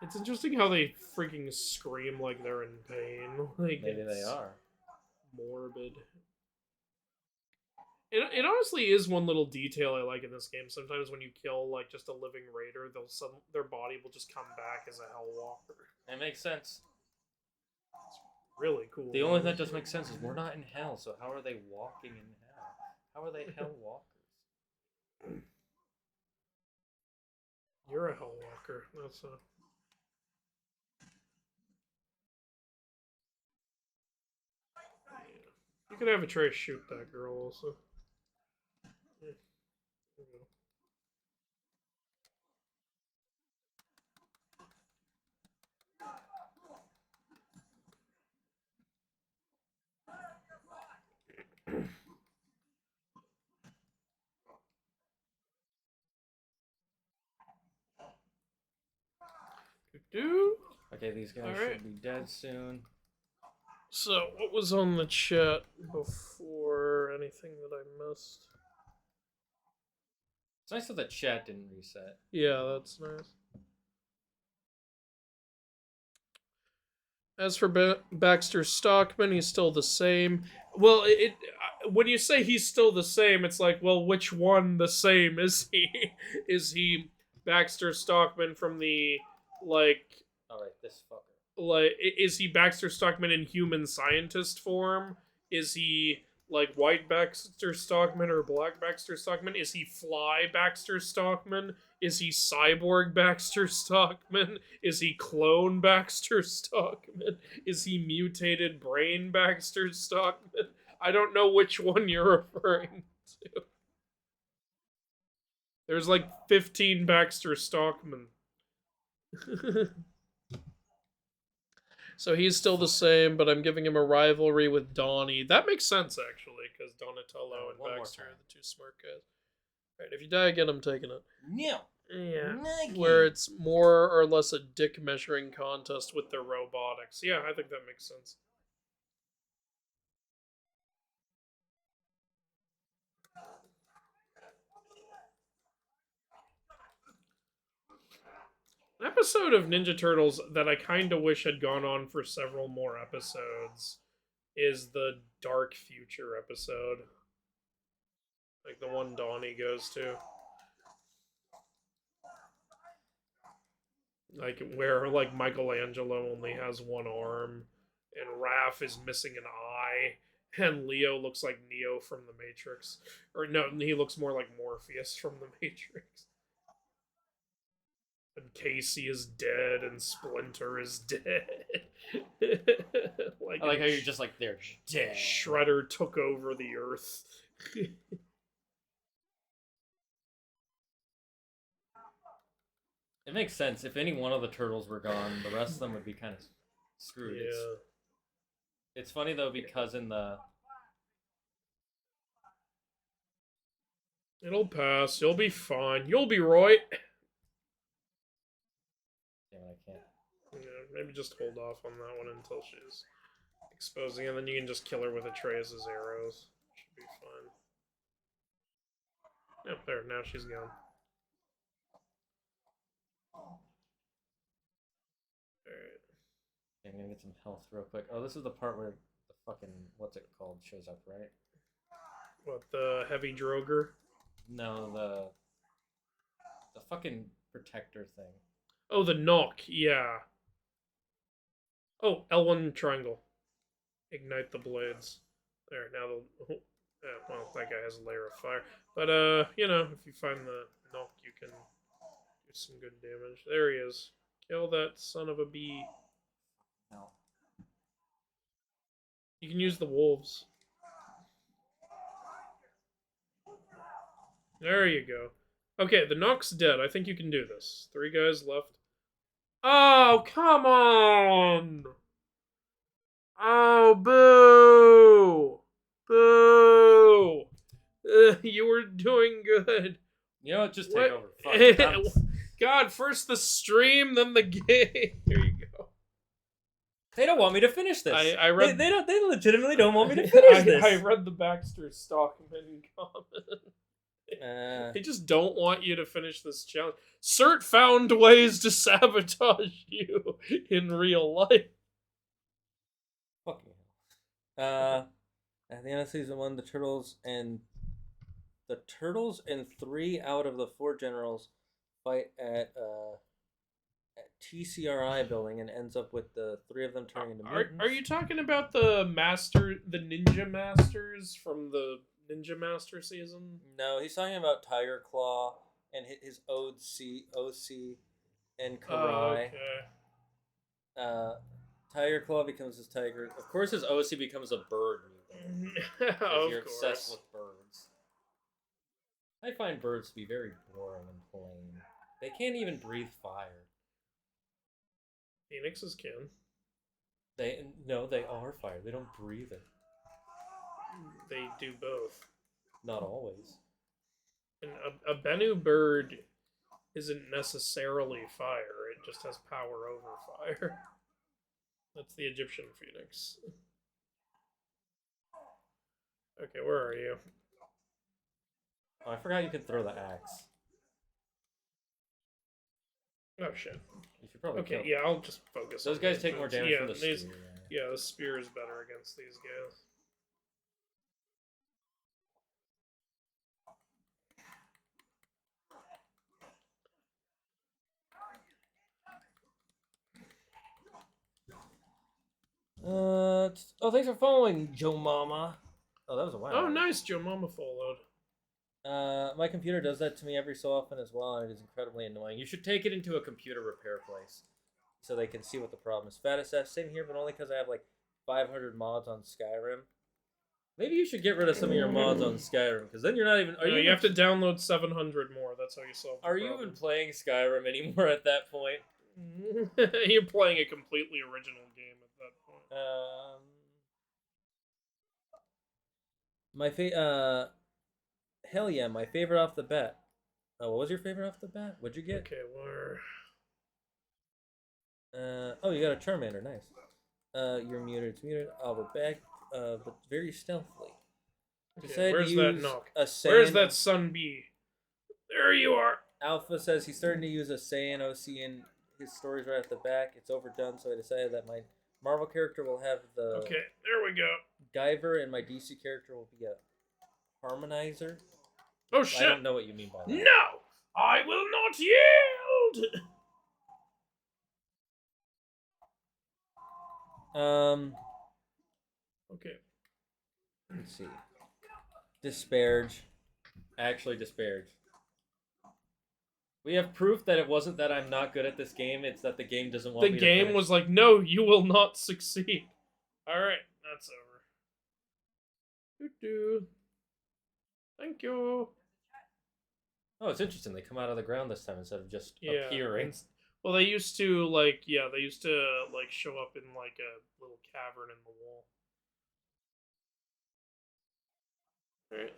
It's interesting how they freaking scream like they're in pain. Like Maybe they are. Morbid. It honestly is one little detail I like in this game. Sometimes when you kill like just a living raider, their body will just come back as a Hell Walker. It makes sense. It's really cool. The only thing that doesn't make sense is we're not in hell, so how are they walking in hell? How are they Hell Walkers? You're a Hell Walker. That's a. You could have a Trace shoot that girl also. Yeah. There you go. Okay, these guys All should right. be dead soon. So, what was on the chat before? Anything that I missed? It's nice that the chat didn't reset. Yeah, that's nice. As for Baxter Stockman, he's still the same. Well, when you say he's still the same, it's like, well, which one the same is he? Is he Baxter Stockman from the, like... Alright, this fucker. Like, is he Baxter Stockman in human scientist form? Is he like white Baxter Stockman or black Baxter Stockman? Is he fly Baxter Stockman? Is he cyborg Baxter Stockman? Is he clone Baxter Stockman? Is he mutated brain Baxter Stockman? I don't know which one you're referring to. There's like 15 Baxter Stockman. So he's still the same, but I'm giving him a rivalry with Donnie. That makes sense, actually, because Donatello and Baxter are the two smart guys. Right, if you die again, I'm taking it. No. Yeah. Nike. Where it's more or less a dick measuring contest with their robotics. Yeah, I think that makes sense. An episode of Ninja Turtles that I kind of wish had gone on for several more episodes is the Dark Future episode. Like the one Donnie goes to. Like where like Michelangelo only has one arm and Raph is missing an eye and Leo looks like Neo from the Matrix. Or no, he looks more like Morpheus from the Matrix. And Casey is dead and Splinter is dead. Like, I like how you're just like, they're dead. Shredder took over the Earth. It makes sense. If any one of the turtles were gone, the rest of them would be kind of screwed. Yeah. It's funny though, because in the... It'll pass. You'll be fine. You'll be right. Damn it, I can't. Yeah, maybe just hold off on that one until she's exposing, and then you can just kill her with Atreus' arrows. Should be fine. Yep, there. Now she's gone. Alright. I'm gonna get some health real quick. Oh, this is the part where the fucking, what's it called, shows up, right? What, the heavy droger? No, the fucking protector thing. Oh, the knock, yeah. Oh, L1 triangle. Ignite the blades. There, now the... well, that guy has a layer of fire. But, you know, if you find the knock, you can do some good damage. There he is. Kill that son of a bee. No. You can use the wolves. There you go. Okay, the knock's dead. I think you can do this. 3 guys left. Oh, come on! Oh, boo! Boo! You were doing good. You know what? Just take over. Fuck. God, first the stream, then the game. There you go. They don't want me to finish this. I read. They legitimately don't want me to finish this. I read the Baxter Stockman comment. They just don't want you to finish this challenge. Cert found ways to sabotage you in real life. Fuck you. At the end of season 1, the turtles and 3 out of the 4 generals fight at TCRI building, and ends up with the 3 of them turning into mutants. Are you talking about the Ninja Masters from the Ninja Master season? No, he's talking about Tiger Claw and his OC and Karai. Oh, okay. Tiger Claw becomes his tiger. Of course, his OC becomes a bird mutant. Of you're course. obsessed with birds. I find birds to be very boring and plain. They can't even breathe fire. Phoenixes can. They are fire. They don't breathe it. They do both. Not always. And a Bennu bird isn't necessarily fire. It just has power over fire. That's the Egyptian phoenix. Okay, where are you? Oh, I forgot you could throw the axe. Oh shit. You should probably okay, kill. yeah, I'll just focus. Those on guys these take more dudes. damage from the spear. Yeah, the spear is better against these guys. Oh, thanks for following, Joe Mama. Oh, that was a while. Oh, nice, Joe Mama followed. My computer does that to me every so often as well, and it is incredibly annoying. You should take it into a computer repair place so they can see what the problem is. Fat SF, same here, but only because I have like 500 mods on Skyrim. Maybe you should get rid of some of your mods on Skyrim, because then you're not even. Are No, you? you have to download 700 more. That's how you solve the Are you even playing Skyrim anymore at that point? You're playing a completely original game at that point. Hell yeah, my favorite off the bat. Oh, what was your favorite off the bat? What'd you get? Okay, where? Oh, you got a Charmander, nice. You're muted, it's muted. Oh, we're back, but very stealthily. Okay, where's to that use knock? a Saiyan... Where's that sun bee? There you are. Alpha says he's starting to use a Saiyan OC in his stories right at the back. It's overdone, so I decided that my Marvel character will have the... Okay, there we go. Guyver, and my DC character will be a harmonizer. Oh shit! I don't know what you mean by that. No! I will not yield! Okay. Let's see. Disparage. Actually disparage. We have proof that it wasn't that I'm not good at this game, it's that the game doesn't want me to finish. The game was like, no, you will not succeed. Alright, that's over. Doo-doo. Thank you. Oh, it's interesting. They come out of the ground this time instead of just appearing. Well, they used to, like, show up in, like, a little cavern in the wall. Alright.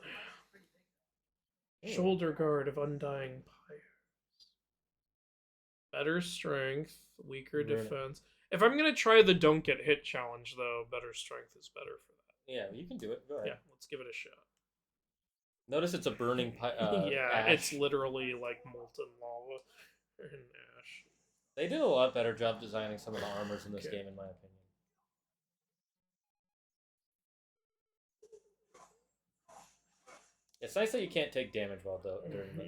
Shoulder guard of undying pyres. Better strength, weaker defense. If I'm gonna try the don't get hit challenge, though, better strength is better for that. Yeah, you can do it. Go ahead. Yeah, let's give it a shot. Notice it's a burning yeah, ash. it's literally like molten lava and ash. They did a lot better job designing some of the armors in this game, in my opinion. It's nice that you can't take damage while during the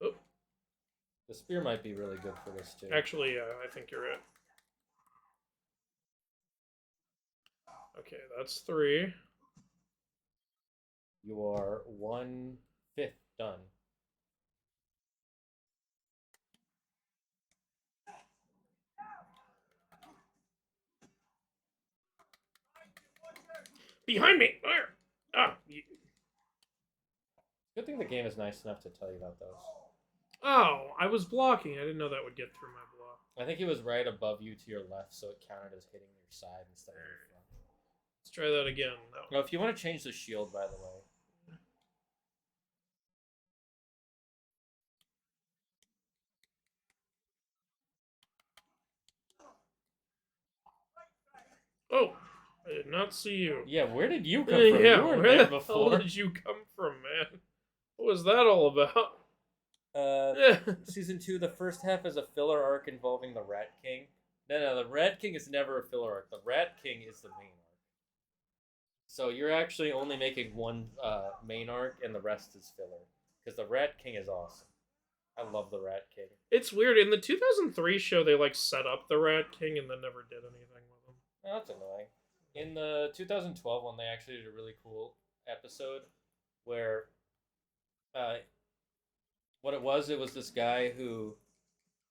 Oh. The spear might be really good for this too. Actually, yeah, I think you're right. Okay, that's 3. You are 1/5 done. Behind me! Where? Ah. Good thing the game is nice enough to tell you about those. Oh, I was blocking. I didn't know that would get through my block. I think he was right above you to your left, so it counted as hitting your side instead of your front. Let's try that again. No, if you want to change the shield, by the way. Oh, I did not see you. Yeah, where did you come from? Yeah, You weren't where there the before. hell did you come from, man? What was that all about? Season 2, the first half is a filler arc involving the Rat King. No, the Rat King is never a filler arc. The Rat King is the main arc. So you're actually only making one main arc, and the rest is filler. Because the Rat King is awesome. I love the Rat King. It's weird. In the 2003 show, they like set up the Rat King and then never did anything with him. Oh, that's annoying. In the 2012 one, they actually did a really cool episode where what it was this guy who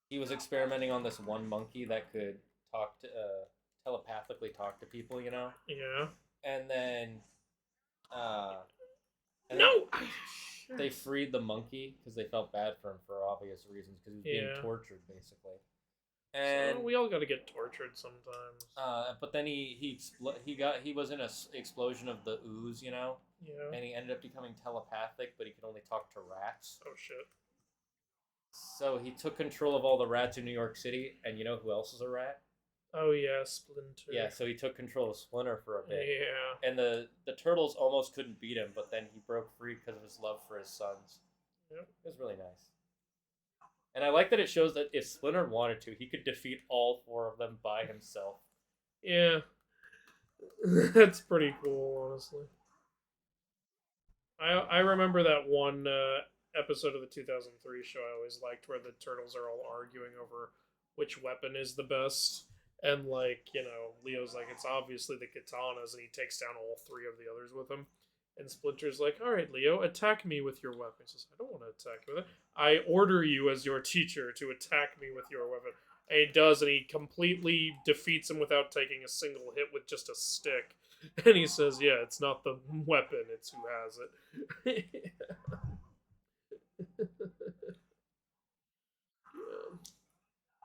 he was experimenting on this one monkey that could talk to telepathically talk to people, you know? Yeah. And then they freed the monkey because they felt bad for him for obvious reasons because he was being tortured basically. And so we all got to get tortured sometimes. But then he was in a explosion of the ooze, you know. Yeah. And he ended up becoming telepathic, but he could only talk to rats. Oh shit. So he took control of all the rats in New York City, and you know who else is a rat? Oh yeah, Splinter. Yeah, so he took control of Splinter for a bit. Yeah. And the turtles almost couldn't beat him, but then he broke free because of his love for his sons. Yep. It was really nice. And I like that it shows that if Splinter wanted to, he could defeat all 4 of them by himself. Yeah. That's pretty cool, honestly. I remember that one episode of the 2003 show I always liked where the turtles are all arguing over which weapon is the best. And, like, you know, Leo's like, it's obviously the katanas, and he takes down all 3 of the others with him. And Splinter's like, all right, Leo, attack me with your weapon. He says, I don't want to attack you with it. I order you as your teacher to attack me with your weapon. And he does, and he completely defeats him without taking a single hit with just a stick. And he says, yeah, it's not the weapon, it's who has it.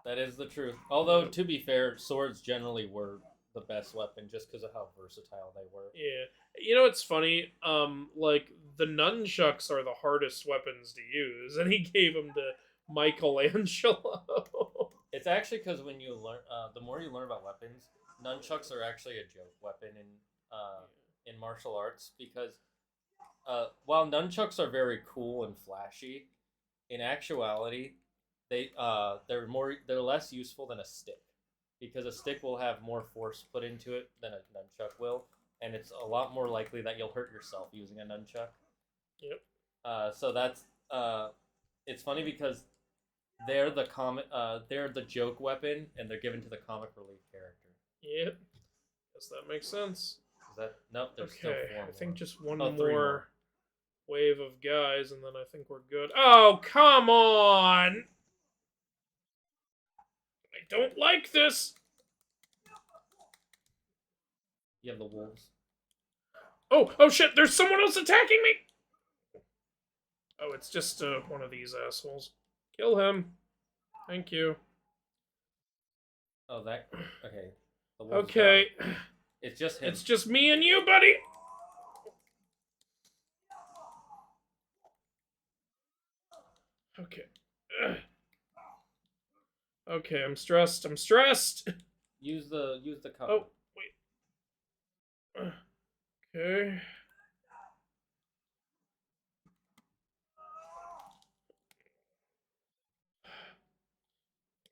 That is the truth. Although, to be fair, swords generally were the best weapon just because of how versatile they were. Yeah. You know, it's funny, like, the nunchucks are the hardest weapons to use, and he gave them to Michelangelo. It's actually because when you learn, the more you learn about weapons, nunchucks are actually a joke weapon in martial arts because while nunchucks are very cool and flashy, in actuality, they're less useful than a stick because a stick will have more force put into it than a nunchuck will, and it's a lot more likely that you'll hurt yourself using a nunchuck. Yep. So that's it's funny because they're the joke weapon, and they're given to the comic relief character. Yep. Guess that makes sense. Is that nope? There's still four I more. think just one Three more wave of guys, and then I think we're good. Oh, come on! I don't like this! You have the wolves. Oh shit, there's someone else attacking me! Oh, it's just one of these assholes. Kill him. Thank you. Oh, that... Okay. The wolves Okay. It's just him. It's just me and you, buddy! Okay. Okay, I'm stressed. I'm stressed! Use the cover. Oh, wait. Okay.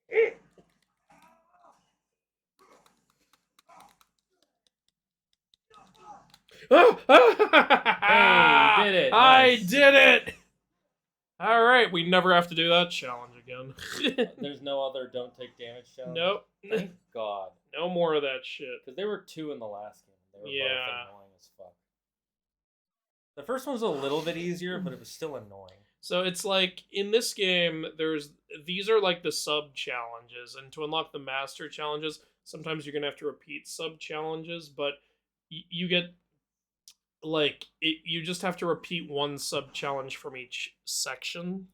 Hey, you did it! I Nice. did it! Alright, we never have to do that challenge again. There's no other don't take damage challenge? Nope. Thank God. No more of that shit. Because there were two in the last game. They were both Yeah. annoying as fuck. The first one was a little bit easier, but it was still annoying. So it's like, in this game, these are like the sub-challenges, and to unlock the master challenges, sometimes you're gonna have to repeat sub-challenges, but you get, like, you just have to repeat one sub-challenge from each section.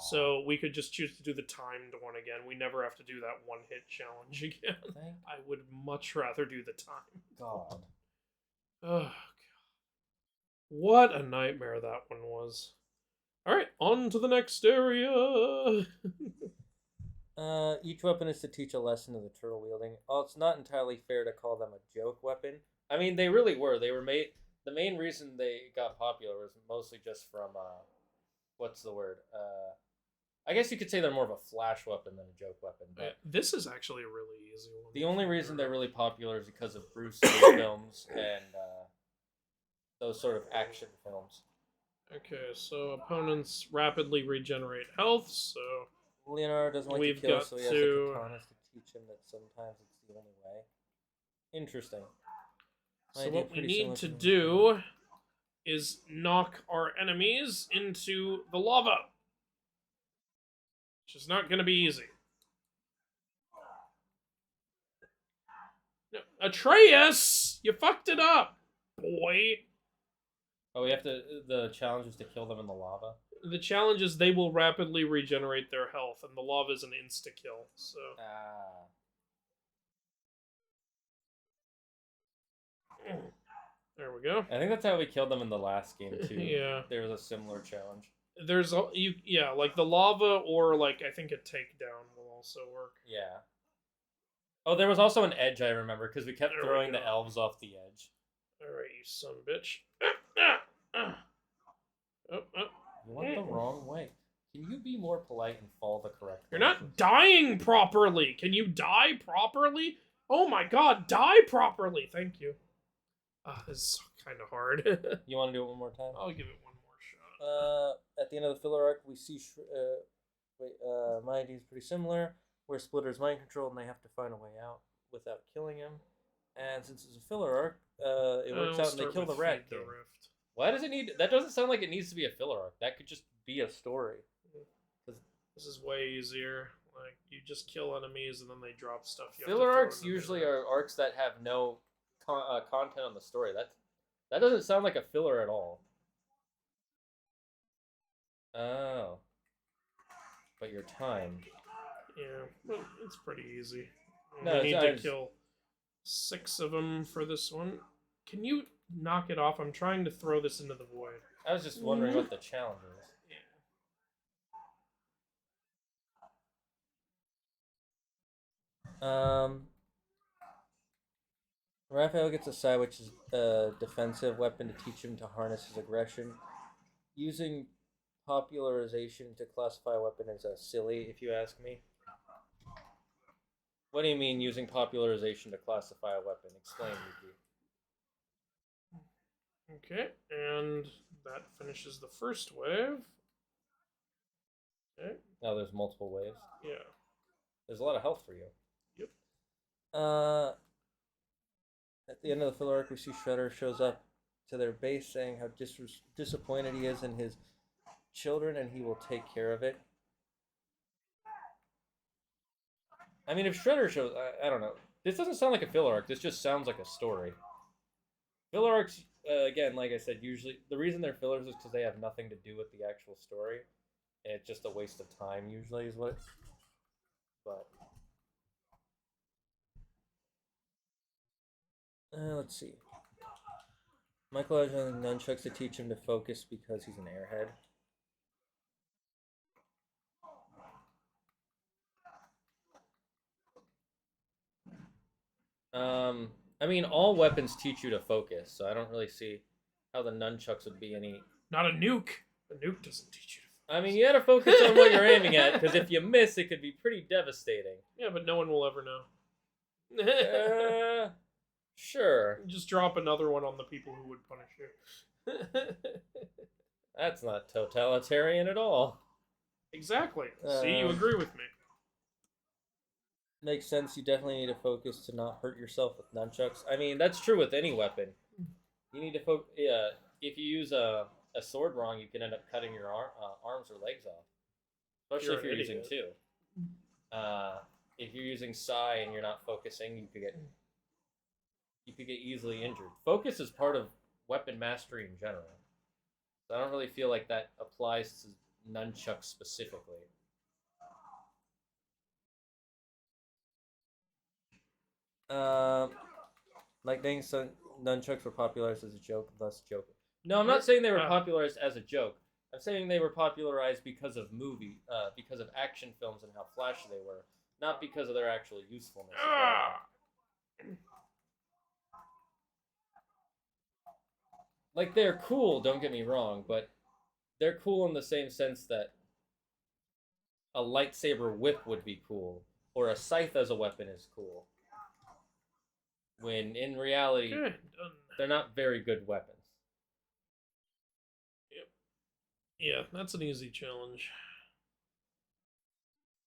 So we could just choose to do the timed one again. We never have to do that one-hit challenge again. I would much rather do the time. God. Oh, God. What a nightmare that one was. Alright, on to the next area. Each weapon is to teach a lesson to the turtle wielding. Oh, it's not entirely fair to call them a joke weapon. I mean, they really were. They were made... The main reason they got popular was mostly just from, what's the word? I guess you could say they're more of a flash weapon than a joke weapon. But this is actually a really easy one. the only reason they're really popular is because of Bruce Lee films and those sort of action films. Okay, so opponents rapidly regenerate health, so... Leonardo doesn't like to kill, so he has the katanas to teach him that sometimes it's the only way. Interesting. So what we need to do is knock our enemies into the lava. Which is not going to be easy. No, Atreus! You fucked it up, boy! Oh, we have to... The challenge is to kill them in the lava? The challenge is they will rapidly regenerate their health, and the lava is an insta-kill, so... There we go. I think that's how we killed them in the last game, too. Yeah. There was a similar challenge. There's like the lava or like I think a takedown will also work. Yeah. Oh, there was also an edge I remember because we kept throwing the elves off the edge. All right, you son of a bitch. You went the wrong way. Can you be more polite and follow the correct? You're not dying properly. Can you die properly? Oh my God, die properly. Thank you. This is kind of hard. You want to do it one more time? I'll give it one more shot. At the end of the filler arc, we see Mighty is pretty similar, where Splitter's mind controlled and they have to find a way out without killing him. And since it's a filler arc, it works out and they kill the rat king. Why does it need... That doesn't sound like it needs to be a filler arc. That could just be a story. This is way easier. Like, you just kill enemies and then they drop stuff. You have to Filler throw arcs into the usually other. are arcs that have no content on the story. That doesn't sound like a filler at all. Oh. But your time. Yeah, well, it's pretty easy. No, We need to kill 6 of them for this one. Can you knock it off? I'm trying to throw this into the void. I was just wondering what the challenge is. Raphael gets a sai, which is a defensive weapon to teach him to harness his aggression. Using popularization to classify a weapon is silly, if you ask me. What do you mean using popularization to classify a weapon? Explain, Yuki. Okay, and that finishes the first wave. Okay. Oh, there's multiple waves. Yeah. There's a lot of health for you. Yep. At the end of the filler arc, we see Shredder shows up to their base saying how disappointed he is in his children and he will take care of it. I mean, if Shredder shows... I don't know. This doesn't sound like a filler arc. This just sounds like a story. Filler arcs, again, like I said, usually... The reason they're fillers is because they have nothing to do with the actual story. And it's just a waste of time, usually, is what... But... let's see. Michael has nunchucks to teach him to focus because he's an airhead. I mean, all weapons teach you to focus, so I don't really see how the nunchucks would be any... Not a nuke. A nuke doesn't teach you to focus. I mean, you gotta focus on what you're aiming at, because if you miss, it could be pretty devastating. Yeah, but no one will ever know. Sure. Just drop another one on the people who would punish you. That's not totalitarian at all. Exactly. See, you agree with me. Makes sense. You definitely need to focus to not hurt yourself with nunchucks. I mean, that's true with any weapon. You need to focus. Yeah, if you use a sword wrong, you can end up cutting your arms or legs off. Especially if you're using two. If you're using sai and you're not focusing, you could get easily injured. Focus is part of weapon mastery in general. So I don't really feel like that applies to nunchucks specifically. Like saying nunchucks were popularized as a joke, thus joking. No, I'm not saying they were popularized as a joke. I'm saying they were popularized because of because of action films and how flashy they were, not because of their actual usefulness. Like, they're cool, don't get me wrong, but they're cool in the same sense that a lightsaber whip would be cool, or a scythe as a weapon is cool. When, in reality, they're not very good weapons. Yep. Yeah, that's an easy challenge.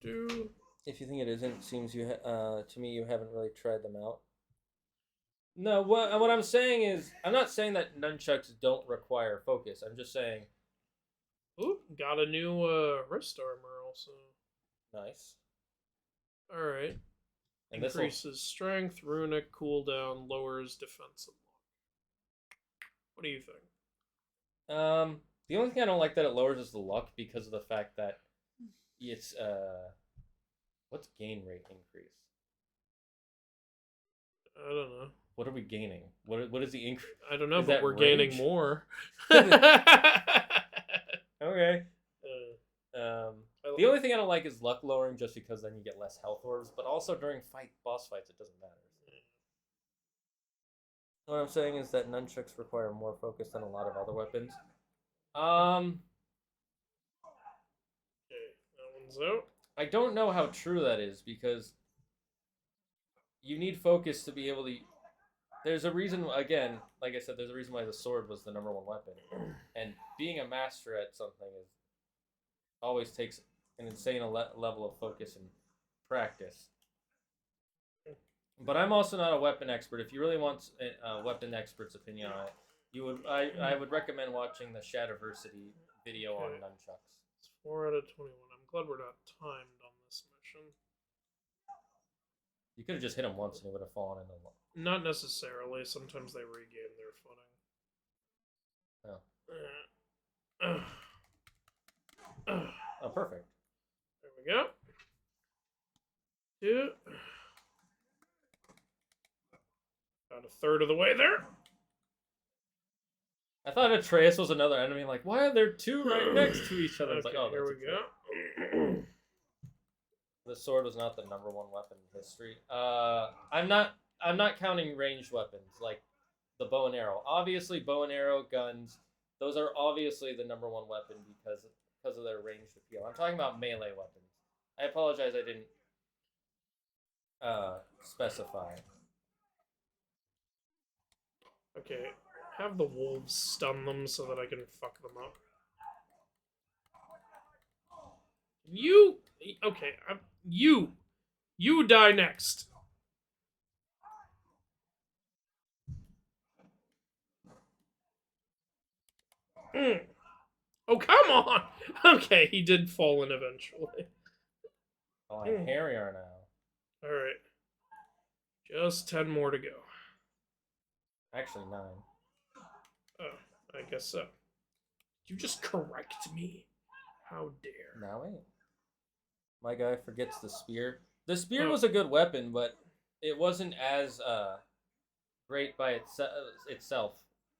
If you think it isn't, it seems to me you haven't really tried them out. No, what I'm saying is, I'm not saying that nunchucks don't require focus. I'm just saying... Ooh, got a new wrist armor also. Nice. Alright. Increases strength, runic, cooldown, lowers defense and luck. What do you think? The only thing I don't like that it lowers is the luck because of the fact that it's, what's gain rate increase? I don't know. What are we gaining? What is the increase? I don't know, but we're gaining more. Okay. The only thing I don't like is luck lowering just because then you get less health orbs, but also during boss fights it doesn't matter. What I'm saying is that nunchucks require more focus than a lot of other weapons. Okay, that one's out. I don't know how true that is because you need focus to be able to... There's a reason, again, like I said, there's a reason why the sword was the #1 weapon. And being a master at something always takes an insane level of focus and practice. But I'm also not a weapon expert. If you really want a weapon expert's opinion on it, I would recommend watching the Shadowversity video on nunchucks. It's 4 out of 21. I'm glad we're not timed on this mission. option. You could have just hit him once and he would have fallen in the... Not necessarily. Sometimes they regain their footing. Oh. Oh, perfect. There we go. 2. About a third of the way there. I thought Atreus was another enemy. Like, why are there 2 right next to each other? It's Okay, like, oh, here we go. The sword was not the #1 weapon in history. I'm not counting ranged weapons like the bow and arrow. Obviously, bow and arrow, guns, those are obviously the #1 weapon because of their ranged appeal. I'm talking about melee weapons. I apologize, I didn't specify. Okay, have the wolves stun them so that I can fuck them up. You... Okay, You die next. Oh, come on! Okay, he did fall in eventually. Oh, I'm hairier now. Alright. Just 10 more to go. Actually, 9. Oh, I guess so. You just correct me. How dare. Now wait. My guy forgets the spear. The spear was a good weapon, but it wasn't as great by itself.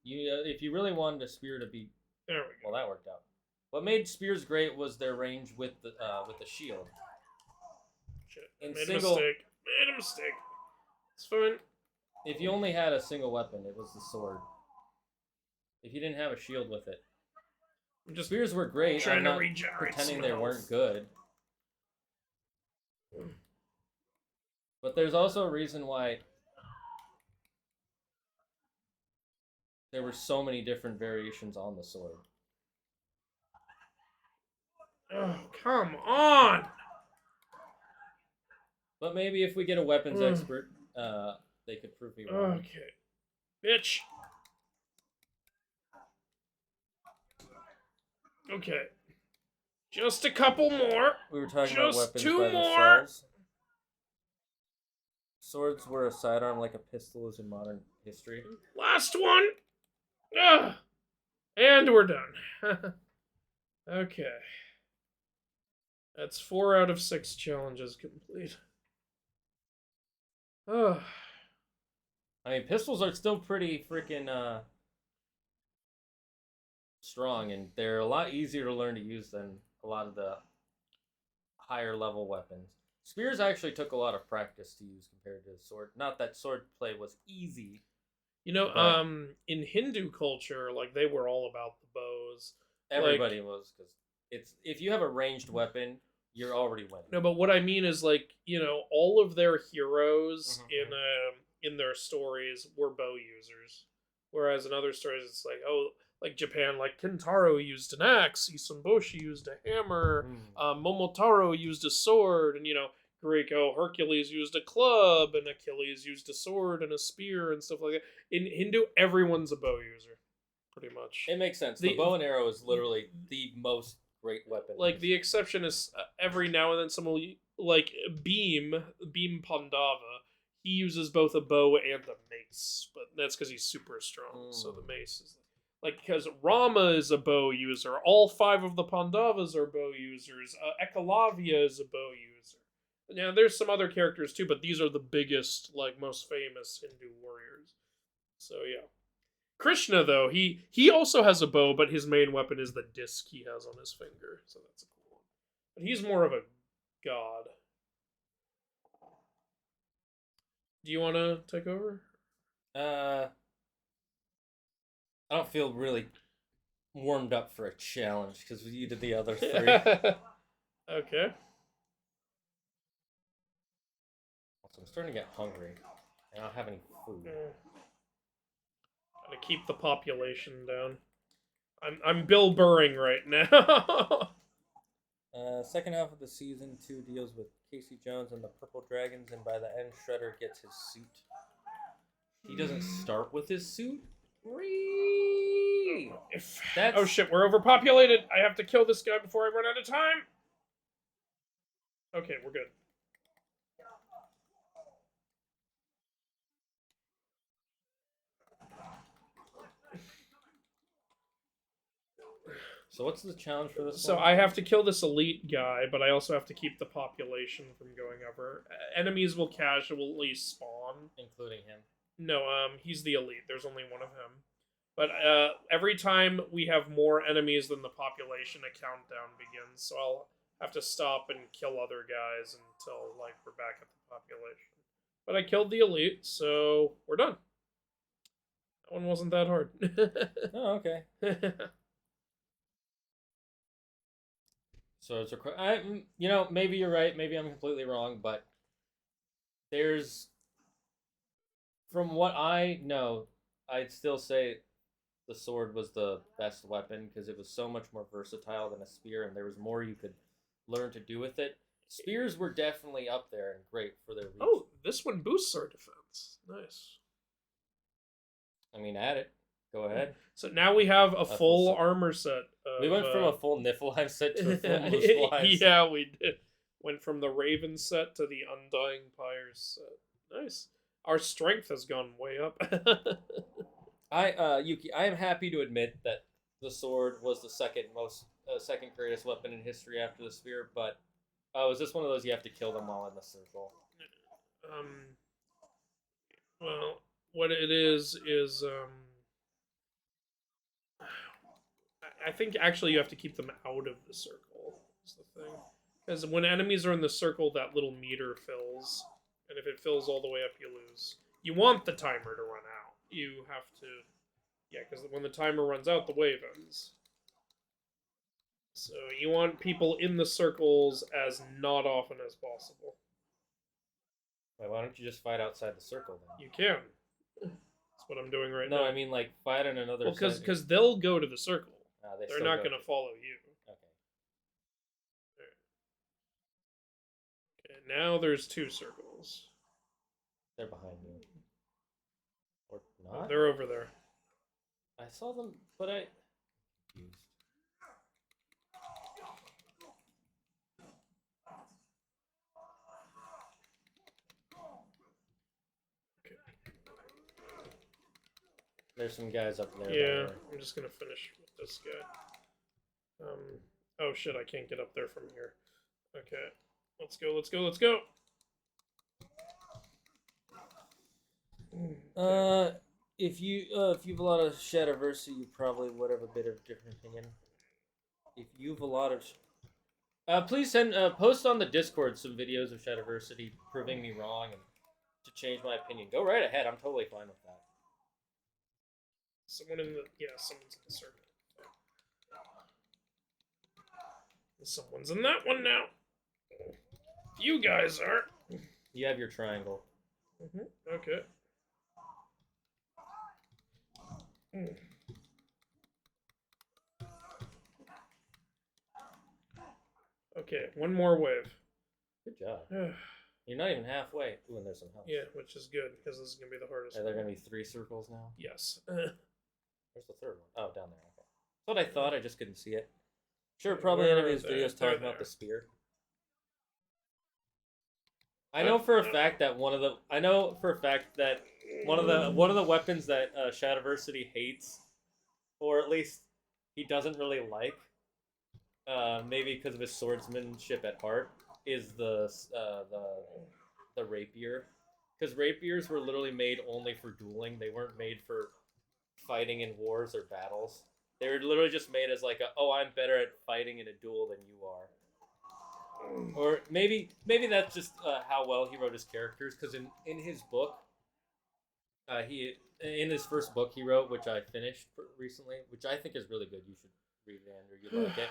If you really wanted a spear to be... There we go. Well, that worked out. What made spears great was their range with the shield. Shit, made a mistake. It's fine. If you only had a single weapon, it was the sword. If you didn't have a shield with it. Spears were great. I'm not pretending they weren't good. But there's also a reason why there were so many different variations on the sword. Oh, come on! But maybe if we get a weapons expert, they could prove me wrong. Okay. Bitch! Okay. Just a couple more. We were talking about weapons 2 by more. themselves. Swords were a sidearm like a pistol is in modern history. Last one! Ugh. And we're done. Okay. That's 4 out of 6 challenges complete. Ugh. I mean, pistols are still pretty freaking strong, and they're a lot easier to learn to use than a lot of the higher level weapons. Spears actually took a lot of practice to use compared to sword. Not that sword play was easy. You know, in Hindu culture, like, they were all about the bows. Everybody was, because it's if you have a ranged weapon, you're already winning. No, but what I mean is, like, you know, all of their heroes in their stories were bow users. Whereas in other stories, it's like, oh, like Japan, like Kintaro used an axe, Isumboshi used a hammer, Momotaro used a sword, and, you know, Greco, Hercules used a club, and Achilles used a sword and a spear and stuff like that. In Hindu, everyone's a bow user, pretty much. It makes sense. The bow and arrow is literally the most great weapon. Like, the exception is every now and then someone will, like, Beam Pandava, he uses both a bow and a mace, but that's because he's super strong, so the mace is... Like, because Rama is a bow user, all 5 of the Pandavas are bow users, Ekalavya is a bow user. Now, there's some other characters too, but these are the biggest, like, most famous Hindu warriors. So, yeah. Krishna, though, he also has a bow, but his main weapon is the disc he has on his finger, so that's a cool one. But he's more of a god. Do you want to take over? I don't feel really warmed up for a challenge because you did the other 3. Okay. So I'm starting to get hungry. I don't have any food. Gotta keep the population down. I'm Bill Burring right now. Second half of the season 2 deals with Casey Jones and the Purple Dragons, and by the end, Shredder gets his suit. He doesn't start with his suit? Oh shit, we're overpopulated. I have to kill this guy before I run out of time. Okay, we're good. So what's the challenge for this So one? I have to kill this elite guy, but I also have to keep the population from going over. Enemies will casually spawn. Including him. No, he's the elite. There's only one of him. But every time we have more enemies than the population, a countdown begins. So I'll have to stop and kill other guys until, like, we're back at the population. But I killed the elite, so we're done. That one wasn't that hard. Oh, okay. So it's you know, maybe you're right, maybe I'm completely wrong, but there's, from what I know, I'd still say the sword was the best weapon because it was so much more versatile than a spear, and there was more you could learn to do with it. Spears were definitely up there and great for their reach. Oh, this one boosts our defense. Nice. I mean, add it. Go ahead. So now we have a full full set. armor set. We went from a full Niflheim set to a full Muspelheim set. Yeah, we did. Went from the Raven set to the Undying Pyres set. Nice. Our strength has gone way up. Yuki, I am happy to admit that the sword was the second greatest weapon in history after the spear, but is this one of those you have to kill them all in the circle? Well, what it is I think actually you have to keep them out of the circle, is the thing. Because when enemies are in the circle, that little meter fills, and if it fills all the way up, you lose. You want the timer to run out. You have to... Yeah, because when the timer runs out, the wave ends. So you want people in the circles as not often as possible. Wait, why don't you just fight outside the circle then? You can. That's what I'm doing right now. No, I mean like fight on another Well, side. because they'll go to the circle. They They're still not go going to follow you. Okay, now there's two circles. They're behind you. Or not? They're over there. I saw them, but I... confused. Okay. There's some guys up there. Yeah, I'm just going to finish with this guy. Oh shit, I can't get up there from here. Okay. Let's go, let's go, let's go! If you have a lot of Shadowverse, you probably would have a bit of different opinion. If you've a lot of... please post on the Discord some videos of Shadowversity proving me wrong and to change my opinion. Go right ahead, I'm totally fine with that. Someone's in the circle. Someone's in that one now. You guys are. You have your triangle. Okay. Okay, one more wave. Good job. You're not even halfway. Ooh, and there's some health. Yeah, which is good, because this is going to be the hardest. Are there going to be 3 circles now? Yes. Where's the third one? Oh, down there. Okay. That's what I thought, I just couldn't see it. Sure, probably in any of these videos talking about the spear. I know for a fact that one of the weapons that Shadowversity hates, or at least he doesn't really like, maybe because of his swordsmanship at heart, is the rapier. Because rapiers were literally made only for dueling. They weren't made for fighting in wars or battles. They were literally just made as like I'm better at fighting in a duel than you are. Or maybe that's just how well he wrote his characters. Because in his book, in his first book he wrote, which I finished recently, which I think is really good. You should read it, Andrew. You like it.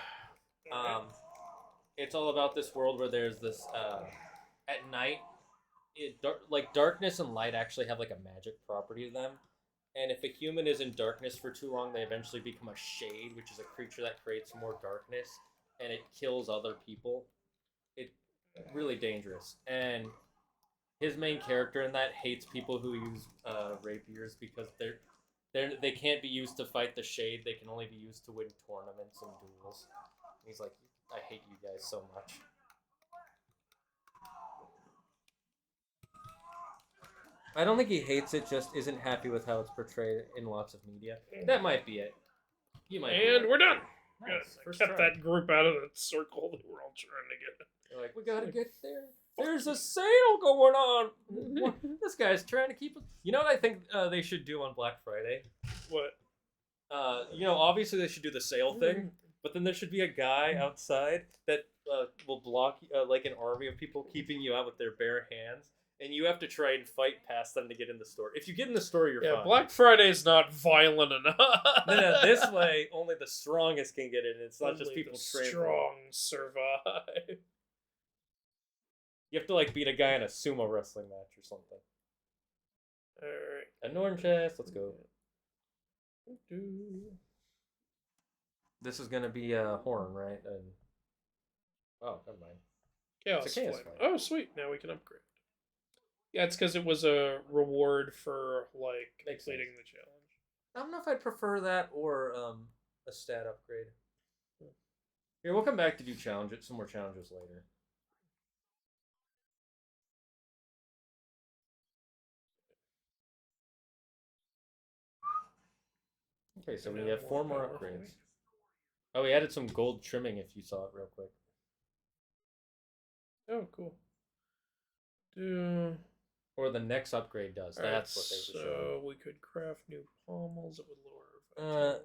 It's all about this world where there's this at night. Darkness and light actually have like a magic property to them. And if a human is in darkness for too long, they eventually become a shade, which is a creature that creates more darkness, and it kills other people. It's really dangerous. And his main character in that hates people who use rapiers because they can't be used to fight the shade. They can only be used to win tournaments and duels. And he's like, I hate you guys so much. I don't think he hates it, just isn't happy with how it's portrayed in lots of media. That might be it. You might. And we're done. Nice. First Kept try. that group out of that circle they were all trying to get. They're like, we gotta get there. There's a sale going on. This guy's trying to keep us. You know what I think they should do on Black Friday? What? Obviously they should do the sale thing, but then there should be a guy outside that will block like an army of people keeping you out with their bare hands, and you have to try and fight past them to get in the store. If you get in the store, you're fine. Black Friday's not violent enough. No, this way only the strongest can get in. It's not just Only people the trained. strong survive. You have to like beat a guy in a sumo wrestling match or something. Alright. A Norn chest, let's go. This is gonna be a horn, right? And oh, never mind. Chaos Chaos Flame. Flame. Oh, sweet. Now we can upgrade. Yeah, it's because it was a reward for like Makes completing sense. the challenge. I don't know if I'd prefer that or a stat upgrade. Here, we'll come back to do some more challenges later. Okay, so we have 4 more upgrades. Oh, we added some gold trimming if you saw it real quick. Oh, cool. Do Or the next upgrade does. That's what they were showing. So we could craft new pommels. It would lower. vitality.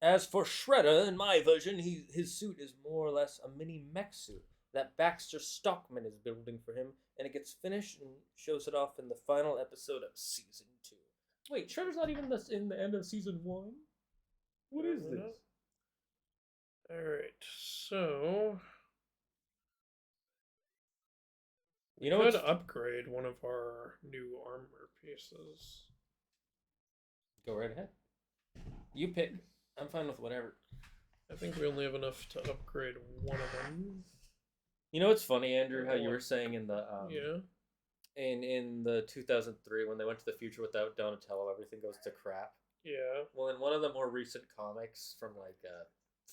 As for Shredder, in my version, his suit is more or less a mini mech suit that Baxter Stockman is building for him, and it gets finished and shows it off in the final episode of Season 2. Wait, Shredder's not even in the end of Season 1? What is this? Alright, so You know we what's... could upgrade one of our new armor pieces. Go right ahead. You pick. I'm fine with whatever. I think we only have enough to upgrade one of them. You know what's funny, Andrew? How you were saying in the in the 2003 when they went to the future without Donatello, everything goes to crap. Yeah. Well, in one of the more recent comics from like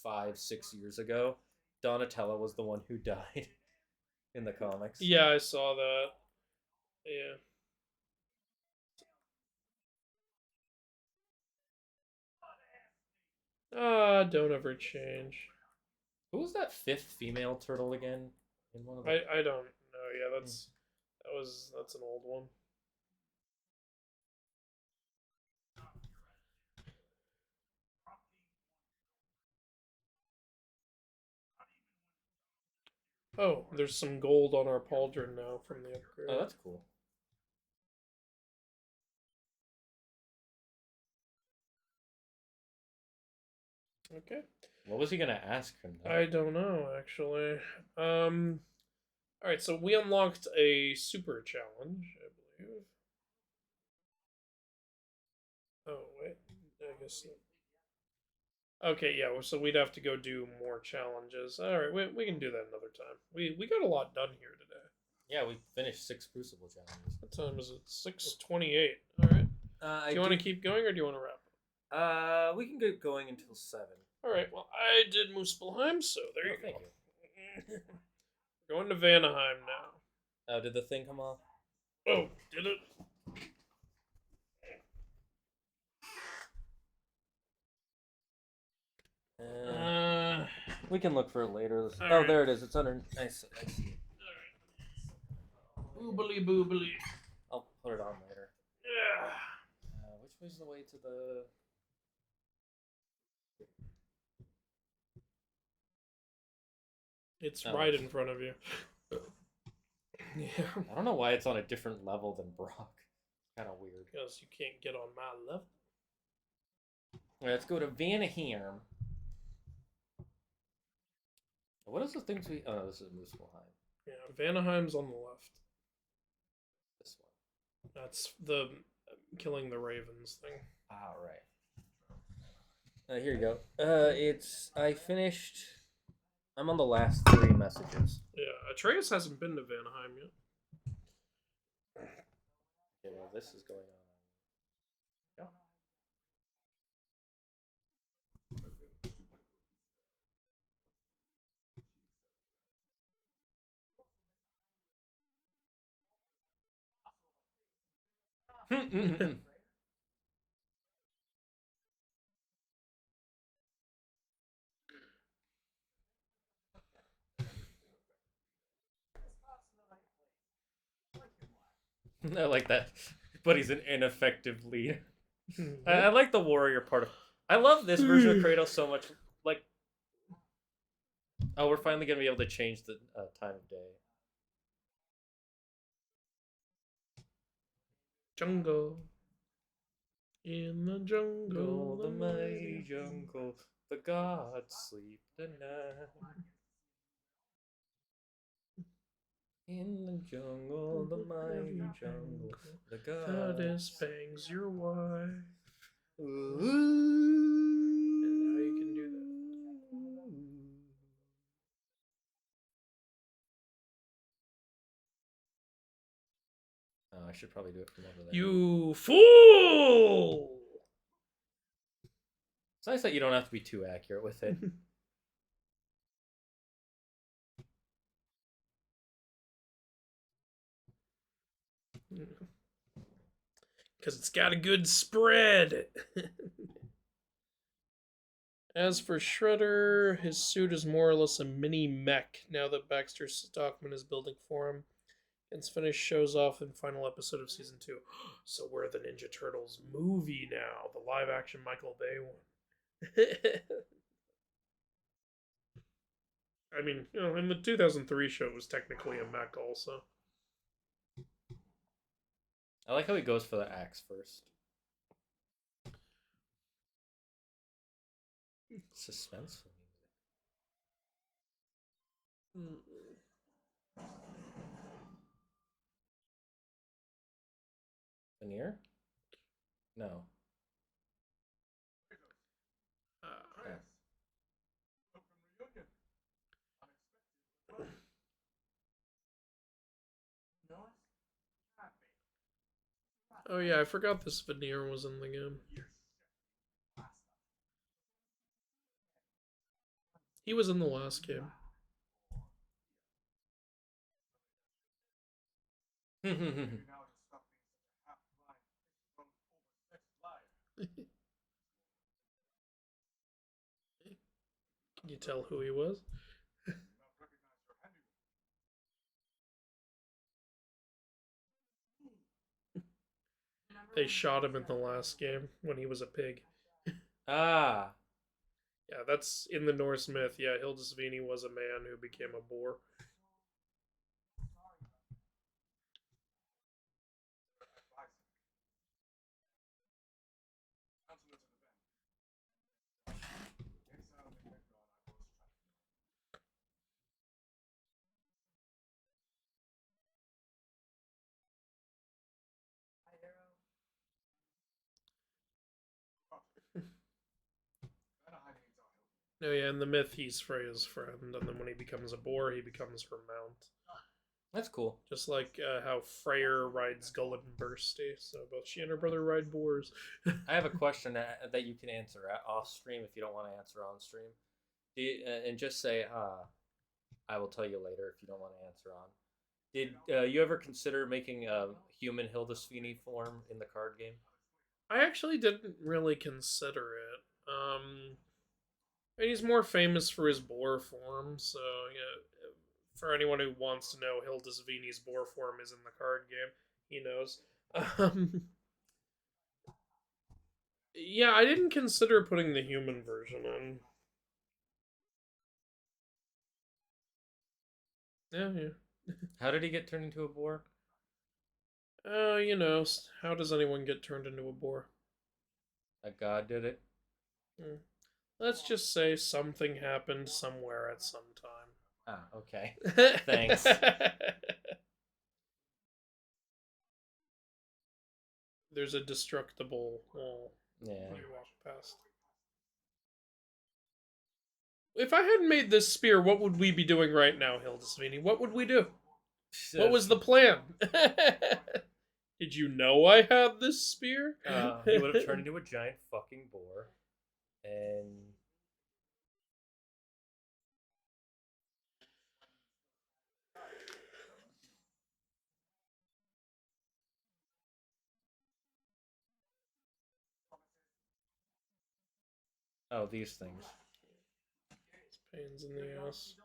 5-6 years ago, Donatello was the one who died in the comics. Yeah, I saw that. Yeah. Don't ever change. Who was that 5th female turtle again? In one of the... I don't know. Yeah, that's an old one. Oh, there's some gold on our pauldron now from the upgrade. Oh, that's cool. Okay. What was he gonna ask him? Though? I don't know, actually. Alright, so we unlocked a super challenge, I believe. Oh, wait. I guess not. Okay, yeah, so we'd have to go do more challenges. Alright, we can do that another time. We got a lot done here today. Yeah, we finished 6 Crucible challenges. What time is it? 6:28. Alright. Do you want to keep going or do you want to wrap? We can get going until 7. Alright, well, I did Muspelheim, so there you Thank go. you. We're going to Vanaheim now. Oh, did the thing come off? Oh, did it? We can look for it later. Oh, right. there it is. It's under. I see it. Boobly boobly. I'll put it on later. Yeah. Which way's the way to the... It's right in front of you. Yeah. I don't know why it's on a different level than Brock. Kind of weird. Because you can't get on my level. Alright, let's go to Vanaheim. What is the things we... Oh, no, this is Muspelheim. Yeah, Vanaheim's on the left. This one. That's the killing the ravens thing. Alright. Here you go. I finished... I'm on the last 3 messages. Yeah, Atreus hasn't been to Vanaheim yet. Okay, well, this is going on. Yeah. I like that, but he's an ineffective leader. I like the warrior part of. I love this version of Kratos so much. Like, oh, we're finally gonna be able to change the time of day. Jungle. In the jungle, The mighty jungle, the gods sleep tonight. In the jungle, the mighty jungle, the goddess bangs your wife. Ooh. And now you can do that. Oh, I should probably do it from over there. You fool! It's nice that you don't have to be too accurate with it. Because it's got a good spread. As for Shredder, his suit is more or less a mini mech now that Baxter Stockman is building for him. Its finish shows off in final episode of season 2. So we're the Ninja Turtles movie now, the live action Michael Bay one. I mean, you know, in the 2003 show, it was technically a mech also. I like how he goes for the axe first. Suspenseful music. Veneer? No. Oh yeah, I forgot this Veneer was in the game. He was in the last game. Can you tell who he was? They shot him in the last game when he was a pig. Ah. Yeah, that's in the Norse myth. Yeah, Hildisvini was a man who became a boar. Oh yeah, in the myth he's Freya's friend, and then when he becomes a boar, he becomes her mount. That's cool. Just like how Freyr rides Gulliver and Bursty, so both she and her brother ride boars. I have a question that you can answer off stream if you don't want to answer on stream. And just say, I will tell you later if you don't want to answer on. Did you ever consider making a human Hildisvini form in the card game? I actually didn't really consider it. And he's more famous for his boar form, so yeah. For anyone who wants to know, Hildisvini's boar form is in the card game. He knows. Yeah, I didn't consider putting the human version in. Yeah. How did he get turned into a boar? You know, how does anyone get turned into a boar? A god did it? Let's just say something happened somewhere at some time. Ah, okay. Thanks. There's a destructible wall. Yeah. When you walk past. If I hadn't made this spear, what would we be doing right now, Hildisvini? What would we do? What was the plan? Did you know I had this spear? He would have turned into a giant fucking boar. And... Oh, these things. It's pains in the ass.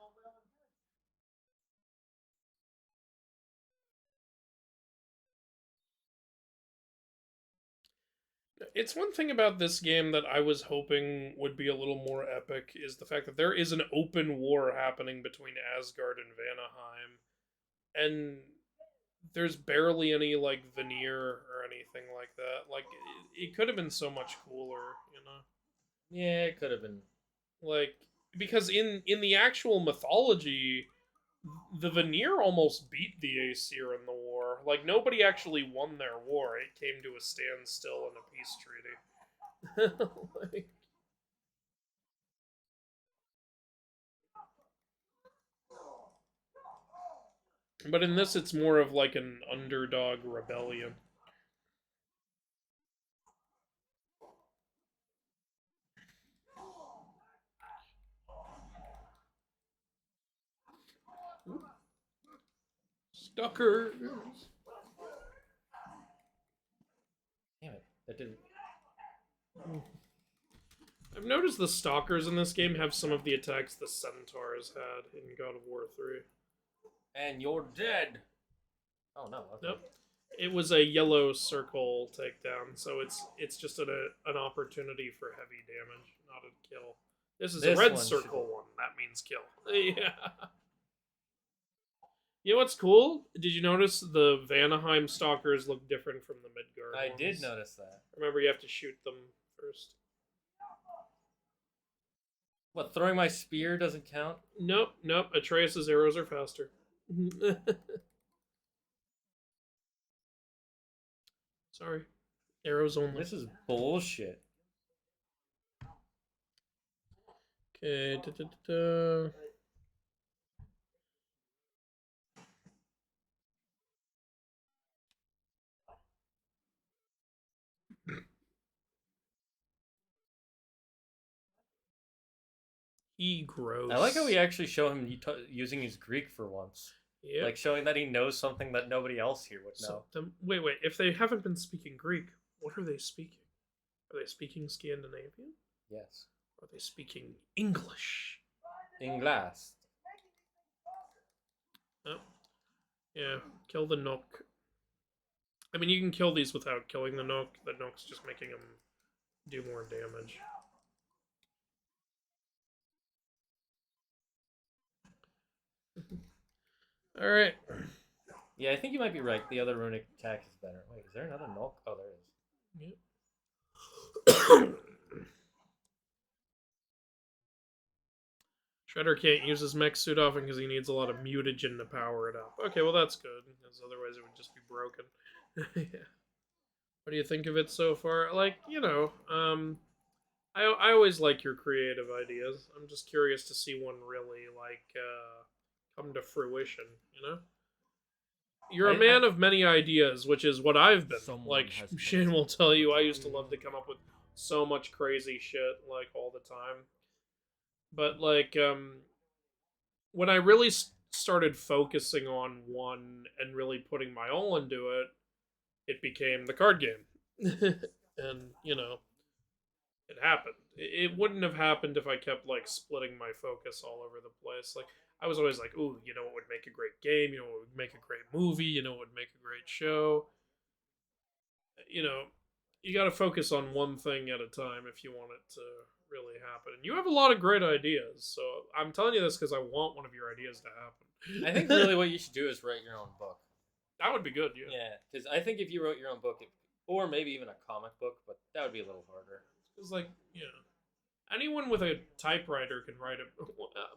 It's one thing about this game that I was hoping would be a little more epic is the fact that there is an open war happening between Asgard and Vanaheim, and there's barely any like veneer or anything like that. Like it could have been so much cooler, you know. Yeah, it could have been. Like because in the actual mythology, the veneer almost beat the Aesir in the war. Like nobody actually won their war. It came to a standstill in a peace treaty. Like, but in this, it's more of like an underdog rebellion. Stalker. Damn it, that didn't. I've noticed the stalkers in this game have some of the attacks the centaurs had in God of War 3. And you're dead. Oh no. Okay. Nope. It was a yellow circle takedown, so it's just an opportunity for heavy damage, not a kill. This is a red circle one. That means kill. Yeah. You know what's cool? Did you notice the Vanaheim stalkers look different from the Midgard I ones? did notice that. Remember, you have to shoot them first. What, throwing my spear doesn't count? Nope. Atreus' arrows are faster. Sorry. Arrows only. This is bullshit. Okay. He grows. I like how we actually show him using his Greek for once. Yeah. Like showing that he knows something that nobody else here would know. So, wait. If they haven't been speaking Greek, what are they speaking? Are they speaking Scandinavian? Yes. Are they speaking English? Inglas. Oh. Yeah, kill the Nook. I mean, you can kill these without killing the Nook. The Nook's just making them do more damage. Alright. Yeah, I think you might be right. The other runic attack is better. Wait, is there another Nulk? Oh, there is. Yep. Shredder can't use his mech suit often because he needs a lot of mutagen to power it up. Okay, well that's good, because otherwise it would just be broken. Yeah. What do you think of it so far? Like, you know, I always like your creative ideas. I'm just curious to see one really, like, come to fruition, you know? You're a man of many ideas, which is what I've been. Like, Shane will tell you, I used to love to come up with so much crazy shit, like, all the time. But, like, when I really started focusing on one and really putting my all into it, it became the card game. And, you know, it happened. It wouldn't have happened if I kept, like, splitting my focus all over the place. Like, I was always like, ooh, you know what would make a great game? You know what would make a great movie? You know what would make a great show? You know, you gotta focus on one thing at a time if you want it to really happen. And you have a lot of great ideas, so I'm telling you this because I want one of your ideas to happen. I think really what you should do is write your own book. That would be good, yeah. Yeah, because I think if you wrote your own book, or maybe even a comic book, but that would be a little harder. It's like, you know, anyone with a typewriter can write a...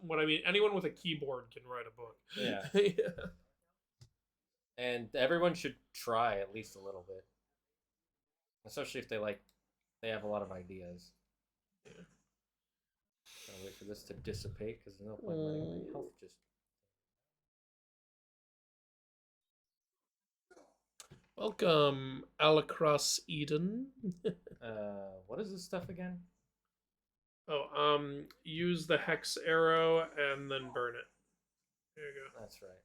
What I mean, anyone with a keyboard can write a book. Yeah. Yeah. And everyone should try at least a little bit. Especially if they have a lot of ideas. Yeah. I'll wait for this to dissipate, because there's no point in letting my health just... Welcome, Alacross Eden. What is this stuff again? Oh, use the hex arrow and then burn it. There you go. That's right.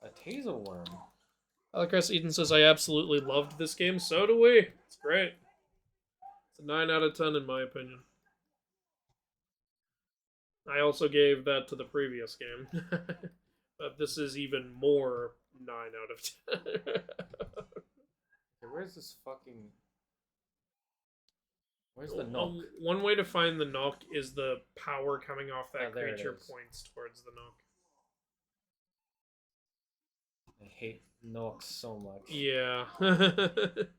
A taser worm. Alacross Eden says, I absolutely loved this game. So do we. It's great. It's a 9 out of 10 in my opinion. I also gave that to the previous game. But this is even more 9 out of 10. Okay, Where's this fucking... Where's the knock? One way to find the knock is the power coming off that there it creature is. points towards the knock. I hate knocks so much. Yeah. I didn't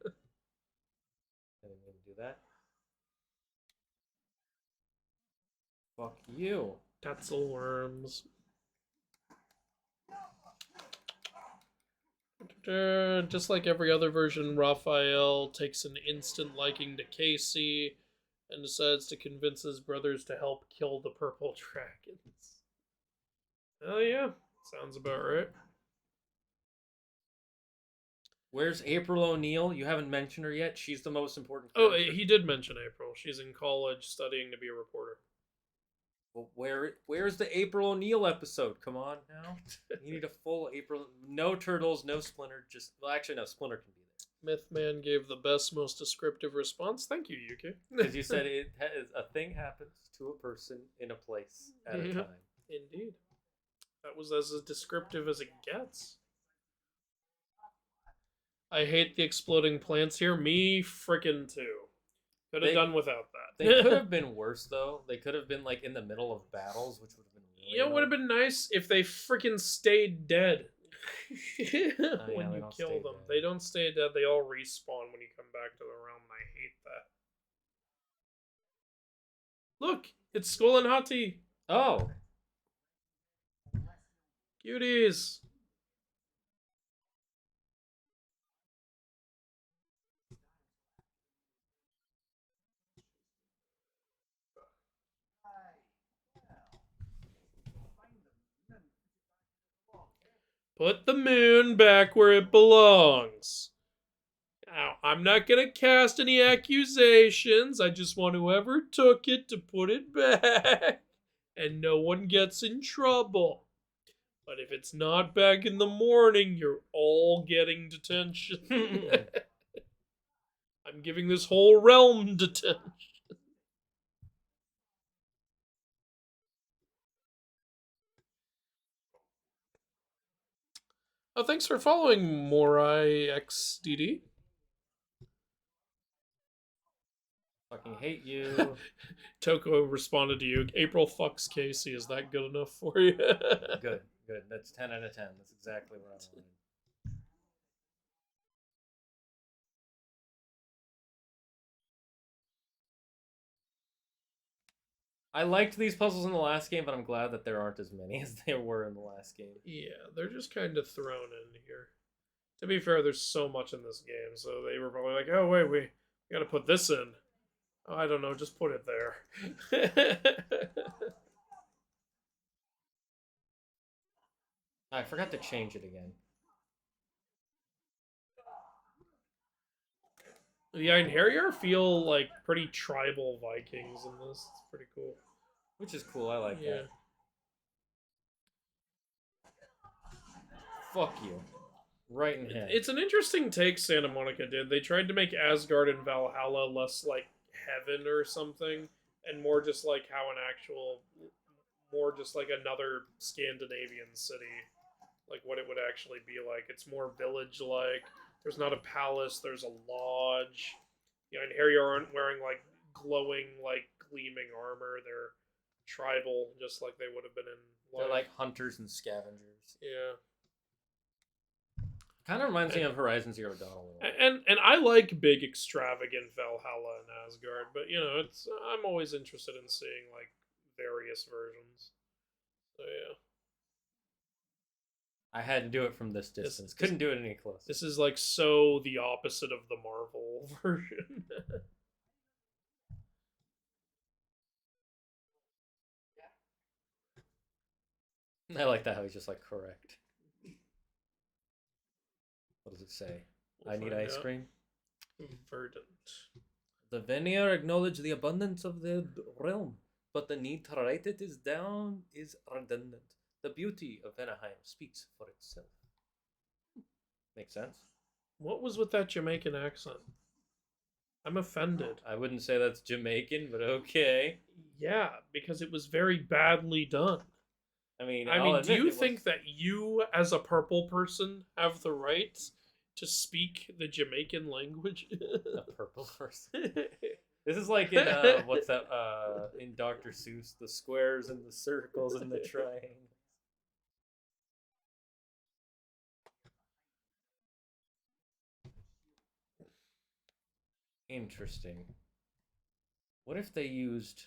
even do that. Fuck you. Tetzel worms. Just like every other version, Raphael takes an instant liking to Casey and decides to convince his brothers to help kill the purple dragons. Oh yeah, sounds about right. Where's April O'Neil? You haven't mentioned her yet. She's the most important Oh, character. he did mention April. She's in college studying to be a reporter. Well, where's the April O'Neil episode? Come on now. You need a full April. No Turtles, no Splinter. Just, well, actually, no, Splinter can be there. Mythman gave the best, most descriptive response. Thank you, Yuki. Because you said a thing happens to a person in a place at a time. Indeed. That was as descriptive as it gets. I hate the exploding plants here. Me frickin' too. Could have done without that. They could have been worse, though. They could have been, like, in the middle of battles, which would have been really it would have been nice if they frickin' stayed dead. When you kill them. They don't stay dead. They all respawn when you come back to the realm. I hate that. Look! It's Skull and Hati! Oh! Cuties! Put the moon back where it belongs. Now, I'm not going to cast any accusations. I just want whoever took it to put it back. And no one gets in trouble. But if it's not back in the morning, you're all getting detention. I'm giving this whole realm detention. Oh, thanks for following Morai XDD. Fucking hate you. Toko responded to you. April fucks Casey. Is that good enough for you? Good. That's 10 out of 10. That's exactly what I wanted. I liked these puzzles in the last game, but I'm glad that there aren't as many as there were in the last game. Yeah, they're just kind of thrown in here. To be fair, there's so much in this game, so they were probably like, oh, wait, we gotta put this in. Oh, I don't know, just put it there. I forgot to change it again. The Einherjar feel like pretty tribal Vikings in this. It's pretty cool. Which is cool, I like that. Fuck you. Right in head. It's an interesting take Santa Monica did. They tried to make Asgard and Valhalla less like heaven or something, and more just like how an actual, more just like another Scandinavian city, like what it would actually be like. It's more village-like. There's not a palace, there's a lodge. The Einherjar aren't wearing like glowing, like gleaming armor. They're tribal, just like they would have been in life. They're like hunters and scavengers. Yeah. Kind of reminds me of Horizon Zero Dawn a little bit. And I like big, extravagant Valhalla and Asgard, but you know, I'm always interested in seeing like various versions. So yeah. I had to do it from this distance. Couldn't do it any closer. This is like so the opposite of the Marvel version. I like that how he's just like correct. What does it say? I need ice cream. Verdant. The Vanir acknowledge the abundance of the realm, but the need to write it is down is redundant. The beauty of Vanaheim speaks for itself. Makes sense. What was with that Jamaican accent? I'm offended. I wouldn't say that's Jamaican, but okay. Yeah, because it was very badly done. I mean, do you think that you, as a purple person, have the right To speak the Jamaican language. A purple person. This is like in what's that? In Dr. Seuss, the squares and the circles and the triangles. Interesting. What if they used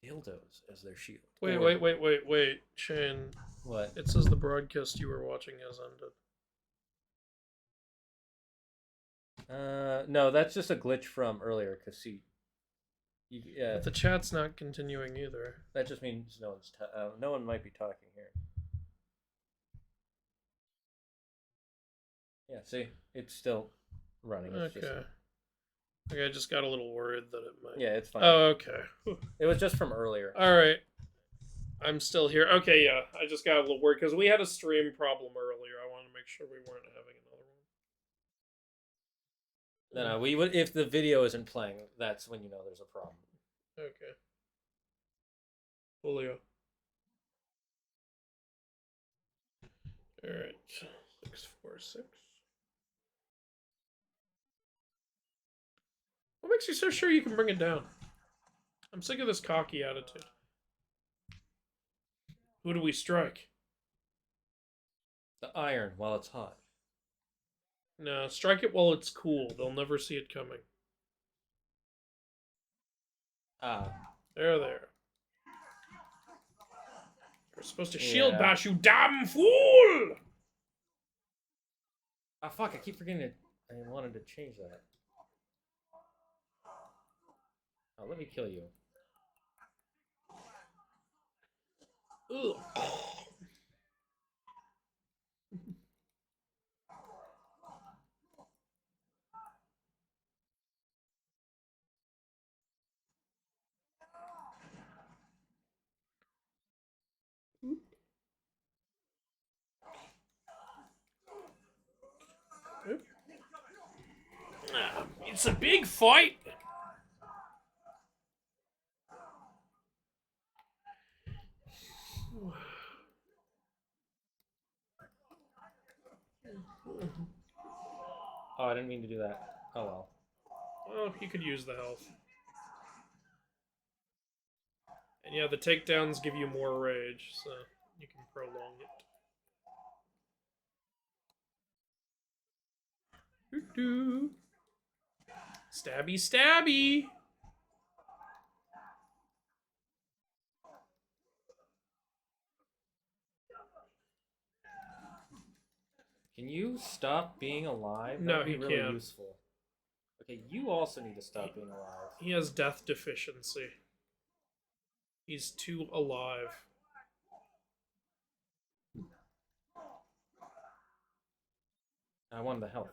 dildos as their shield? Wait, Shane. What? It says the broadcast you were watching has ended. No, that's just a glitch from earlier, because yeah. But the chat's not continuing either. That just means no one might be talking here. Yeah, see? It's still running. It's Okay. Okay, I just got a little worried that it might... Yeah, it's fine. Oh, okay. It was just from earlier. Alright. I'm still here. Okay, yeah. I just got a little worried, because we had a stream problem earlier. I wanted to make sure we weren't having another one. No, we would, if the video isn't playing, that's when you know there's a problem. Okay. Julio. Alright. 646. What makes you so sure you can bring it down? I'm sick of this cocky attitude. Who do we strike? The iron while it's hot. No, strike it while it's cool. They'll never see it coming. Ah. There. You're supposed to shield bash, you damn fool! Ah, fuck, I keep forgetting it. I wanted to change that. Oh, let me kill you. Ugh. It's a big fight. Oh, I didn't mean to do that. Oh well. Well, you could use the health. And yeah, the takedowns give you more rage, so you can prolong it. Doo-doo. Stabby, stabby! Can you stop being alive? No, That'd be he really can't. useful. Okay, you also need to stop being alive. He has death deficiency. He's too alive. I wanted the health.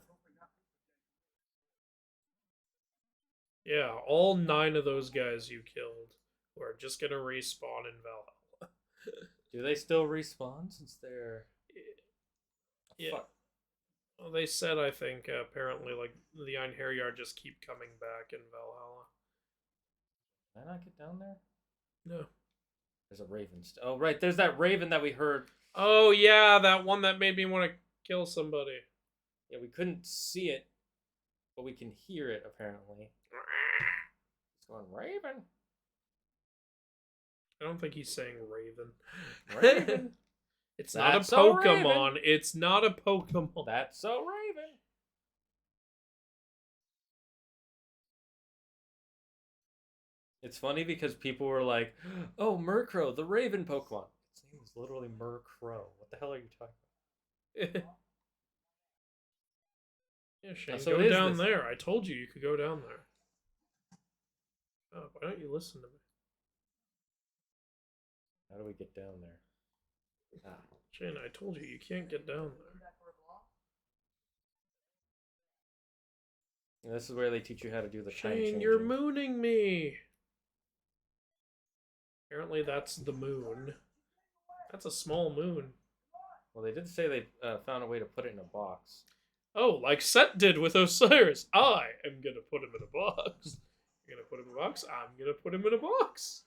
Yeah, all 9 of those guys you killed who are just gonna respawn in Valhalla. Do they still respawn since they're... Yeah. Well, they said, I think, apparently, like, the Einherjar just keep coming back in Valhalla. Can I not get down there? No. There's a raven. Oh, right. There's that raven that we heard. Oh, yeah, that one that made me want to kill somebody. Yeah, we couldn't see it, but we can hear it, apparently. It's going, Raven. I don't think he's saying raven. Raven. It's not a Pokemon. It's not a Pokemon. That's so Raven. It's funny because people were like, oh, Murkrow, the Raven Pokemon. Its name was literally Murkrow. What the hell are you talking about? Yeah, Shane, so go it is down this. there. I told you could go down there. Oh, why don't you listen to me? How do we get down there? Ah. Shane, I told you can't get down there. And this is where they teach you how to do the time Shane, changing. you're mooning me. Apparently that's the moon. That's a small moon. Well, they did say they found a way to put it in a box. Oh, like Set did with Osiris. I am gonna put him in a box. You're gonna put him in a box? I'm gonna put him in a box.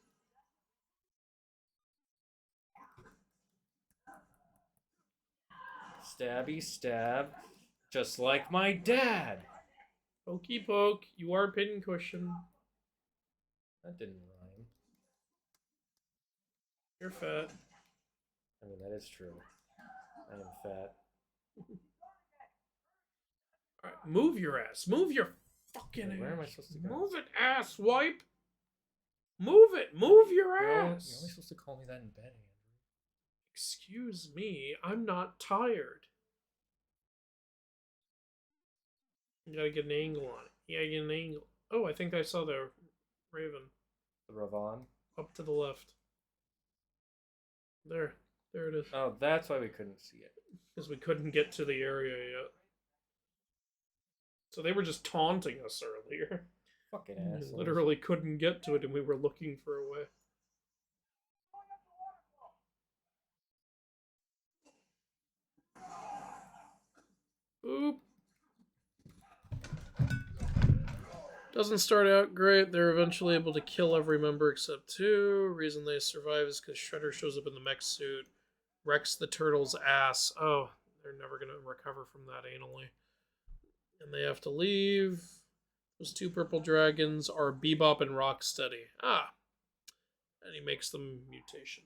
Stabby, stab. Just like my dad. Pokey poke, you are pincushion. That didn't rhyme. You're fat. I mean, that is true. I am fat. Alright, move your ass. Move your fucking ass. Where am I supposed to go? Move it, ass wipe. Move it. Move your You're only ass. supposed to call me that in bed, Andrew. Excuse me, I'm not tired. You gotta get an angle on it. You gotta get an angle. Oh, I think I saw the raven. The Ravan? Up to the left. There. There it is. Oh, that's why we couldn't see it. Because we couldn't get to the area yet. So they were just taunting us earlier. Fucking We assholes. literally couldn't get to it and we were looking for a way. Oop. Doesn't start out great. They're eventually able to kill every member except two. Reason they survive is because Shredder shows up in the mech suit, wrecks the turtle's ass. Oh, they're never going to recover from that anally. And they have to leave. Those two purple dragons are Bebop and Rocksteady. Ah. And he makes them mutation.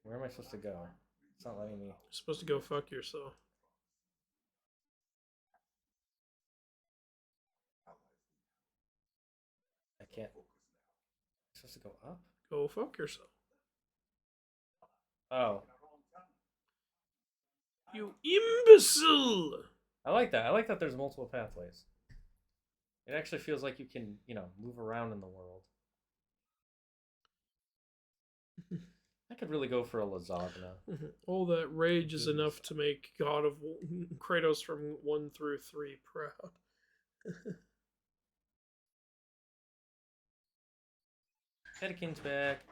Where am I supposed to go? It's not letting me. You're supposed to go fuck yourself. I can't. I'm supposed to go up? Go fuck yourself. Oh. You imbecile! I like that. I like that there's multiple pathways. It actually feels like you can, move around in the world. I could really go for a lasagna. All that rage is enough to make God of Kratos from 1 through 3 proud. Hedekin's back.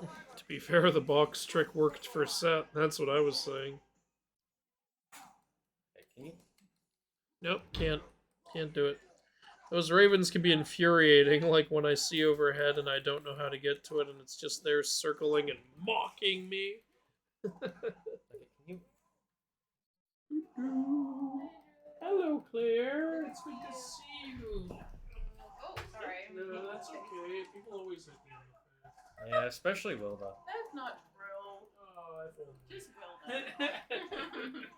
To be fair, the box trick worked for Set. That's what I was saying. Hey, can you? Nope, can't. Can't do it. Those ravens can be infuriating, like when I see overhead and I don't know how to get to it and it's just there circling and mocking me. Okay, can you? Hello, Claire. It's good to see you. Oh, sorry. No, that's okay. People always hit me in the face. Yeah, especially Wilda. That's not true. Oh, I feel Just Wilda. Did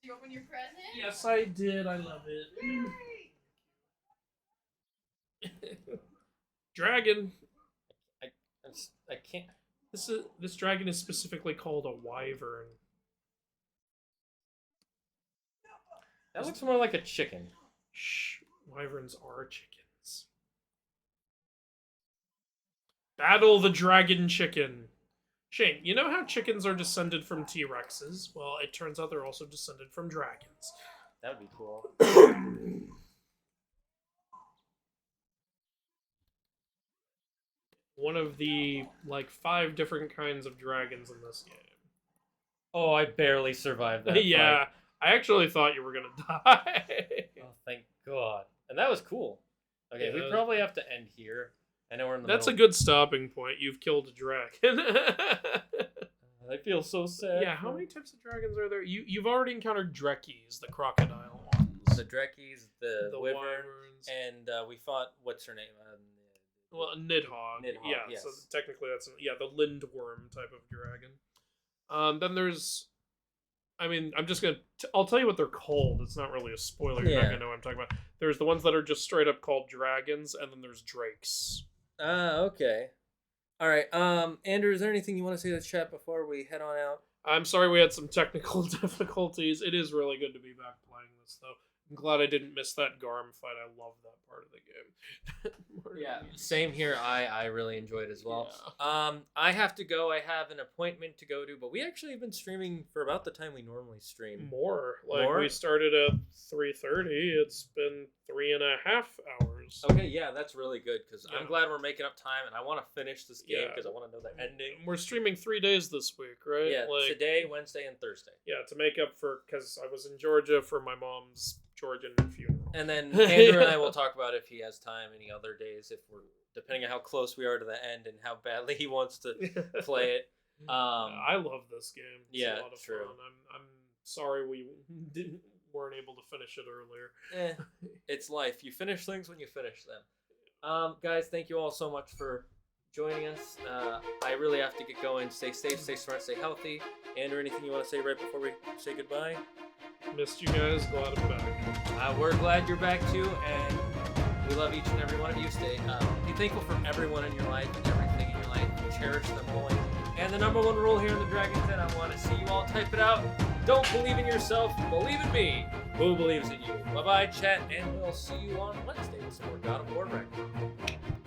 you open your present? Yes, I did. I love it. Dragon. I can't. This dragon is specifically called a wyvern. That looks more like a chicken. Shh. Wyverns are chickens. Battle the dragon chicken. Shane, you know how chickens are descended from T-Rexes? Well, it turns out they're also descended from dragons. That would be cool. One of the, 5 different kinds of dragons in this game. Oh, I barely survived that Yeah, fight. I actually thought you were gonna die. Oh, thank God. And that was cool. Okay, Yeah, we probably have to end here. I know we're in the That's a middle. good stopping point. You've killed a dragon. I feel so sad. Yeah, how many types of dragons are there? You've already encountered Drekkies, the crocodile ones. The Drekkies, the Wyvern, Wyverns. and we fought, what's her name? Well, a Nidhogg. Nidhogg, Yeah, yes. so technically that's the Lindworm type of dragon. Then there's, I'm just gonna. I'll tell you what they're called. It's not really a spoiler. You're not gonna know what I'm talking about. There's the ones that are just straight up called dragons, and then there's drakes. Okay. All right. Andrew, is there anything you want to say to the chat before we head on out? I'm sorry we had some technical difficulties. It is really good to be back playing this, though. I'm glad I didn't miss that Garm fight. I love that part of the game. Yeah, same here. I really enjoyed it as well. Yeah. I have to go. I have an appointment to go to, but we actually have been streaming for about the time we normally stream. More. We started at 3:30. It's been 3.5 hours. hours. Okay, yeah, that's really good because Yeah. I'm glad we're making up time, and I want to finish this game Yeah. because I want to know the ending. We're streaming 3 days this week, right? Yeah, today, Wednesday, and Thursday. Yeah, to make up for, because I was in Georgia for my mom's Georgian funeral. And then Andrew and I will talk about if he has time any other days, if we're depending on how close we are to the end and how badly he wants to play it. I love this game. It's yeah, a lot of true. fun. I'm sorry we weren't able to finish it earlier. It's life. You finish things when you finish them. Guys, thank you all so much for joining us. I really have to get going. Stay safe, stay smart, stay healthy. Andrew, anything you want to say right before we say goodbye? Missed you guys. Glad I'm back. We're glad you're back too, and we love each and every one of you. Be thankful for everyone in your life and everything in your life. Cherish them all. And the number one rule here in the Dragon's Den, I want to see you all type it out. Don't believe in yourself, believe in me. Who believes in you? Bye-bye, chat, and we'll see you on Wednesday with some more God of War Ragnarok.